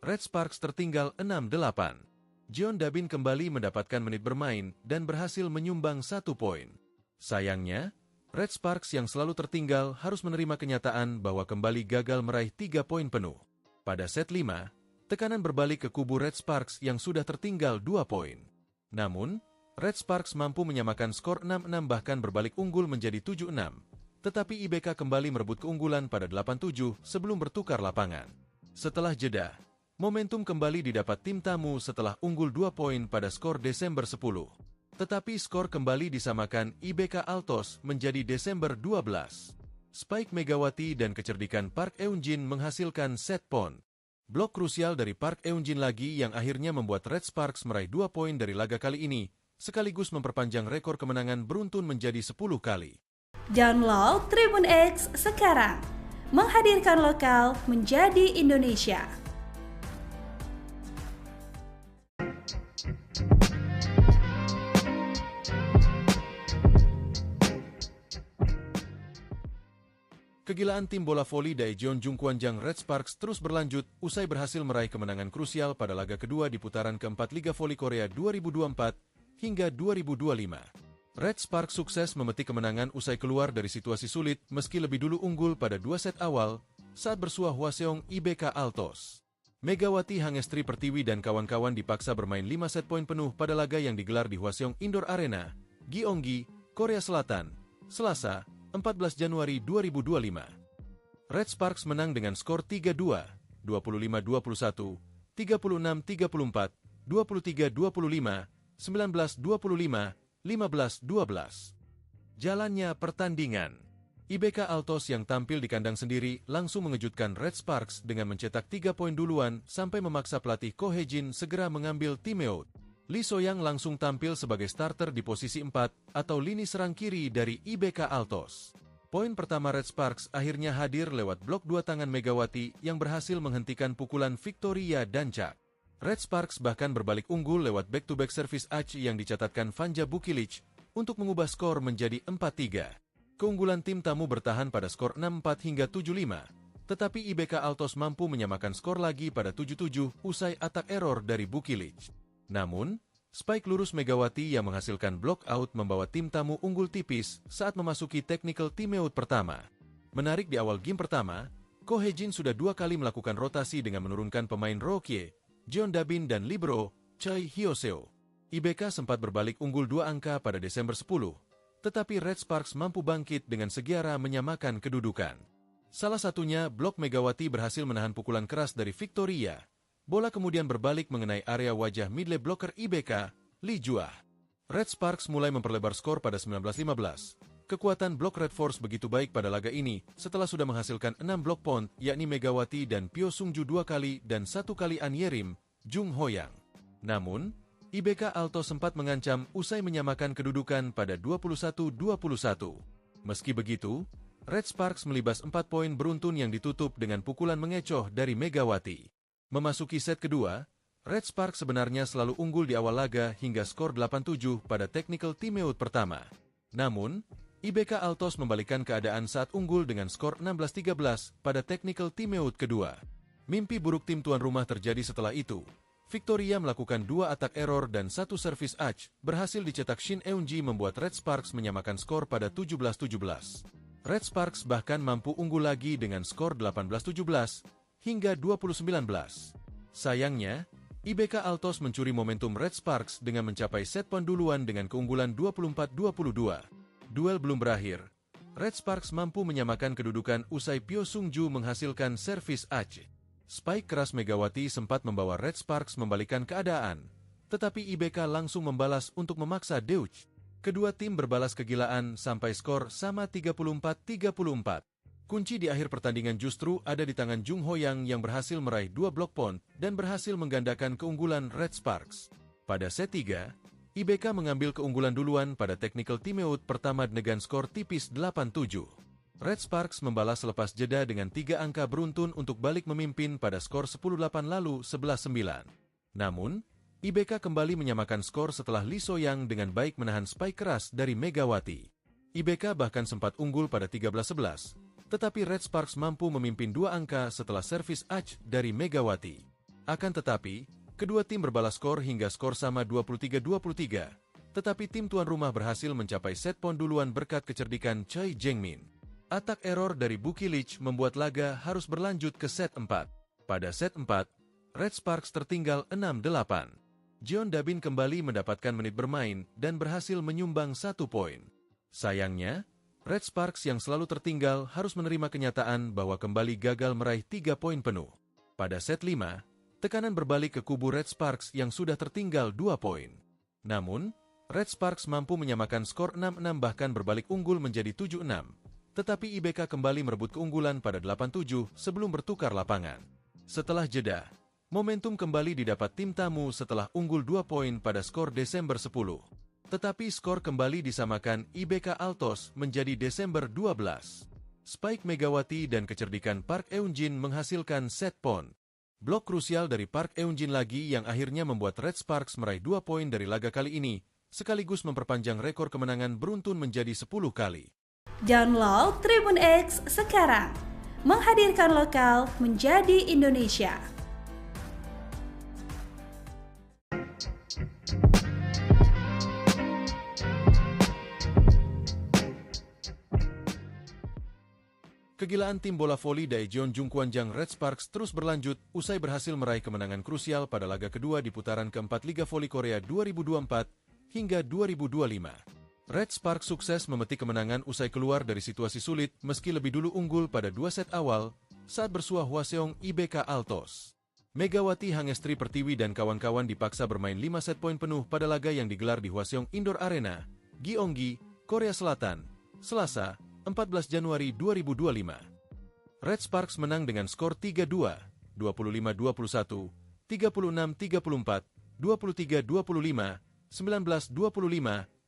Red Sparks tertinggal 6-8. Jeon Dabin kembali mendapatkan menit bermain dan berhasil menyumbang 1 poin. Sayangnya, Red Sparks yang selalu tertinggal harus menerima kenyataan bahwa kembali gagal meraih 3 poin penuh. Pada set 5, tekanan berbalik ke kubu Red Sparks yang sudah tertinggal 2 poin. Namun, Red Sparks mampu menyamakan skor 6-6 bahkan berbalik unggul menjadi 7-6. Tetapi IBK kembali merebut keunggulan pada 8-7 sebelum bertukar lapangan. Setelah jeda, momentum kembali didapat tim tamu setelah unggul 2 poin pada skor Desember 10. Tetapi skor kembali disamakan IBK Altos menjadi Desember 12. Spike Megawati dan kecerdikan Park Eun-jin menghasilkan set point. Blok krusial dari Park Eun-jin lagi yang akhirnya membuat Red Sparks meraih 2 poin dari laga kali ini, sekaligus memperpanjang rekor kemenangan beruntun menjadi 10 kali. Download Tribun X sekarang, menghadirkan lokal menjadi Indonesia. Kegilaan tim bola voli Daejeon Jungkwanjang Red Sparks terus berlanjut usai berhasil meraih kemenangan krusial pada laga kedua di putaran keempat Liga Voli Korea 2024 hingga 2025. Red Sparks sukses memetik kemenangan usai keluar dari situasi sulit meski lebih dulu unggul pada 2 set awal saat bersuah Hwaseong IBK Altos. Megawati Hangestri Pertiwi dan kawan-kawan dipaksa bermain 5 set poin penuh pada laga yang digelar di Hwaseong Indoor Arena, Gyeonggi, Korea Selatan, Selasa, 14 Januari 2025. Red Sparks menang dengan skor 3-2, 25-21, 36-34, 23-25, 19-25, 15-12. Jalannya pertandingan. IBK Altos yang tampil di kandang sendiri langsung mengejutkan Red Sparks dengan mencetak 3 poin duluan sampai memaksa pelatih Ko Hye-jin segera mengambil timeout. Lee So-young langsung tampil sebagai starter di posisi 4 atau lini serang kiri dari IBK Altos. Poin pertama Red Sparks akhirnya hadir lewat blok 2 tangan Megawati yang berhasil menghentikan pukulan Victoria Dancak. Red Sparks bahkan berbalik unggul lewat back-to-back service Aci yang dicatatkan Vanja Bukilic untuk mengubah skor menjadi 4-3. Keunggulan tim tamu bertahan pada skor 6-4 hingga 7-5, tetapi IBK Altos mampu menyamakan skor lagi pada 7-7 usai atak error dari Bukilic. Namun, spike lurus Megawati yang menghasilkan block out membawa tim tamu unggul tipis saat memasuki technical timeout pertama. Menarik di awal game pertama, Ko Hye-jin sudah 2 kali melakukan rotasi dengan menurunkan pemain Rokie, Jeon Dabin dan libero Choi Hyoseo. IBK sempat berbalik unggul 2 angka pada Desember 10, tetapi Red Sparks mampu bangkit dengan segera menyamakan kedudukan. Salah satunya, blok Megawati berhasil menahan pukulan keras dari Victoria. Bola kemudian berbalik mengenai area wajah middle blocker IBK, Lee Juah. Red Sparks mulai memperlebar skor pada 19-15. Kekuatan blok Red Force begitu baik pada laga ini setelah sudah menghasilkan 6 blok point, yakni Megawati dan Pyo Sungju 2 kali dan 1 kali An Yerim, Jung Hoyang. Namun, IBK Altos sempat mengancam usai menyamakan kedudukan pada 21-21. Meski begitu, Red Sparks melibas 4 poin beruntun yang ditutup dengan pukulan mengecoh dari Megawati. Memasuki set kedua, Red Sparks sebenarnya selalu unggul di awal laga hingga skor 8-7 pada technical timeout pertama. Namun, IBK Altos membalikkan keadaan saat unggul dengan skor 16-13 pada technical timeout kedua. Mimpi buruk tim tuan rumah terjadi setelah itu. Victoria melakukan 2 atak error dan 1 servis Aci, berhasil dicetak Shin Eun-ji membuat Red Sparks menyamakan skor pada 17-17. Red Sparks bahkan mampu unggul lagi dengan skor 18-17 hingga 20-19. Sayangnya, IBK Altos mencuri momentum Red Sparks dengan mencapai set poin duluan dengan keunggulan 24-22. Duel belum berakhir. Red Sparks mampu menyamakan kedudukan usai Pyo Sungju menghasilkan servis Aci. Spike keras Megawati sempat membawa Red Sparks membalikkan keadaan, tetapi IBK langsung membalas untuk memaksa Deutsch. Kedua tim berbalas kegilaan sampai skor sama 34-34. Kunci di akhir pertandingan justru ada di tangan Jung Hoyang yang berhasil meraih 2 block point dan berhasil menggandakan keunggulan Red Sparks. Pada set 3, IBK mengambil keunggulan duluan pada technical timeout pertama dengan skor tipis 8-7. Red Sparks membalas selepas jeda dengan 3 angka beruntun untuk balik memimpin pada skor 10-8 lalu 11-9. Namun, IBK kembali menyamakan skor setelah Lee So-young dengan baik menahan spike keras dari Megawati. IBK bahkan sempat unggul pada 13-11, tetapi Red Sparks mampu memimpin 2 angka setelah servis Aci dari Megawati. Akan tetapi, kedua tim berbalas skor hingga skor sama 23-23, tetapi tim tuan rumah berhasil mencapai set poin duluan berkat kecerdikan Choi Jeng-min. Atak error dari Bukilic membuat laga harus berlanjut ke set 4. Pada set 4, Red Sparks tertinggal 6-8. Jeon Dabin kembali mendapatkan menit bermain dan berhasil menyumbang 1 poin. Sayangnya, Red Sparks yang selalu tertinggal harus menerima kenyataan bahwa kembali gagal meraih 3 poin penuh. Pada set 5, tekanan berbalik ke kubu Red Sparks yang sudah tertinggal 2 poin. Namun, Red Sparks mampu menyamakan skor 6-6 bahkan berbalik unggul menjadi 7-6. Tetapi IBK kembali merebut keunggulan pada 8-7 sebelum bertukar lapangan. Setelah jeda, momentum kembali didapat tim tamu setelah unggul 2 poin pada skor Desember 10. Tetapi skor kembali disamakan IBK Altos menjadi Desember 12. Spike Megawati dan kecerdikan Park Eun-jin menghasilkan set point. Blok krusial dari Park Eun-jin lagi yang akhirnya membuat Red Sparks meraih 2 poin dari laga kali ini, sekaligus memperpanjang rekor kemenangan beruntun menjadi 10 kali. Download Tribun X sekarang, menghadirkan lokal menjadi Indonesia. Kegilaan tim bola voli Daejeon Jungkwanjang Red Sparks terus berlanjut usai berhasil meraih kemenangan krusial pada laga kedua di putaran keempat Liga Voli Korea 2024 hingga 2025. Red Sparks sukses memetik kemenangan usai keluar dari situasi sulit meski lebih dulu unggul pada 2 set awal saat bersuah Hwaseong IBK Altos. Megawati Hangestri Pertiwi dan kawan-kawan dipaksa bermain 5 set poin penuh pada laga yang digelar di Hwaseong Indoor Arena, Gyeonggi, Korea Selatan, Selasa, 14 Januari 2025. Red Sparks menang dengan skor 3-2, 25-21, 36-34, 23-25, 19-25,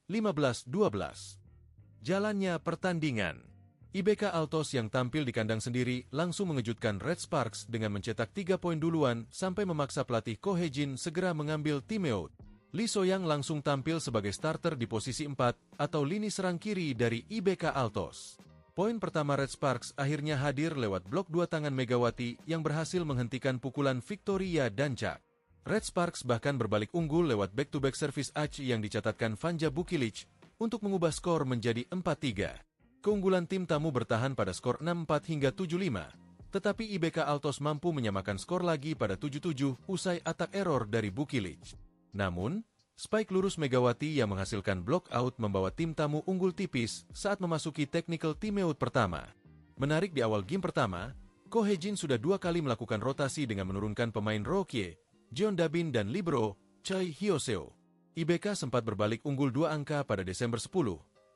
15-12. Jalannya pertandingan. IBK Altos yang tampil di kandang sendiri langsung mengejutkan Red Sparks dengan mencetak 3 poin duluan sampai memaksa pelatih Ko Hye-jin segera mengambil timeout. Lee So-yang langsung tampil sebagai starter di posisi 4 atau lini serang kiri dari IBK Altos. Poin pertama Red Sparks akhirnya hadir lewat blok 2 tangan Megawati yang berhasil menghentikan pukulan Victoria Dancak. Red Sparks bahkan berbalik unggul lewat back-to-back service Ach yang dicatatkan Vanja Bukilic untuk mengubah skor menjadi 4-3. Keunggulan tim tamu bertahan pada skor 6-4 hingga 7-5, tetapi IBK Altos mampu menyamakan skor lagi pada 7-7 usai atak error dari Bukilic. Namun, spike lurus Megawati yang menghasilkan block out membawa tim tamu unggul tipis saat memasuki technical timeout pertama. Menarik di awal game pertama, Ko Hye-jin sudah 2 kali melakukan rotasi dengan menurunkan pemain Rohkie, Jeon Dabin dan libero Choi Hyoseo. IBK sempat berbalik unggul 2 angka pada Desember 10,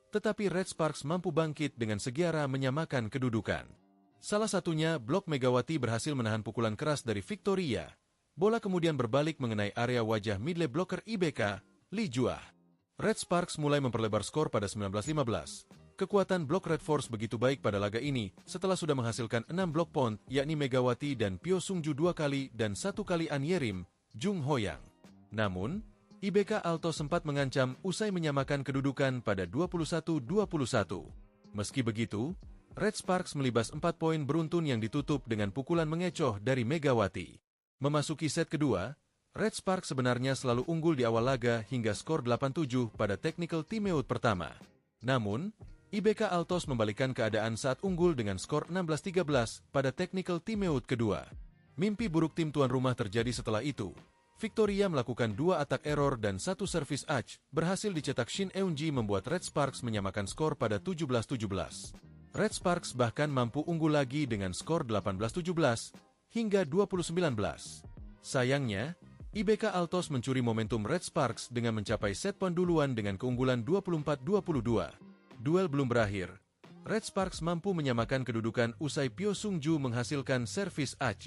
tetapi Red Sparks mampu bangkit dengan segera menyamakan kedudukan. Salah satunya, blok Megawati berhasil menahan pukulan keras dari Victoria. Bola kemudian berbalik mengenai area wajah middle blocker IBK, Lee Juah. Red Sparks mulai memperlebar skor pada 19-15. Kekuatan blok Red Force begitu baik pada laga ini setelah sudah menghasilkan 6 blok point, yakni Megawati dan Pyo Sungju 2 kali dan 1 kali An Yerim, Jung Hoyang. Namun, IBK Altos sempat mengancam usai menyamakan kedudukan pada 21-21. Meski begitu, Red Sparks melibas 4 poin beruntun yang ditutup dengan pukulan mengecoh dari Megawati. Memasuki set kedua, Red Sparks sebenarnya selalu unggul di awal laga hingga skor 8-7 pada technical timeout pertama. Namun, IBK Altos membalikkan keadaan saat unggul dengan skor 16-13 pada technical timeout kedua. Mimpi buruk tim tuan rumah terjadi setelah itu. Victoria melakukan 2 atak error dan 1 service Ach, berhasil dicetak Shin Eun-ji membuat Red Sparks menyamakan skor pada 17-17. Red Sparks bahkan mampu unggul lagi dengan skor 18-17, hingga 2019. Sayangnya, IBK Altos mencuri momentum Red Sparks dengan mencapai set poin duluan dengan keunggulan 24-22. Duel belum berakhir. Red Sparks mampu menyamakan kedudukan usai Pyo Sungju menghasilkan servis Ach.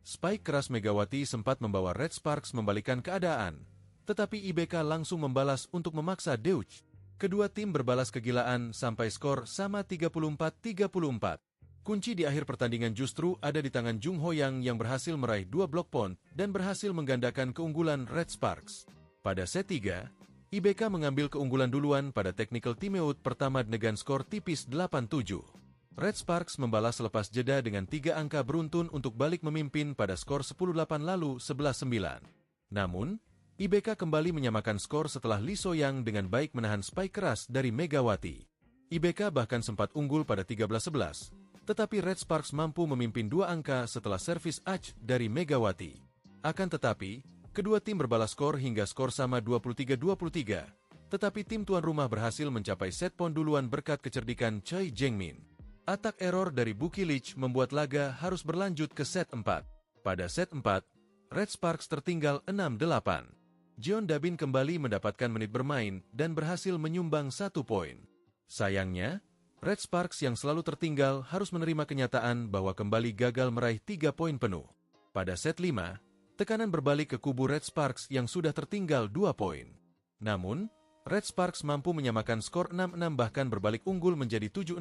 Spike keras Megawati sempat membawa Red Sparks membalikkan keadaan, tetapi IBK langsung membalas untuk memaksa Deutsch. Kedua tim berbalas kegilaan sampai skor sama 34-34. Kunci di akhir pertandingan justru ada di tangan Jung Hoyang yang berhasil meraih 2 block point dan berhasil menggandakan keunggulan Red Sparks. Pada set 3, IBK mengambil keunggulan duluan pada technical timeout pertama dengan skor tipis 8-7. Red Sparks membalas selepas jeda dengan 3 angka beruntun untuk balik memimpin pada skor 10-8 lalu 11-9. Namun, IBK kembali menyamakan skor setelah Lee So-yang dengan baik menahan spike keras dari Megawati. IBK bahkan sempat unggul pada 13-11. Tetapi Red Sparks mampu memimpin 2 angka setelah servis Ach dari Megawati. Akan tetapi, kedua tim berbalas skor hingga skor sama 23-23, tetapi tim tuan rumah berhasil mencapai set poin duluan berkat kecerdikan Choi Jeng-min. Atak error dari Bukilic membuat laga harus berlanjut ke set 4. Pada set 4, Red Sparks tertinggal 6-8. Jeon Dabin kembali mendapatkan menit bermain dan berhasil menyumbang 1 poin. Sayangnya, Red Sparks yang selalu tertinggal harus menerima kenyataan bahwa kembali gagal meraih 3 poin penuh. Pada set 5, tekanan berbalik ke kubu Red Sparks yang sudah tertinggal 2 poin. Namun, Red Sparks mampu menyamakan skor 6-6 bahkan berbalik unggul menjadi 7-6.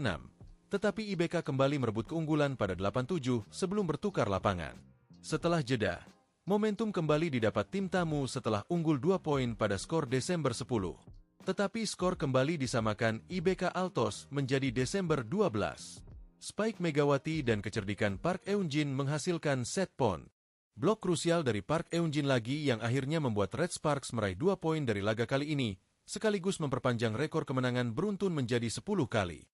Tetapi IBK kembali merebut keunggulan pada 8-7 sebelum bertukar lapangan. Setelah jeda, momentum kembali didapat tim tamu setelah unggul 2 poin pada skor Desember 10. Tetapi skor kembali disamakan IBK Altos menjadi Desember 12. Spike Megawati dan kecerdikan Park Eun-jin menghasilkan set point. Blok krusial dari Park Eun-jin lagi yang akhirnya membuat Red Sparks meraih 2 poin dari laga kali ini, sekaligus memperpanjang rekor kemenangan beruntun menjadi 10 kali.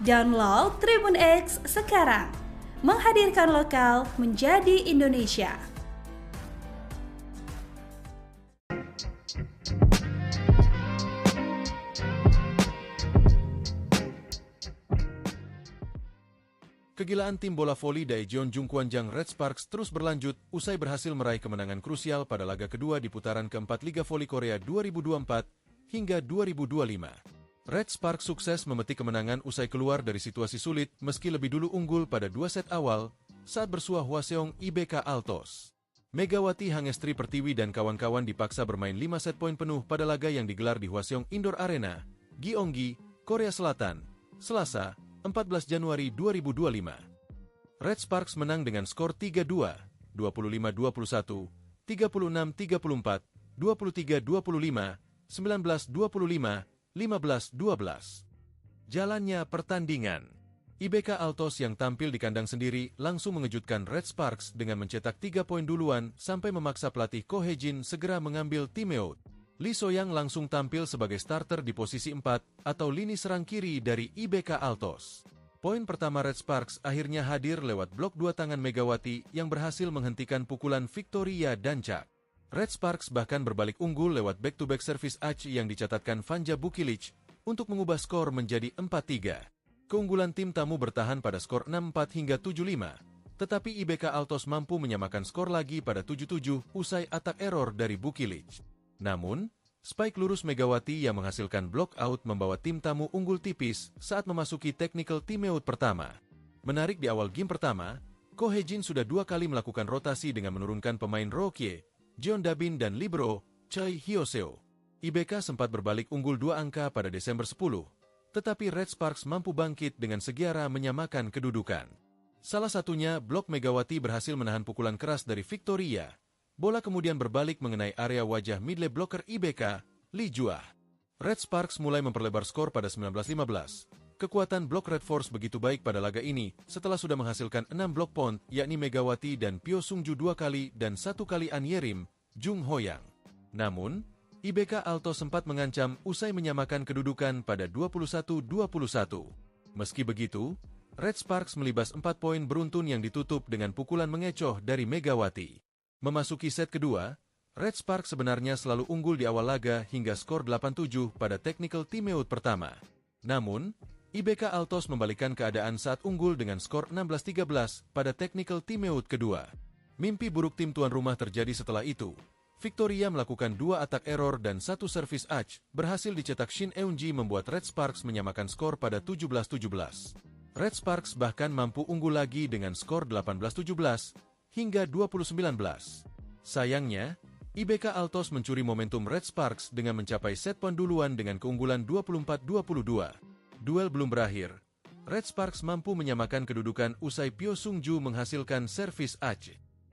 Download Tribun X sekarang. Menghadirkan lokal menjadi Indonesia. Kegilaan tim bola voli Daejeon Jungkwanjang Red Sparks terus berlanjut usai berhasil meraih kemenangan krusial pada laga kedua di putaran keempat Liga Voli Korea 2024 hingga 2025. Red Sparks sukses memetik kemenangan usai keluar dari situasi sulit meski lebih dulu unggul pada 2 set awal saat bersuah Hwaseong IBK Altos. Megawati Hangestri Pertiwi dan kawan-kawan dipaksa bermain 5 set poin penuh pada laga yang digelar di Hwaseong Indoor Arena, Gyeonggi, Korea Selatan, Selasa, 14 Januari 2025. Red Sparks menang dengan skor 3-2, 25-21, 36-34, 23-25, 19-25, 15-12. Jalannya pertandingan. IBK Altos yang tampil di kandang sendiri langsung mengejutkan Red Sparks dengan mencetak 3 poin duluan sampai memaksa pelatih Ko Hye-jin segera mengambil timeout. Lee So-young langsung tampil sebagai starter di posisi 4 atau lini serang kiri dari IBK Altos. Poin pertama Red Sparks akhirnya hadir lewat blok 2 tangan Megawati yang berhasil menghentikan pukulan Victoria Dancak. Red Sparks bahkan berbalik unggul lewat back-to-back service Ach yang dicatatkan Vanja Bukilic untuk mengubah skor menjadi 4-3. Keunggulan tim tamu bertahan pada skor 6-4 hingga 7-5, tetapi IBK Altos mampu menyamakan skor lagi pada 7-7 usai atak error dari Bukilic. Namun, spike lurus Megawati yang menghasilkan block out membawa tim tamu unggul tipis saat memasuki technical timeout pertama. Menarik di awal game pertama, Ko Hye-jin sudah 2 kali melakukan rotasi dengan menurunkan pemain Rokie, Jeon Dabin dan libero Choi Hyoseo. IBK sempat berbalik unggul 2 angka pada Desember 10, tetapi Red Sparks mampu bangkit dengan segiara menyamakan kedudukan. Salah satunya, blok Megawati berhasil menahan pukulan keras dari Victoria. Bola kemudian berbalik mengenai area wajah middle blocker IBK, Lee Juah. Red Sparks mulai memperlebar skor pada 19-15. Kekuatan blok Red Force begitu baik pada laga ini setelah sudah menghasilkan 6 blok point, yakni Megawati dan Pyo Sungju 2 kali dan 1 kali An Yerim, Jung Hoyang. Namun, IBK Alto sempat mengancam usai menyamakan kedudukan pada 21-21. Meski begitu, Red Sparks melibas 4 poin beruntun yang ditutup dengan pukulan mengecoh dari Megawati. Memasuki set kedua, Red Sparks sebenarnya selalu unggul di awal laga hingga skor 8-7 pada technical timeout pertama. Namun, IBK Altos membalikkan keadaan saat unggul dengan skor 16-13 pada technical timeout kedua. Mimpi buruk tim tuan rumah terjadi setelah itu. Victoria melakukan 2 atak error dan 1 service Ach berhasil dicetak Shin Eun-ji membuat Red Sparks menyamakan skor pada 17-17. Red Sparks bahkan mampu unggul lagi dengan skor 18-17 hingga 20-19. Sayangnya, IBK Altos mencuri momentum Red Sparks dengan mencapai set poin duluan dengan keunggulan 24-22. Duel belum berakhir. Red Sparks mampu menyamakan kedudukan usai Pyo Sungju menghasilkan servis Ach.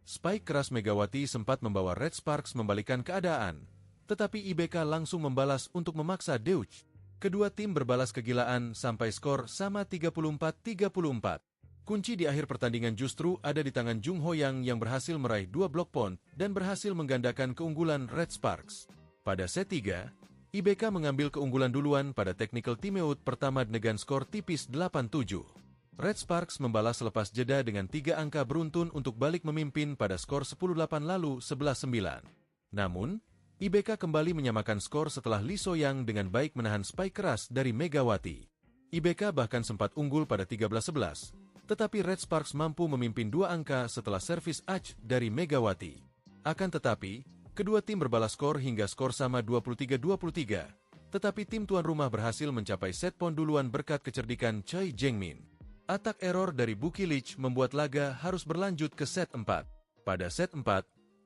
Spike keras Megawati sempat membawa Red Sparks membalikkan keadaan, tetapi IBK langsung membalas untuk memaksa Deutsch. Kedua tim berbalas kegilaan sampai skor sama 34-34. Kunci di akhir pertandingan justru ada di tangan Jung Hoyang yang berhasil meraih 2 block point dan berhasil menggandakan keunggulan Red Sparks. Pada set 3, IBK mengambil keunggulan duluan pada technical timeout pertama dengan skor tipis 8-7. Red Sparks membalas selepas jeda dengan 3 angka beruntun untuk balik memimpin pada skor 10-8 lalu 11-9. Namun, IBK kembali menyamakan skor setelah Lee So-young dengan baik menahan spike keras dari Megawati. IBK bahkan sempat unggul pada 13-11. Tetapi Red Sparks mampu memimpin 2 angka setelah servis Ach dari Megawati. Akan tetapi, kedua tim berbalas skor hingga skor sama 23-23. Tetapi tim tuan rumah berhasil mencapai set poin duluan berkat kecerdikan Choi Jeng-min. Atak error dari Bukilic membuat laga harus berlanjut ke set 4. Pada set 4,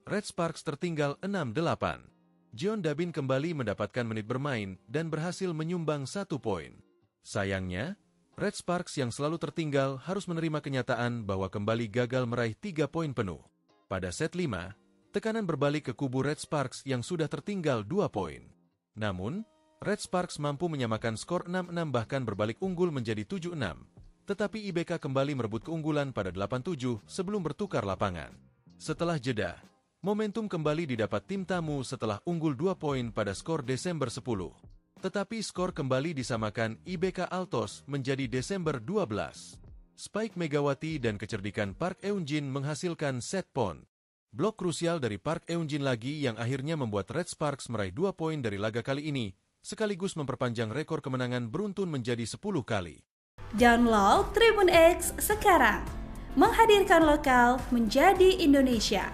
Red Sparks tertinggal 6-8. Jeon Dabin kembali mendapatkan menit bermain dan berhasil menyumbang 1 poin. Sayangnya, Red Sparks yang selalu tertinggal harus menerima kenyataan bahwa kembali gagal meraih 3 poin penuh. Pada set 5, tekanan berbalik ke kubu Red Sparks yang sudah tertinggal 2 poin. Namun, Red Sparks mampu menyamakan skor 6-6 bahkan berbalik unggul menjadi 7-6. Tetapi IBK kembali merebut keunggulan pada 8-7 sebelum bertukar lapangan. Setelah jeda, momentum kembali didapat tim tamu setelah unggul 2 poin pada skor Desember 10. Tetapi skor kembali disamakan IBK Altos menjadi Desember 12. Spike Megawati dan kecerdikan Park Eun-jin menghasilkan set point. Blok krusial dari Park Eun-jin lagi yang akhirnya membuat Red Sparks meraih 2 poin dari laga kali ini, sekaligus memperpanjang rekor kemenangan beruntun menjadi 10 kali. Download Tribun X sekarang, menghadirkan lokal menjadi Indonesia.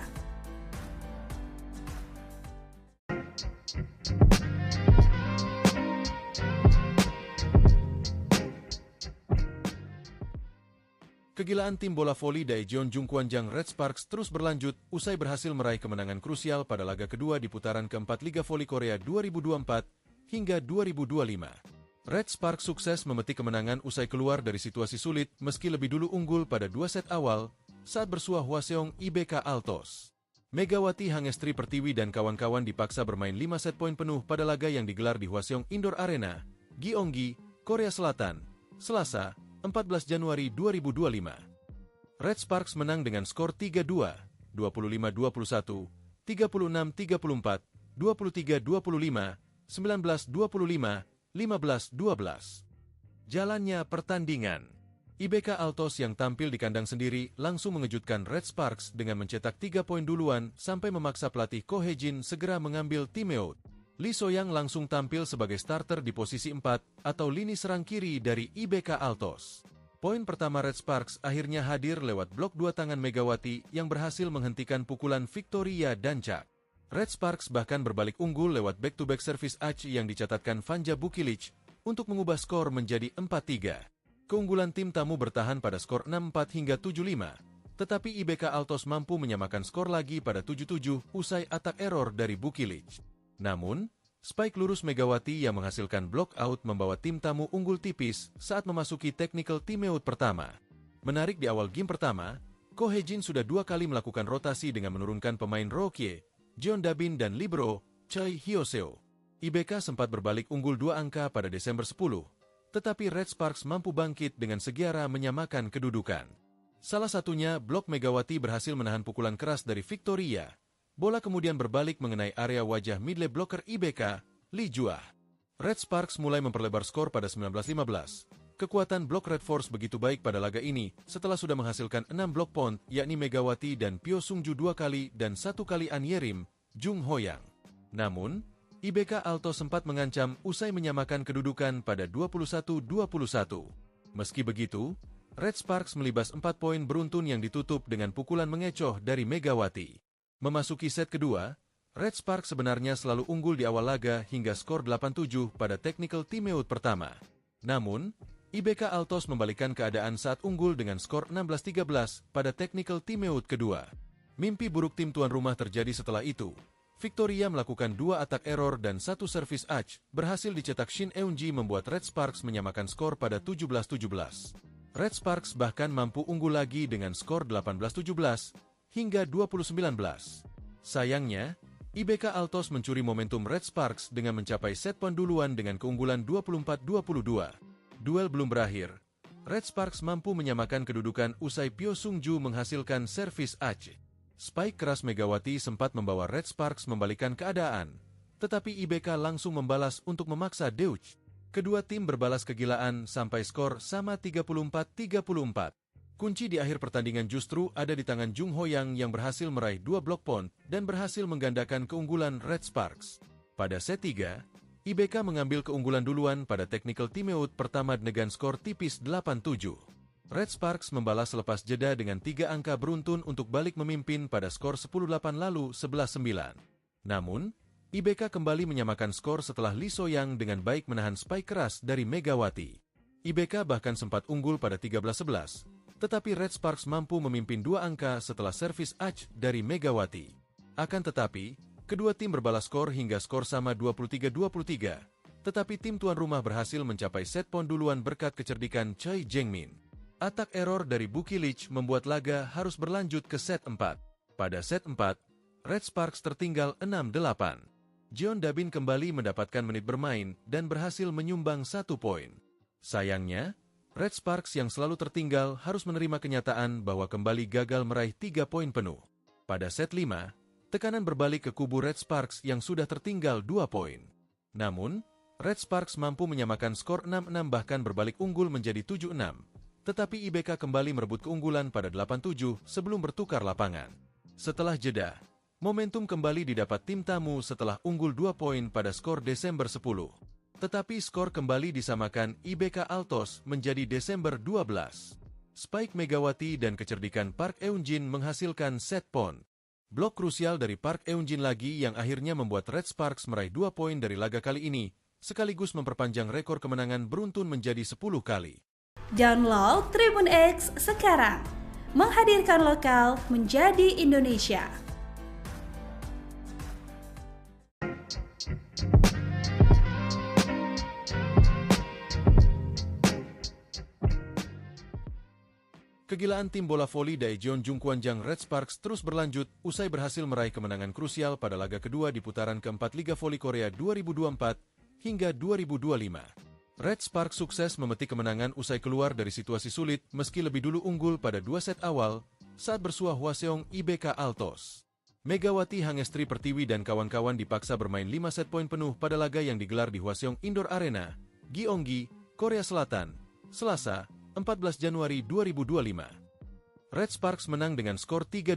Kegilaan tim bola voli Daejeon Jungkwanjang Red Sparks terus berlanjut usai berhasil meraih kemenangan krusial pada laga kedua di putaran keempat Liga Voli Korea 2024 hingga 2025. Red Sparks sukses memetik kemenangan usai keluar dari situasi sulit meski lebih dulu unggul pada 2 set awal saat bersuah Hwaseong IBK Altos. Megawati Hangestri Pertiwi dan kawan-kawan dipaksa bermain 5 set poin penuh pada laga yang digelar di Hwaseong Indoor Arena, Gyeonggi, Korea Selatan, Selasa, 14 Januari 2025. Red Sparks menang dengan skor 3-2, 25-21, 36-34, 23-25, 19-25, 15-12. Jalannya pertandingan. IBK Altos yang tampil di kandang sendiri langsung mengejutkan Red Sparks dengan mencetak 3 poin duluan sampai memaksa pelatih Ko Hye-jin segera mengambil timeout. Lee So-young langsung tampil sebagai starter di posisi 4 atau lini serang kiri dari IBK Altos. Poin pertama Red Sparks akhirnya hadir lewat blok 2 tangan Megawati yang berhasil menghentikan pukulan Victoria Dancak. Red Sparks bahkan berbalik unggul lewat back-to-back service Aci yang dicatatkan Vanja Bukilic untuk mengubah skor menjadi 4-3. Keunggulan tim tamu bertahan pada skor 6-4 hingga 7-5, tetapi IBK Altos mampu menyamakan skor lagi pada 7-7 usai atak error dari Bukilic. Namun, spike lurus Megawati yang menghasilkan block out membawa tim tamu unggul tipis saat memasuki technical timeout pertama. Menarik di awal game pertama, Ko Hye-jin sudah 2 kali melakukan rotasi dengan menurunkan pemain Rokie, Jeon Dabin dan libero Choi Hyoseo. IBK sempat berbalik unggul 2 angka pada Desember 10, tetapi Red Sparks mampu bangkit dengan segera menyamakan kedudukan. Salah satunya, blok Megawati berhasil menahan pukulan keras dari Victoria. Bola kemudian berbalik mengenai area wajah midlane blocker IBK, Lee Juah. Red Sparks mulai memperlebar skor pada 19-15. Kekuatan blok Red Force begitu baik pada laga ini setelah sudah menghasilkan 6 blok point, yakni Megawati dan Pyo Sungju 2 kali dan 1 kali An Yerim, Jung Hoyang. Namun, IBK Alto sempat mengancam usai menyamakan kedudukan pada 21-21. Meski begitu, Red Sparks melibas 4 poin beruntun yang ditutup dengan pukulan mengecoh dari Megawati. Memasuki set kedua, Red Sparks sebenarnya selalu unggul di awal laga hingga skor 8-7 pada technical timeout pertama. Namun, IBK Altos membalikkan keadaan saat unggul dengan skor 16-13 pada technical timeout kedua. Mimpi buruk tim tuan rumah terjadi setelah itu. Victoria melakukan 2 atak error dan 1 service Aci, berhasil dicetak Shin Eun-ji membuat Red Sparks menyamakan skor pada 17-17. Red Sparks bahkan mampu unggul lagi dengan skor 18-17, hingga 2019. Sayangnya, IBK Altos mencuri momentum Red Sparks dengan mencapai set point duluan dengan keunggulan 24-22. Duel belum berakhir. Red Sparks mampu menyamakan kedudukan usai Pyo Sungju menghasilkan servis Aci. Spike keras Megawati sempat membawa Red Sparks membalikkan keadaan, tetapi IBK langsung membalas untuk memaksa Deutsch. Kedua tim berbalas kegilaan sampai skor sama 34-34. Kunci di akhir pertandingan justru ada di tangan Jung Hoyang yang berhasil meraih 2 block point dan berhasil menggandakan keunggulan Red Sparks. Pada set 3, IBK mengambil keunggulan duluan pada technical timeout pertama dengan skor tipis 8-7. Red Sparks membalas selepas jeda dengan 3 angka beruntun untuk balik memimpin pada skor 10-8 lalu 11-9. Namun, IBK kembali menyamakan skor setelah Lee So-young dengan baik menahan spike keras dari Megawati. IBK bahkan sempat unggul pada 13-11. Tetapi Red Sparks mampu memimpin 2 angka setelah servis Aci dari Megawati. Akan tetapi, kedua tim berbalas skor hingga skor sama 23-23. Tetapi tim tuan rumah berhasil mencapai set point duluan berkat kecerdikan Choi Jeng-min. Atak error dari Bukilic membuat laga harus berlanjut ke set 4. Pada set 4, Red Sparks tertinggal 6-8. Jeon Dabin kembali mendapatkan menit bermain dan berhasil menyumbang 1 poin. Sayangnya, Red Sparks yang selalu tertinggal harus menerima kenyataan bahwa kembali gagal meraih 3 poin penuh. Pada set 5, tekanan berbalik ke kubu Red Sparks yang sudah tertinggal 2 poin. Namun, Red Sparks mampu menyamakan skor 6-6 bahkan berbalik unggul menjadi 7-6. Tetapi IBK kembali merebut keunggulan pada 8-7 sebelum bertukar lapangan. Setelah jeda, momentum kembali didapat tim tamu setelah unggul 2 poin pada skor Desember 10. Tetapi skor kembali disamakan IBK Altos menjadi Desember 12. Spike Megawati dan kecerdikan Park Eun-jin menghasilkan set point. Blok krusial dari Park Eun-jin lagi yang akhirnya membuat Red Sparks meraih 2 poin dari laga kali ini, sekaligus memperpanjang rekor kemenangan beruntun menjadi 10 kali. Download Tribun X sekarang, menghadirkan lokal menjadi Indonesia. Kegilaan tim bola voli Daejeon Jungkwanjang Red Sparks terus berlanjut usai berhasil meraih kemenangan krusial pada laga kedua di putaran keempat Liga Voli Korea 2024 hingga 2025. Red Sparks sukses memetik kemenangan usai keluar dari situasi sulit meski lebih dulu unggul pada 2 set awal saat bersuah Hwaseong IBK Altos. Megawati Hangestri Pertiwi dan kawan-kawan dipaksa bermain 5 set poin penuh pada laga yang digelar di Hwaseong Indoor Arena, Gyeonggi, Korea Selatan, Selasa, 14 Januari 2025. Red Sparks menang dengan skor 3-2,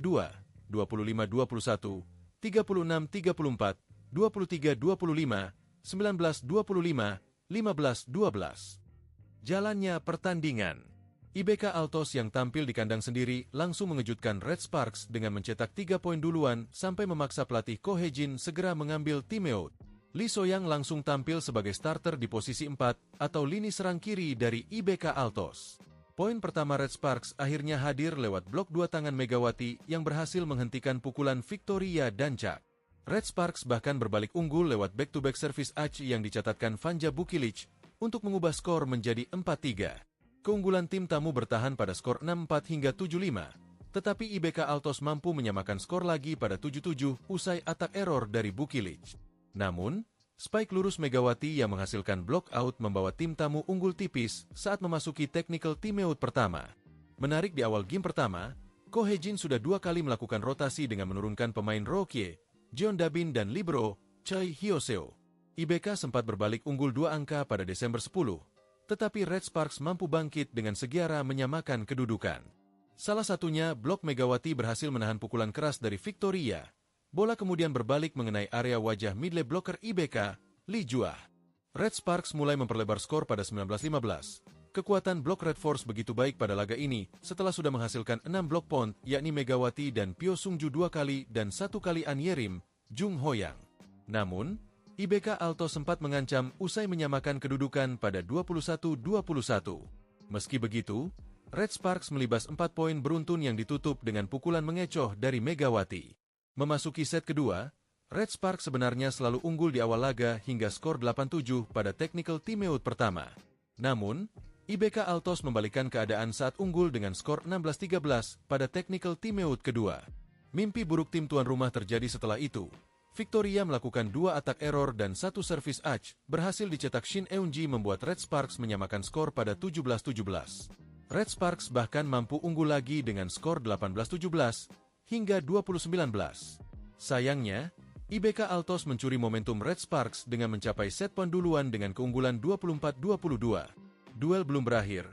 25-21, 36-34, 23-25, 19-25, 15-12. Jalannya pertandingan. IBK Altos yang tampil di kandang sendiri langsung mengejutkan Red Sparks dengan mencetak 3 poin duluan sampai memaksa pelatih Ko Hae-jin segera mengambil timeout. Lee So-young langsung tampil sebagai starter di posisi 4 atau lini serang kiri dari IBK Altos. Poin pertama Red Sparks akhirnya hadir lewat blok 2 tangan Megawati yang berhasil menghentikan pukulan Victoria Dancak. Red Sparks bahkan berbalik unggul lewat back-to-back service Aci yang dicatatkan Vanja Bukilic untuk mengubah skor menjadi 4-3. Keunggulan tim tamu bertahan pada skor 6-4 hingga 7-5, tetapi IBK Altos mampu menyamakan skor lagi pada 7-7 usai atak error dari Bukilic. Namun, spike lurus Megawati yang menghasilkan block out membawa tim tamu unggul tipis saat memasuki technical timeout pertama. Menarik di awal game pertama, Ko Hae-jin sudah 2 kali melakukan rotasi dengan menurunkan pemain Rokie, Jeon Dabin dan libero Choi Hyoseo. IBK sempat berbalik unggul 2 angka pada Desember 10, tetapi Red Sparks mampu bangkit dengan segera menyamakan kedudukan. Salah satunya, blok Megawati berhasil menahan pukulan keras dari Victoria. Bola kemudian berbalik mengenai area wajah midlane blocker IBK, Lee Juah. Red Sparks mulai memperlebar skor pada 19-15. Kekuatan blok Red Force begitu baik pada laga ini setelah sudah menghasilkan 6 blok point, yakni Megawati dan Pyo Sungju 2 kali dan 1 kali An Yerim, Jung Hoyang. Namun, IBK Alto sempat mengancam usai menyamakan kedudukan pada 21-21. Meski begitu, Red Sparks melibas 4 poin beruntun yang ditutup dengan pukulan mengecoh dari Megawati. Memasuki set kedua, Red Sparks sebenarnya selalu unggul di awal laga hingga skor 8-7 pada technical timeout pertama. Namun, IBK Altos membalikkan keadaan saat unggul dengan skor 16-13 pada technical timeout kedua. Mimpi buruk tim tuan rumah terjadi setelah itu. Victoria melakukan 2 atak error dan 1 service Aci, berhasil dicetak Shin Eun-ji membuat Red Sparks menyamakan skor pada 17-17. Red Sparks bahkan mampu unggul lagi dengan skor 18-17, hingga 2019. Sayangnya, IBK Altos mencuri momentum Red Sparks dengan mencapai set point duluan dengan keunggulan 24-22. Duel belum berakhir.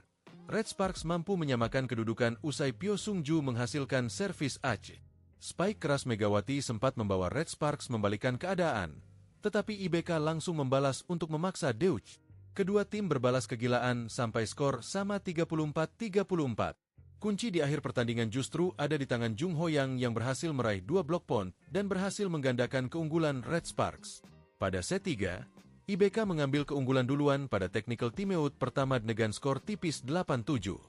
Red Sparks mampu menyamakan kedudukan usai Pyo Sungju menghasilkan servis Aci. Spike keras Megawati sempat membawa Red Sparks membalikkan keadaan, tetapi IBK langsung membalas untuk memaksa Deutsch. Kedua tim berbalas kegilaan sampai skor sama 34-34. Kunci di akhir pertandingan justru ada di tangan Jung Hoyang yang berhasil meraih 2 block point dan berhasil menggandakan keunggulan Red Sparks. Pada set 3, IBK mengambil keunggulan duluan pada technical timeout pertama dengan skor tipis 8-7.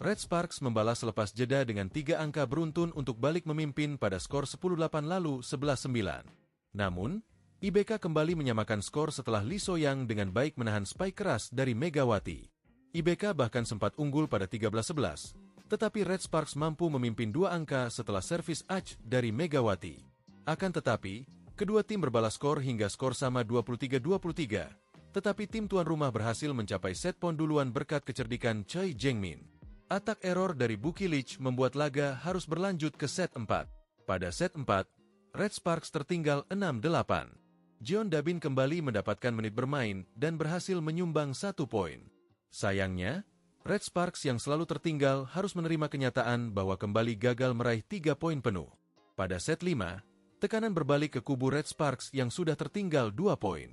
Red Sparks membalas selepas jeda dengan 3 angka beruntun untuk balik memimpin pada skor 10-8 lalu 11-9. Namun, IBK kembali menyamakan skor setelah Lee So-young dengan baik menahan spike keras dari Megawati. IBK bahkan sempat unggul pada 13-11. Tetapi Red Sparks mampu memimpin 2 angka setelah servis Aci dari Megawati. Akan tetapi, kedua tim berbalas skor hingga skor sama 23-23, tetapi tim tuan rumah berhasil mencapai set point duluan berkat kecerdikan Choi Jeng-min. Atak error dari Bukilic membuat laga harus berlanjut ke set 4. Pada set 4, Red Sparks tertinggal 6-8. Jeon Dabin kembali mendapatkan menit bermain dan berhasil menyumbang 1 poin. Sayangnya, Red Sparks yang selalu tertinggal harus menerima kenyataan bahwa kembali gagal meraih 3 poin penuh. Pada set 5, tekanan berbalik ke kubu Red Sparks yang sudah tertinggal 2 poin.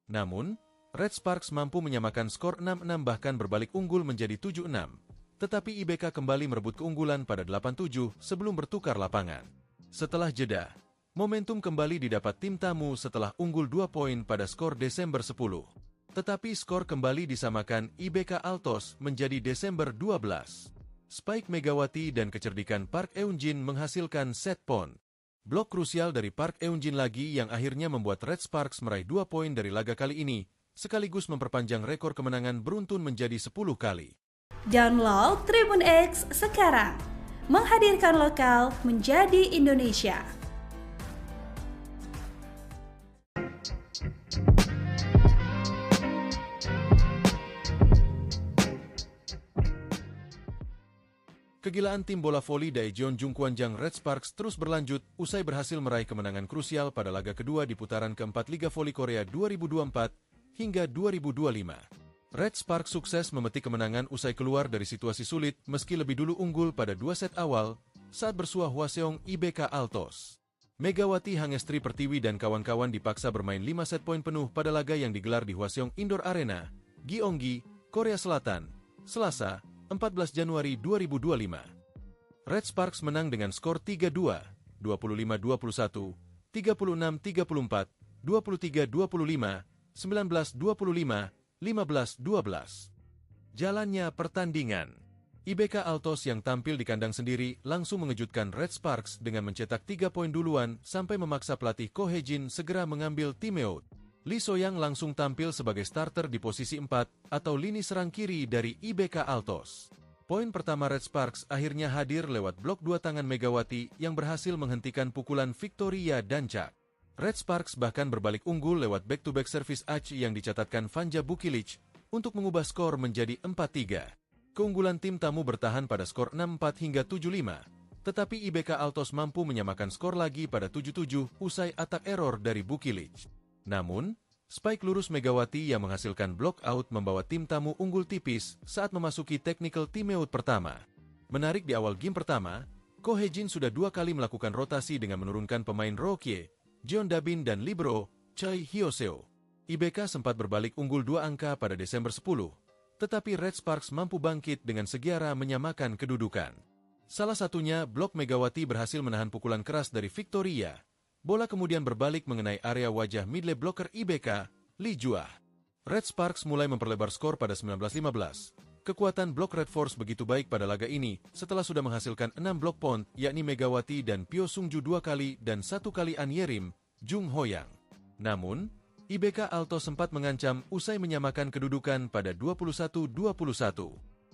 Namun, Red Sparks mampu menyamakan skor 6-6 bahkan berbalik unggul menjadi 7-6. Tetapi IBK kembali merebut keunggulan pada 8-7 sebelum bertukar lapangan. Setelah jeda, momentum kembali didapat tim tamu setelah unggul 2 poin pada skor Desember 10. Tetapi skor kembali disamakan IBK Altos menjadi Desember 12. Spike Megawati dan kecerdikan Park Eun-jin menghasilkan set point. Blok krusial dari Park Eun-jin lagi yang akhirnya membuat Red Sparks meraih 2 poin dari laga kali ini, sekaligus memperpanjang rekor kemenangan beruntun menjadi 10 kali. Download Tribun X sekarang, menghadirkan lokal menjadi Indonesia. Kegilaan tim bola voli Daejeon Jungkwanjang Red Sparks terus berlanjut usai berhasil meraih kemenangan krusial pada laga kedua di putaran keempat Liga Voli Korea 2024 hingga 2025. Red Sparks sukses memetik kemenangan usai keluar dari situasi sulit meski lebih dulu unggul pada 2 set awal saat bersuah Hwaseong IBK Altos. Megawati Hangestri Pertiwi dan kawan-kawan dipaksa bermain 5 set poin penuh pada laga yang digelar di Hwaseong Indoor Arena, Gyeonggi, Korea Selatan, Selasa, 14 Januari 2025. Red Sparks menang dengan skor 3-2, 25-21, 36-34, 23-25, 19-25, 15-12. Jalannya pertandingan. IBK Altos yang tampil di kandang sendiri langsung mengejutkan Red Sparks dengan mencetak 3 poin duluan sampai memaksa pelatih Ko Hae-jin segera mengambil timeout. Lee So-young langsung tampil sebagai starter di posisi 4 atau lini serang kiri dari IBK Altos. Poin pertama Red Sparks akhirnya hadir lewat blok 2 tangan Megawati yang berhasil menghentikan pukulan Victoria Dancak. Red Sparks bahkan berbalik unggul lewat back-to-back service Ach yang dicatatkan Vanja Bukilic untuk mengubah skor menjadi 4-3. Keunggulan tim tamu bertahan pada skor 6-4 hingga 7-5, tetapi IBK Altos mampu menyamakan skor lagi pada 7-7 usai atak error dari Bukilic. Namun, spike lurus Megawati yang menghasilkan block out membawa tim tamu unggul tipis saat memasuki technical timeout pertama. Menarik di awal game pertama, Ko Hae-jin sudah 2 kali melakukan rotasi dengan menurunkan pemain Rokie, Jeon Dabin dan libero Choi Hyoseo. IBK sempat berbalik unggul 2 angka pada Desember 10, tetapi Red Sparks mampu bangkit dengan segera menyamakan kedudukan. Salah satunya, blok Megawati berhasil menahan pukulan keras dari Victoria. Bola kemudian berbalik mengenai area wajah middle blocker IBK, Lee Juah. Red Sparks mulai memperlebar skor pada 19-15. Kekuatan blok Red Force begitu baik pada laga ini setelah sudah menghasilkan 6 blok point yakni Megawati dan Pyo Sungju 2 kali dan 1 kali An Yerim, Jung Hoyang. Namun, IBK Alto sempat mengancam usai menyamakan kedudukan pada 21-21.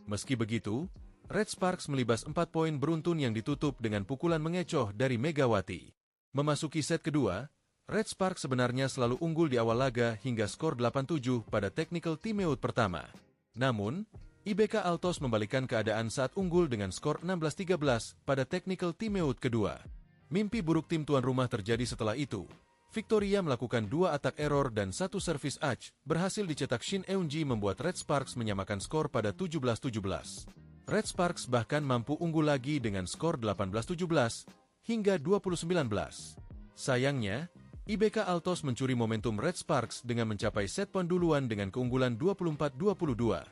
Meski begitu, Red Sparks melibas 4 poin beruntun yang ditutup dengan pukulan mengecoh dari Megawati. Memasuki set kedua, Red Sparks sebenarnya selalu unggul di awal laga hingga skor 8-7 pada technical timeout pertama. Namun, IBK Altos membalikkan keadaan saat unggul dengan skor 16-13 pada technical timeout kedua. Mimpi buruk tim tuan rumah terjadi setelah itu. Victoria melakukan 2 atak error dan 1 service Ach, berhasil dicetak Shin Eun-ji membuat Red Sparks menyamakan skor pada 17-17. Red Sparks bahkan mampu unggul lagi dengan skor 18-17 hingga 20-19. Sayangnya, IBK Altos mencuri momentum Red Sparks dengan mencapai set point duluan dengan keunggulan 24-22.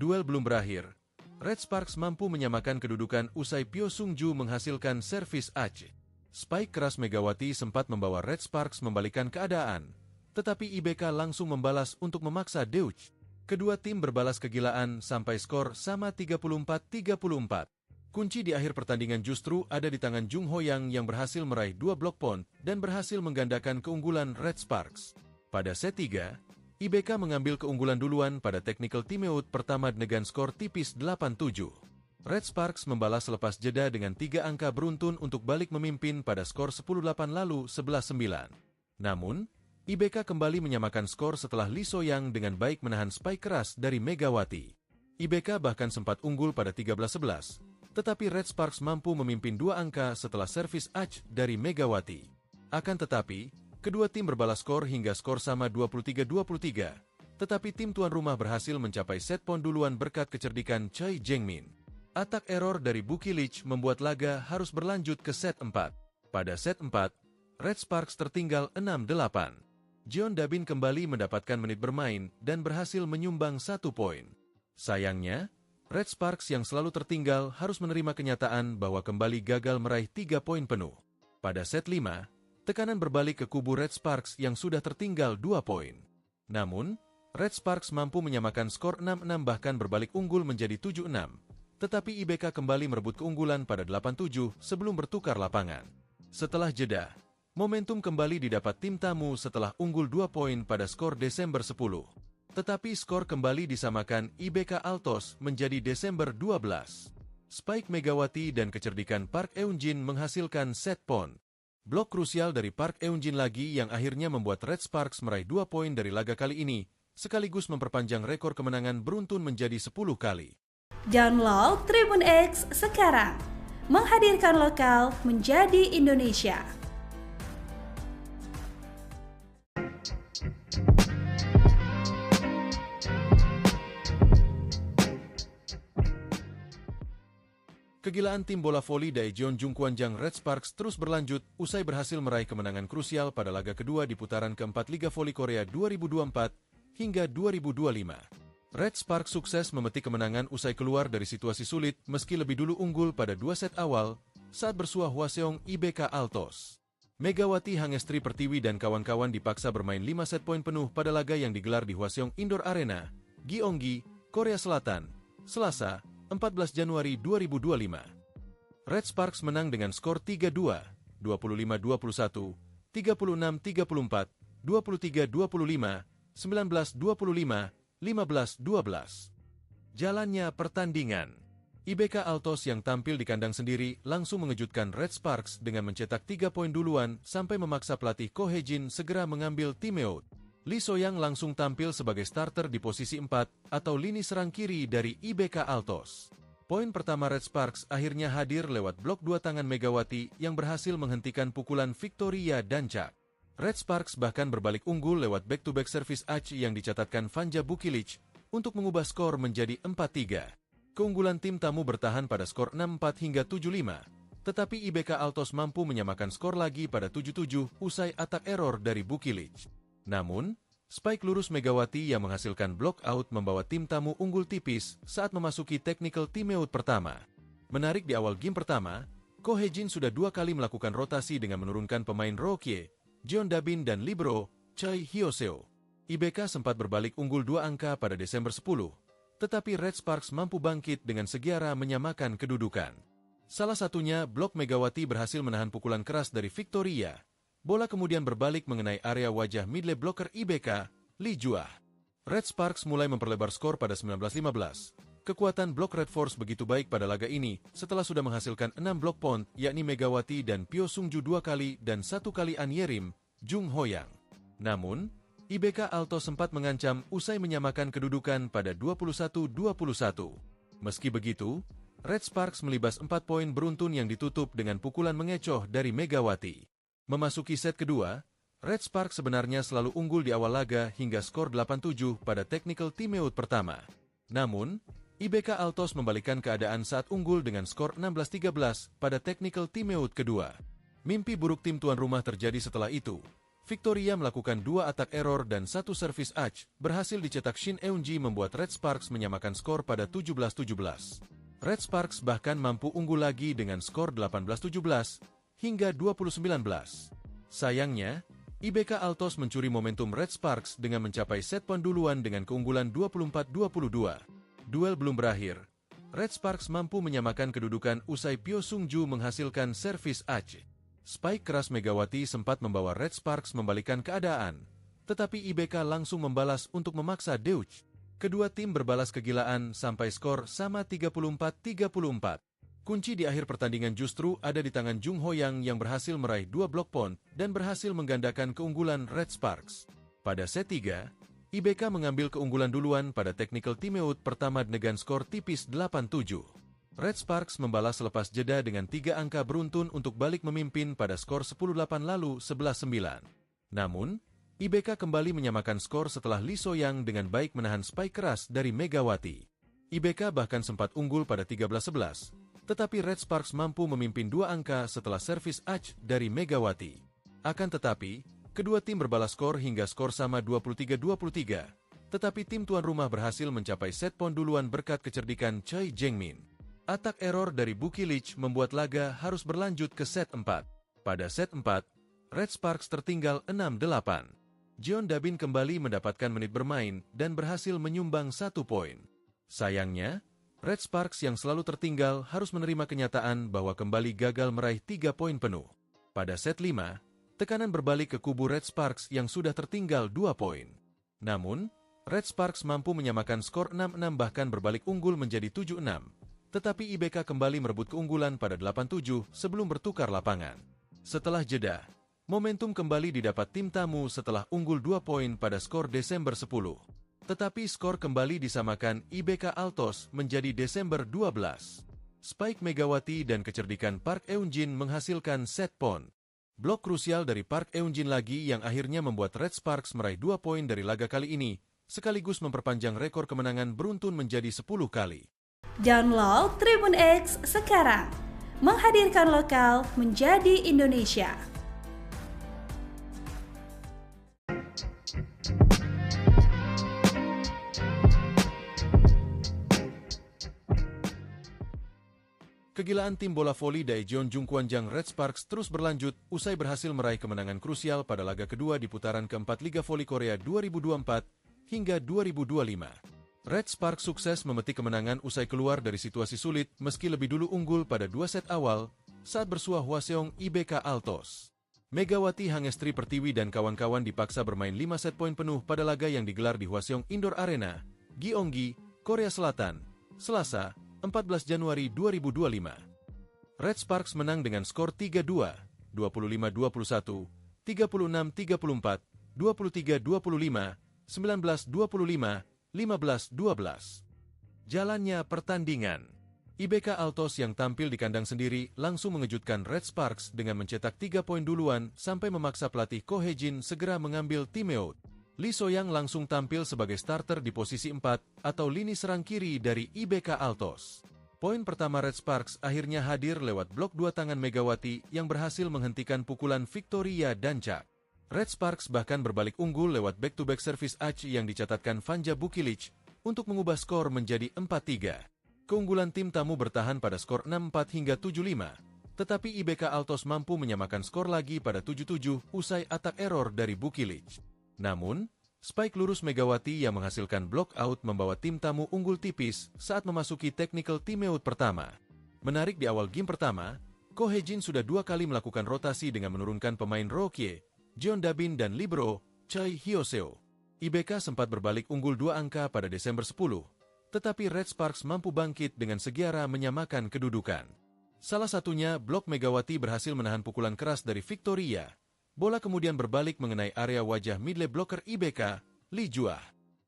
Duel belum berakhir. Red Sparks mampu menyamakan kedudukan usai Pyo Sungju menghasilkan servis Ach. Spike keras Megawati sempat membawa Red Sparks membalikkan keadaan, tetapi IBK langsung membalas untuk memaksa Deutsch. Kedua tim berbalas kegilaan sampai skor sama 34-34. Kunci di akhir pertandingan justru ada di tangan Jung Hoyang yang berhasil meraih 2 block point dan berhasil menggandakan keunggulan Red Sparks. Pada set 3, IBK mengambil keunggulan duluan pada technical timeout pertama dengan skor tipis 8-7. Red Sparks membalas selepas jeda dengan 3 angka beruntun untuk balik memimpin pada skor 10-8 lalu 11-9. Namun, IBK kembali menyamakan skor setelah Lee So-young dengan baik menahan spike keras dari Megawati. IBK bahkan sempat unggul pada 13-11. Tetapi Red Sparks mampu memimpin 2 angka setelah servis Ach dari Megawati. Akan tetapi, Kedua tim berbalas skor hingga skor sama 23-23, tetapi tim tuan rumah berhasil mencapai set poin duluan berkat kecerdikan Choi Jengmin. Atak error dari Bukilic membuat laga harus berlanjut ke set 4. Pada set 4, Red Sparks tertinggal 6-8. Jeon Dabin kembali mendapatkan menit bermain dan berhasil menyumbang 1 poin. Sayangnya, Red Sparks yang selalu tertinggal harus menerima kenyataan bahwa kembali gagal meraih 3 poin penuh. Pada set 5, tekanan berbalik ke kubu Red Sparks yang sudah tertinggal 2 poin. Namun, Red Sparks mampu menyamakan skor 6-6 bahkan berbalik unggul menjadi 7-6. Tetapi IBK kembali merebut keunggulan pada 8-7 sebelum bertukar lapangan. Setelah jeda, momentum kembali didapat tim tamu setelah unggul 2 poin pada skor Desember 10. Tetapi skor kembali disamakan IBK Altos menjadi Desember 12. Spike Megawati dan kecerdikan Park Eun-jin menghasilkan set point. Blok krusial dari Park Eun-jin lagi yang akhirnya membuat Red Sparks meraih 2 poin dari laga kali ini, sekaligus memperpanjang rekor kemenangan beruntun menjadi 10 kali. Download Tribun X sekarang, menghadirkan lokal menjadi Indonesia. Kegilaan tim bola voli Daejeon Jungkwanjang Red Sparks terus berlanjut usai berhasil meraih kemenangan krusial pada laga kedua di putaran keempat Liga Voli Korea 2024 hingga 2025. Red Sparks sukses memetik kemenangan usai keluar dari situasi sulit meski lebih dulu unggul pada 2 set awal saat bersuah Hwaseong IBK Altos. Megawati Hangestri Pertiwi dan kawan-kawan dipaksa bermain 5 set poin penuh pada laga yang digelar di Hwaseong Indoor Arena, Gyeonggi, Korea Selatan, Selasa, 14 Januari 2025. Red Sparks menang dengan skor 3-2, 25-21, 36-34, 23-25, 19-25, 15-12. Jalannya pertandingan. IBK Altos yang tampil di kandang sendiri langsung mengejutkan Red Sparks dengan mencetak 3 poin duluan sampai memaksa pelatih Ko Hye-jin segera mengambil timeout. Lee So-yang langsung tampil sebagai starter di posisi 4 atau lini serang kiri dari IBK Altos. Poin pertama Red Sparks akhirnya hadir lewat blok 2 tangan Megawati yang berhasil menghentikan pukulan Victoria Dancak. Red Sparks bahkan berbalik unggul lewat back-to-back service Ach yang dicatatkan Vanja Bukilic untuk mengubah skor menjadi 4-3. Keunggulan tim tamu bertahan pada skor 6-4 hingga 7-5, tetapi IBK Altos mampu menyamakan skor lagi pada 7-7 usai atak error dari Bukilic. Namun, spike lurus Megawati yang menghasilkan block out membawa tim tamu unggul tipis saat memasuki technical timeout pertama. Menarik di awal game pertama, Ko Hye-jin sudah 2 kali melakukan rotasi dengan menurunkan pemain Rokie, Jeon Dabin dan libero Choi Hyoseo. IBK sempat berbalik unggul 2 angka pada Desember 10, tetapi Red Sparks mampu bangkit dengan segera menyamakan kedudukan. Salah satunya, blok Megawati berhasil menahan pukulan keras dari Victoria. Bola kemudian berbalik mengenai area wajah middle blocker IBK, Lee Juah. Red Sparks mulai memperlebar skor pada 19-15. Kekuatan blok Red Force begitu baik pada laga ini setelah sudah menghasilkan 6 blok point, yakni Megawati dan Pyo Sungju 2 kali dan 1 kali An Yerim, Jung Hoyang. Namun, IBK Alto sempat mengancam usai menyamakan kedudukan pada 21-21. Meski begitu, Red Sparks melibas 4 poin beruntun yang ditutup dengan pukulan mengecoh dari Megawati. Memasuki set kedua, Red Sparks sebenarnya selalu unggul di awal laga hingga skor 8-7 pada technical timeout pertama. Namun, IBK Altos membalikkan keadaan saat unggul dengan skor 16-13 pada technical timeout kedua. Mimpi buruk tim tuan rumah terjadi setelah itu. Victoria melakukan 2 atak error dan 1 service Ach, berhasil dicetak Shin Eun-ji membuat Red Sparks menyamakan skor pada 17-17. Red Sparks bahkan mampu unggul lagi dengan skor 18-17 hingga 20-19. Sayangnya, IBK Altos mencuri momentum Red Sparks dengan mencapai set poin duluan dengan keunggulan 24-22. Duel belum berakhir. Red Sparks mampu menyamakan kedudukan usai Pyo Sungju menghasilkan servis Ach. Spike keras Megawati sempat membawa Red Sparks membalikkan keadaan, tetapi IBK langsung membalas untuk memaksa Deutsch. Kedua tim berbalas kegilaan sampai skor sama 34-34. Kunci di akhir pertandingan justru ada di tangan Jung Hoyang yang berhasil meraih 2 block point dan berhasil menggandakan keunggulan Red Sparks. Pada set 3, IBK mengambil keunggulan duluan pada technical timeout pertama dengan skor tipis 8-7. Red Sparks membalas selepas jeda dengan 3 angka beruntun untuk balik memimpin pada skor 10-8 lalu 11-9. Namun, IBK kembali menyamakan skor setelah Lee So-young dengan baik menahan spike keras dari Megawati. IBK bahkan sempat unggul pada 13-11, tetapi Red Sparks mampu memimpin 2 angka setelah servis ace dari Megawati. Akan tetapi, kedua tim berbalas skor hingga skor sama 23-23, tetapi tim tuan rumah berhasil mencapai set point duluan berkat kecerdikan Choi Jeng-min. Atak error dari Buki Lich membuat laga harus berlanjut ke set 4. Pada set 4, Red Sparks tertinggal 6-8. Jeon Dabin kembali mendapatkan menit bermain dan berhasil menyumbang 1 poin. Sayangnya, Red Sparks yang selalu tertinggal harus menerima kenyataan bahwa kembali gagal meraih 3 poin penuh. Pada set 5, tekanan berbalik ke kubu Red Sparks yang sudah tertinggal 2 poin. Namun, Red Sparks mampu menyamakan skor 6-6 bahkan berbalik unggul menjadi 7-6. Tetapi IBK kembali merebut keunggulan pada 8-7 sebelum bertukar lapangan. Setelah jeda, momentum kembali didapat tim tamu setelah unggul 2 poin pada skor Desember 10. Tetapi skor kembali disamakan IBK Altos menjadi Desember 12. Spike Megawati dan kecerdikan Park Eun-jin menghasilkan set point. Blok krusial dari Park Eun-jin lagi yang akhirnya membuat Red Sparks meraih 2 poin dari laga kali ini, sekaligus memperpanjang rekor kemenangan beruntun menjadi 10 kali. Download Tribun X sekarang, menghadirkan lokal menjadi Indonesia. Kegilaan tim bola voli Daejeon Jungkwanjang Red Sparks terus berlanjut usai berhasil meraih kemenangan krusial pada laga kedua di putaran keempat Liga Voli Korea 2024 hingga 2025. Red Sparks sukses memetik kemenangan usai keluar dari situasi sulit meski lebih dulu unggul pada 2 set awal saat bersuah Hwaseong IBK Altos. Megawati Hangestri Pertiwi dan kawan-kawan dipaksa bermain 5 set poin penuh pada laga yang digelar di Hwaseong Indoor Arena, Gyeonggi, Korea Selatan, Selasa, 14 Januari 2025. Red Sparks menang dengan skor 3-2, 25-21, 36-34, 23-25, 19-25, 15-12. Jalannya pertandingan. IBK Altos yang tampil di kandang sendiri langsung mengejutkan Red Sparks dengan mencetak 3 poin duluan sampai memaksa pelatih Ko Hae-jin segera mengambil timeout. Lee So-young langsung tampil sebagai starter di posisi 4 atau lini serang kiri dari IBK Altos. Poin pertama Red Sparks akhirnya hadir lewat blok 2 tangan Megawati yang berhasil menghentikan pukulan Victoria Dancak. Red Sparks bahkan berbalik unggul lewat back-to-back service ace yang dicatatkan Vanja Buki Lich untuk mengubah skor menjadi 4-3. Keunggulan tim tamu bertahan pada skor 6-4 hingga 7-5, tetapi IBK Altos mampu menyamakan skor lagi pada 7-7 usai atak error dari Buki Lich. Namun, spike lurus Megawati yang menghasilkan block out membawa tim tamu unggul tipis saat memasuki technical timeout pertama. Menarik di awal game pertama, Ko Hae-jin sudah 2 kali melakukan rotasi dengan menurunkan pemain Rokie, Jeon Dabin dan libero Choi Hyo-seo. IBK sempat berbalik unggul 2 angka pada Desember 10, tetapi Red Sparks mampu bangkit dengan segiara menyamakan kedudukan. Salah satunya, blok Megawati berhasil menahan pukulan keras dari Victoria. Bola kemudian berbalik mengenai area wajah midlane blocker IBK, Lee Juah.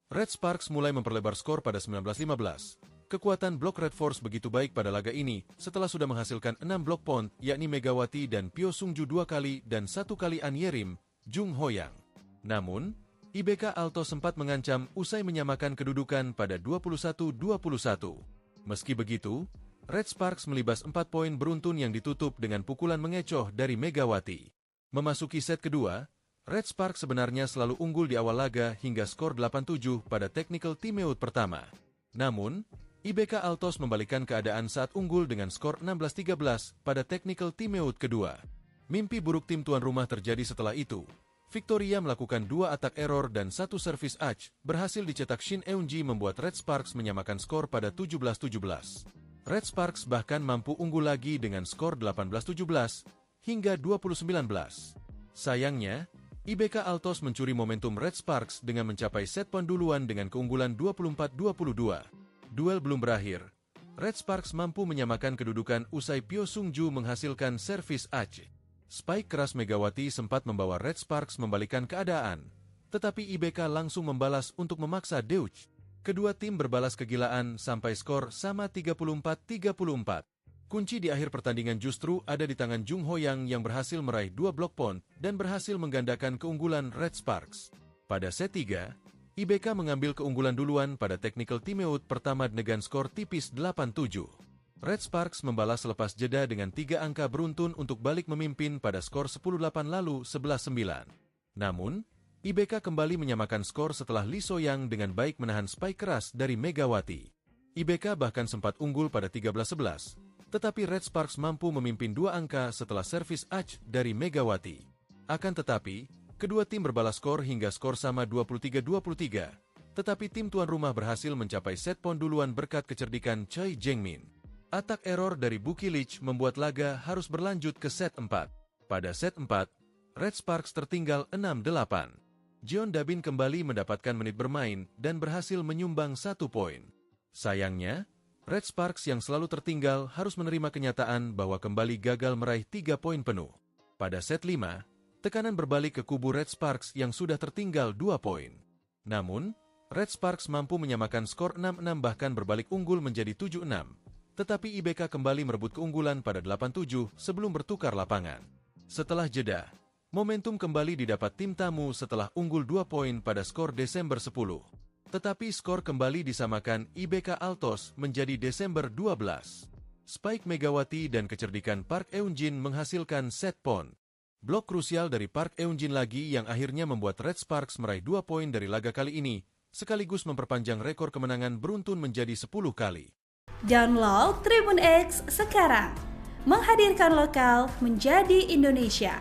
Red Sparks mulai memperlebar skor pada 19-15. Kekuatan blok Red Force begitu baik pada laga ini setelah sudah menghasilkan 6 blok point, yakni Megawati dan Pyo Sung-ju 2 kali dan 1 kali An Yerim, Jung Ho-yang. Namun, IBK Altos sempat mengancam usai menyamakan kedudukan pada 21-21. Meski begitu, Red Sparks melibas 4 poin beruntun yang ditutup dengan pukulan mengecoh dari Megawati. Memasuki set kedua, Red Sparks sebenarnya selalu unggul di awal laga hingga skor 8-7 pada technical timeout pertama. Namun, IBK Altos membalikkan keadaan saat unggul dengan skor 16-13 pada technical timeout kedua. Mimpi buruk tim tuan rumah terjadi setelah itu. Victoria melakukan 2 atak error dan 1 service ace, berhasil dicetak Shin Eun-ji membuat Red Sparks menyamakan skor pada 17-17. Red Sparks bahkan mampu unggul lagi dengan skor 18-17 hingga 20-19. Sayangnya, IBK Altos mencuri momentum Red Sparks dengan mencapai set point duluan dengan keunggulan 24-22. Duel belum berakhir. Red Sparks mampu menyamakan kedudukan usai Pyo Sung-ju menghasilkan servis ace. Spike keras Megawati sempat membawa Red Sparks membalikkan keadaan, tetapi IBK langsung membalas untuk memaksa Deutsch. Kedua tim berbalas kegilaan sampai skor sama 34-34. Kunci di akhir pertandingan justru ada di tangan Jung Ho-yang yang berhasil meraih 2 blok point dan berhasil menggandakan keunggulan Red Sparks. Pada set 3, IBK mengambil keunggulan duluan pada technical timeout pertama dengan skor tipis 8-7. Red Sparks membalas selepas jeda dengan 3 angka beruntun untuk balik memimpin pada skor 10-8 lalu 11-9. Namun, IBK kembali menyamakan skor setelah Lee So-yang dengan baik menahan spike keras dari Megawati. IBK bahkan sempat unggul pada 13-11. Tetapi Red Sparks mampu memimpin 2 angka setelah servis ace dari Megawati. Akan tetapi, kedua tim berbalas skor hingga skor sama 23-23. Tetapi tim tuan rumah berhasil mencapai set point duluan berkat kecerdikan Choi Jeng-min. Atak error dari Buki Lich membuat laga harus berlanjut ke set 4. Pada set 4, Red Sparks tertinggal 6-8. Jeon Dabin kembali mendapatkan menit bermain dan berhasil menyumbang 1 poin. Sayangnya, Red Sparks yang selalu tertinggal harus menerima kenyataan bahwa kembali gagal meraih 3 poin penuh. Pada set 5, tekanan berbalik ke kubu Red Sparks yang sudah tertinggal 2 poin. Namun, Red Sparks mampu menyamakan skor 6-6 bahkan berbalik unggul menjadi 7-6. Tetapi IBK kembali merebut keunggulan pada 8-7 sebelum bertukar lapangan. Setelah jeda, momentum kembali didapat tim tamu setelah unggul 2 poin pada skor Desember 10. Tetapi skor kembali disamakan IBK Altos menjadi Desember 12. Spike Megawati dan kecerdikan Park Eun-jin menghasilkan set point. Blok krusial dari Park Eun-jin lagi yang akhirnya membuat Red Sparks meraih 2 poin dari laga kali ini, sekaligus memperpanjang rekor kemenangan beruntun menjadi 10 kali. Download Tribun X sekarang, menghadirkan lokal menjadi Indonesia.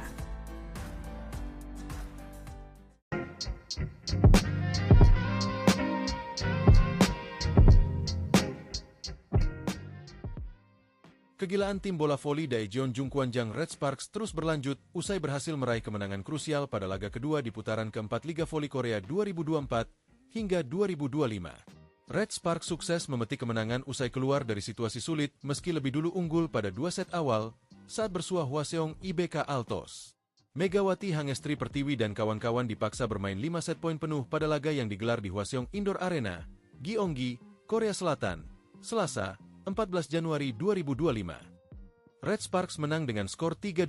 Kegilaan tim bola voli Daejeon Jungkwanjang Red Sparks terus berlanjut usai berhasil meraih kemenangan krusial pada laga kedua di putaran keempat Liga Voli Korea 2024 hingga 2025. Red Sparks sukses memetik kemenangan usai keluar dari situasi sulit meski lebih dulu unggul pada 2 set awal saat bersuah Hwaseong IBK Altos. Megawati Hangestri Pertiwi dan kawan-kawan dipaksa bermain 5 set poin penuh pada laga yang digelar di Hwaseong Indoor Arena, Gyeonggi, Korea Selatan, Selasa, 14 Januari 2025. Red Sparks menang dengan skor 3-2,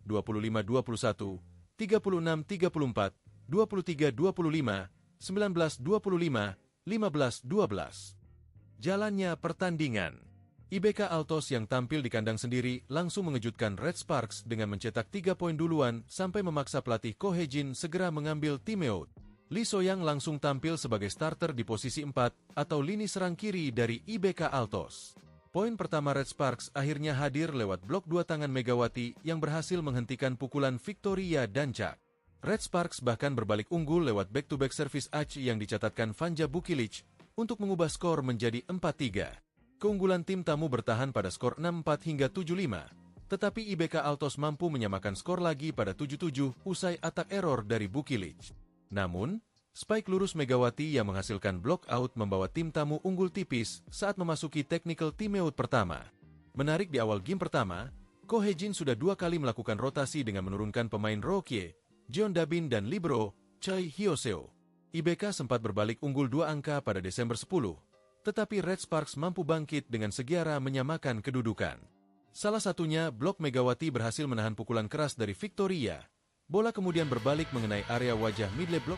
25-21, 36-34, 23-25, 19-25, 15-12. Jalannya pertandingan. IBK Altos yang tampil di kandang sendiri langsung mengejutkan Red Sparks dengan mencetak 3 poin duluan sampai memaksa pelatih Ko Hye-jin segera mengambil timeout. Lee So-yang langsung tampil sebagai starter di posisi 4 atau lini serang kiri dari IBK Altos. Poin pertama Red Sparks akhirnya hadir lewat blok 2 tangan Megawati yang berhasil menghentikan pukulan Victoria Dancak. Red Sparks bahkan berbalik unggul lewat back-to-back service ace yang dicatatkan Vanja Bukilich untuk mengubah skor menjadi 4-3. Keunggulan tim tamu bertahan pada skor 6-4 hingga 7-5, tetapi IBK Altos mampu menyamakan skor lagi pada 7-7 usai atak error dari Bukilich. Namun, spike lurus Megawati yang menghasilkan block out membawa tim tamu unggul tipis saat memasuki technical timeout pertama. Menarik di awal game pertama, Ko Hye-jin sudah 2 kali melakukan rotasi dengan menurunkan pemain Rokie, Jeon Dabin dan libero Choi Hyoseo. IBK sempat berbalik unggul 2 angka pada Desember 10, tetapi Red Sparks mampu bangkit dengan segiara menyamakan kedudukan. Salah satunya, blok Megawati berhasil menahan pukulan keras dari Victoria. Bola kemudian berbalik mengenai area wajah midlane block.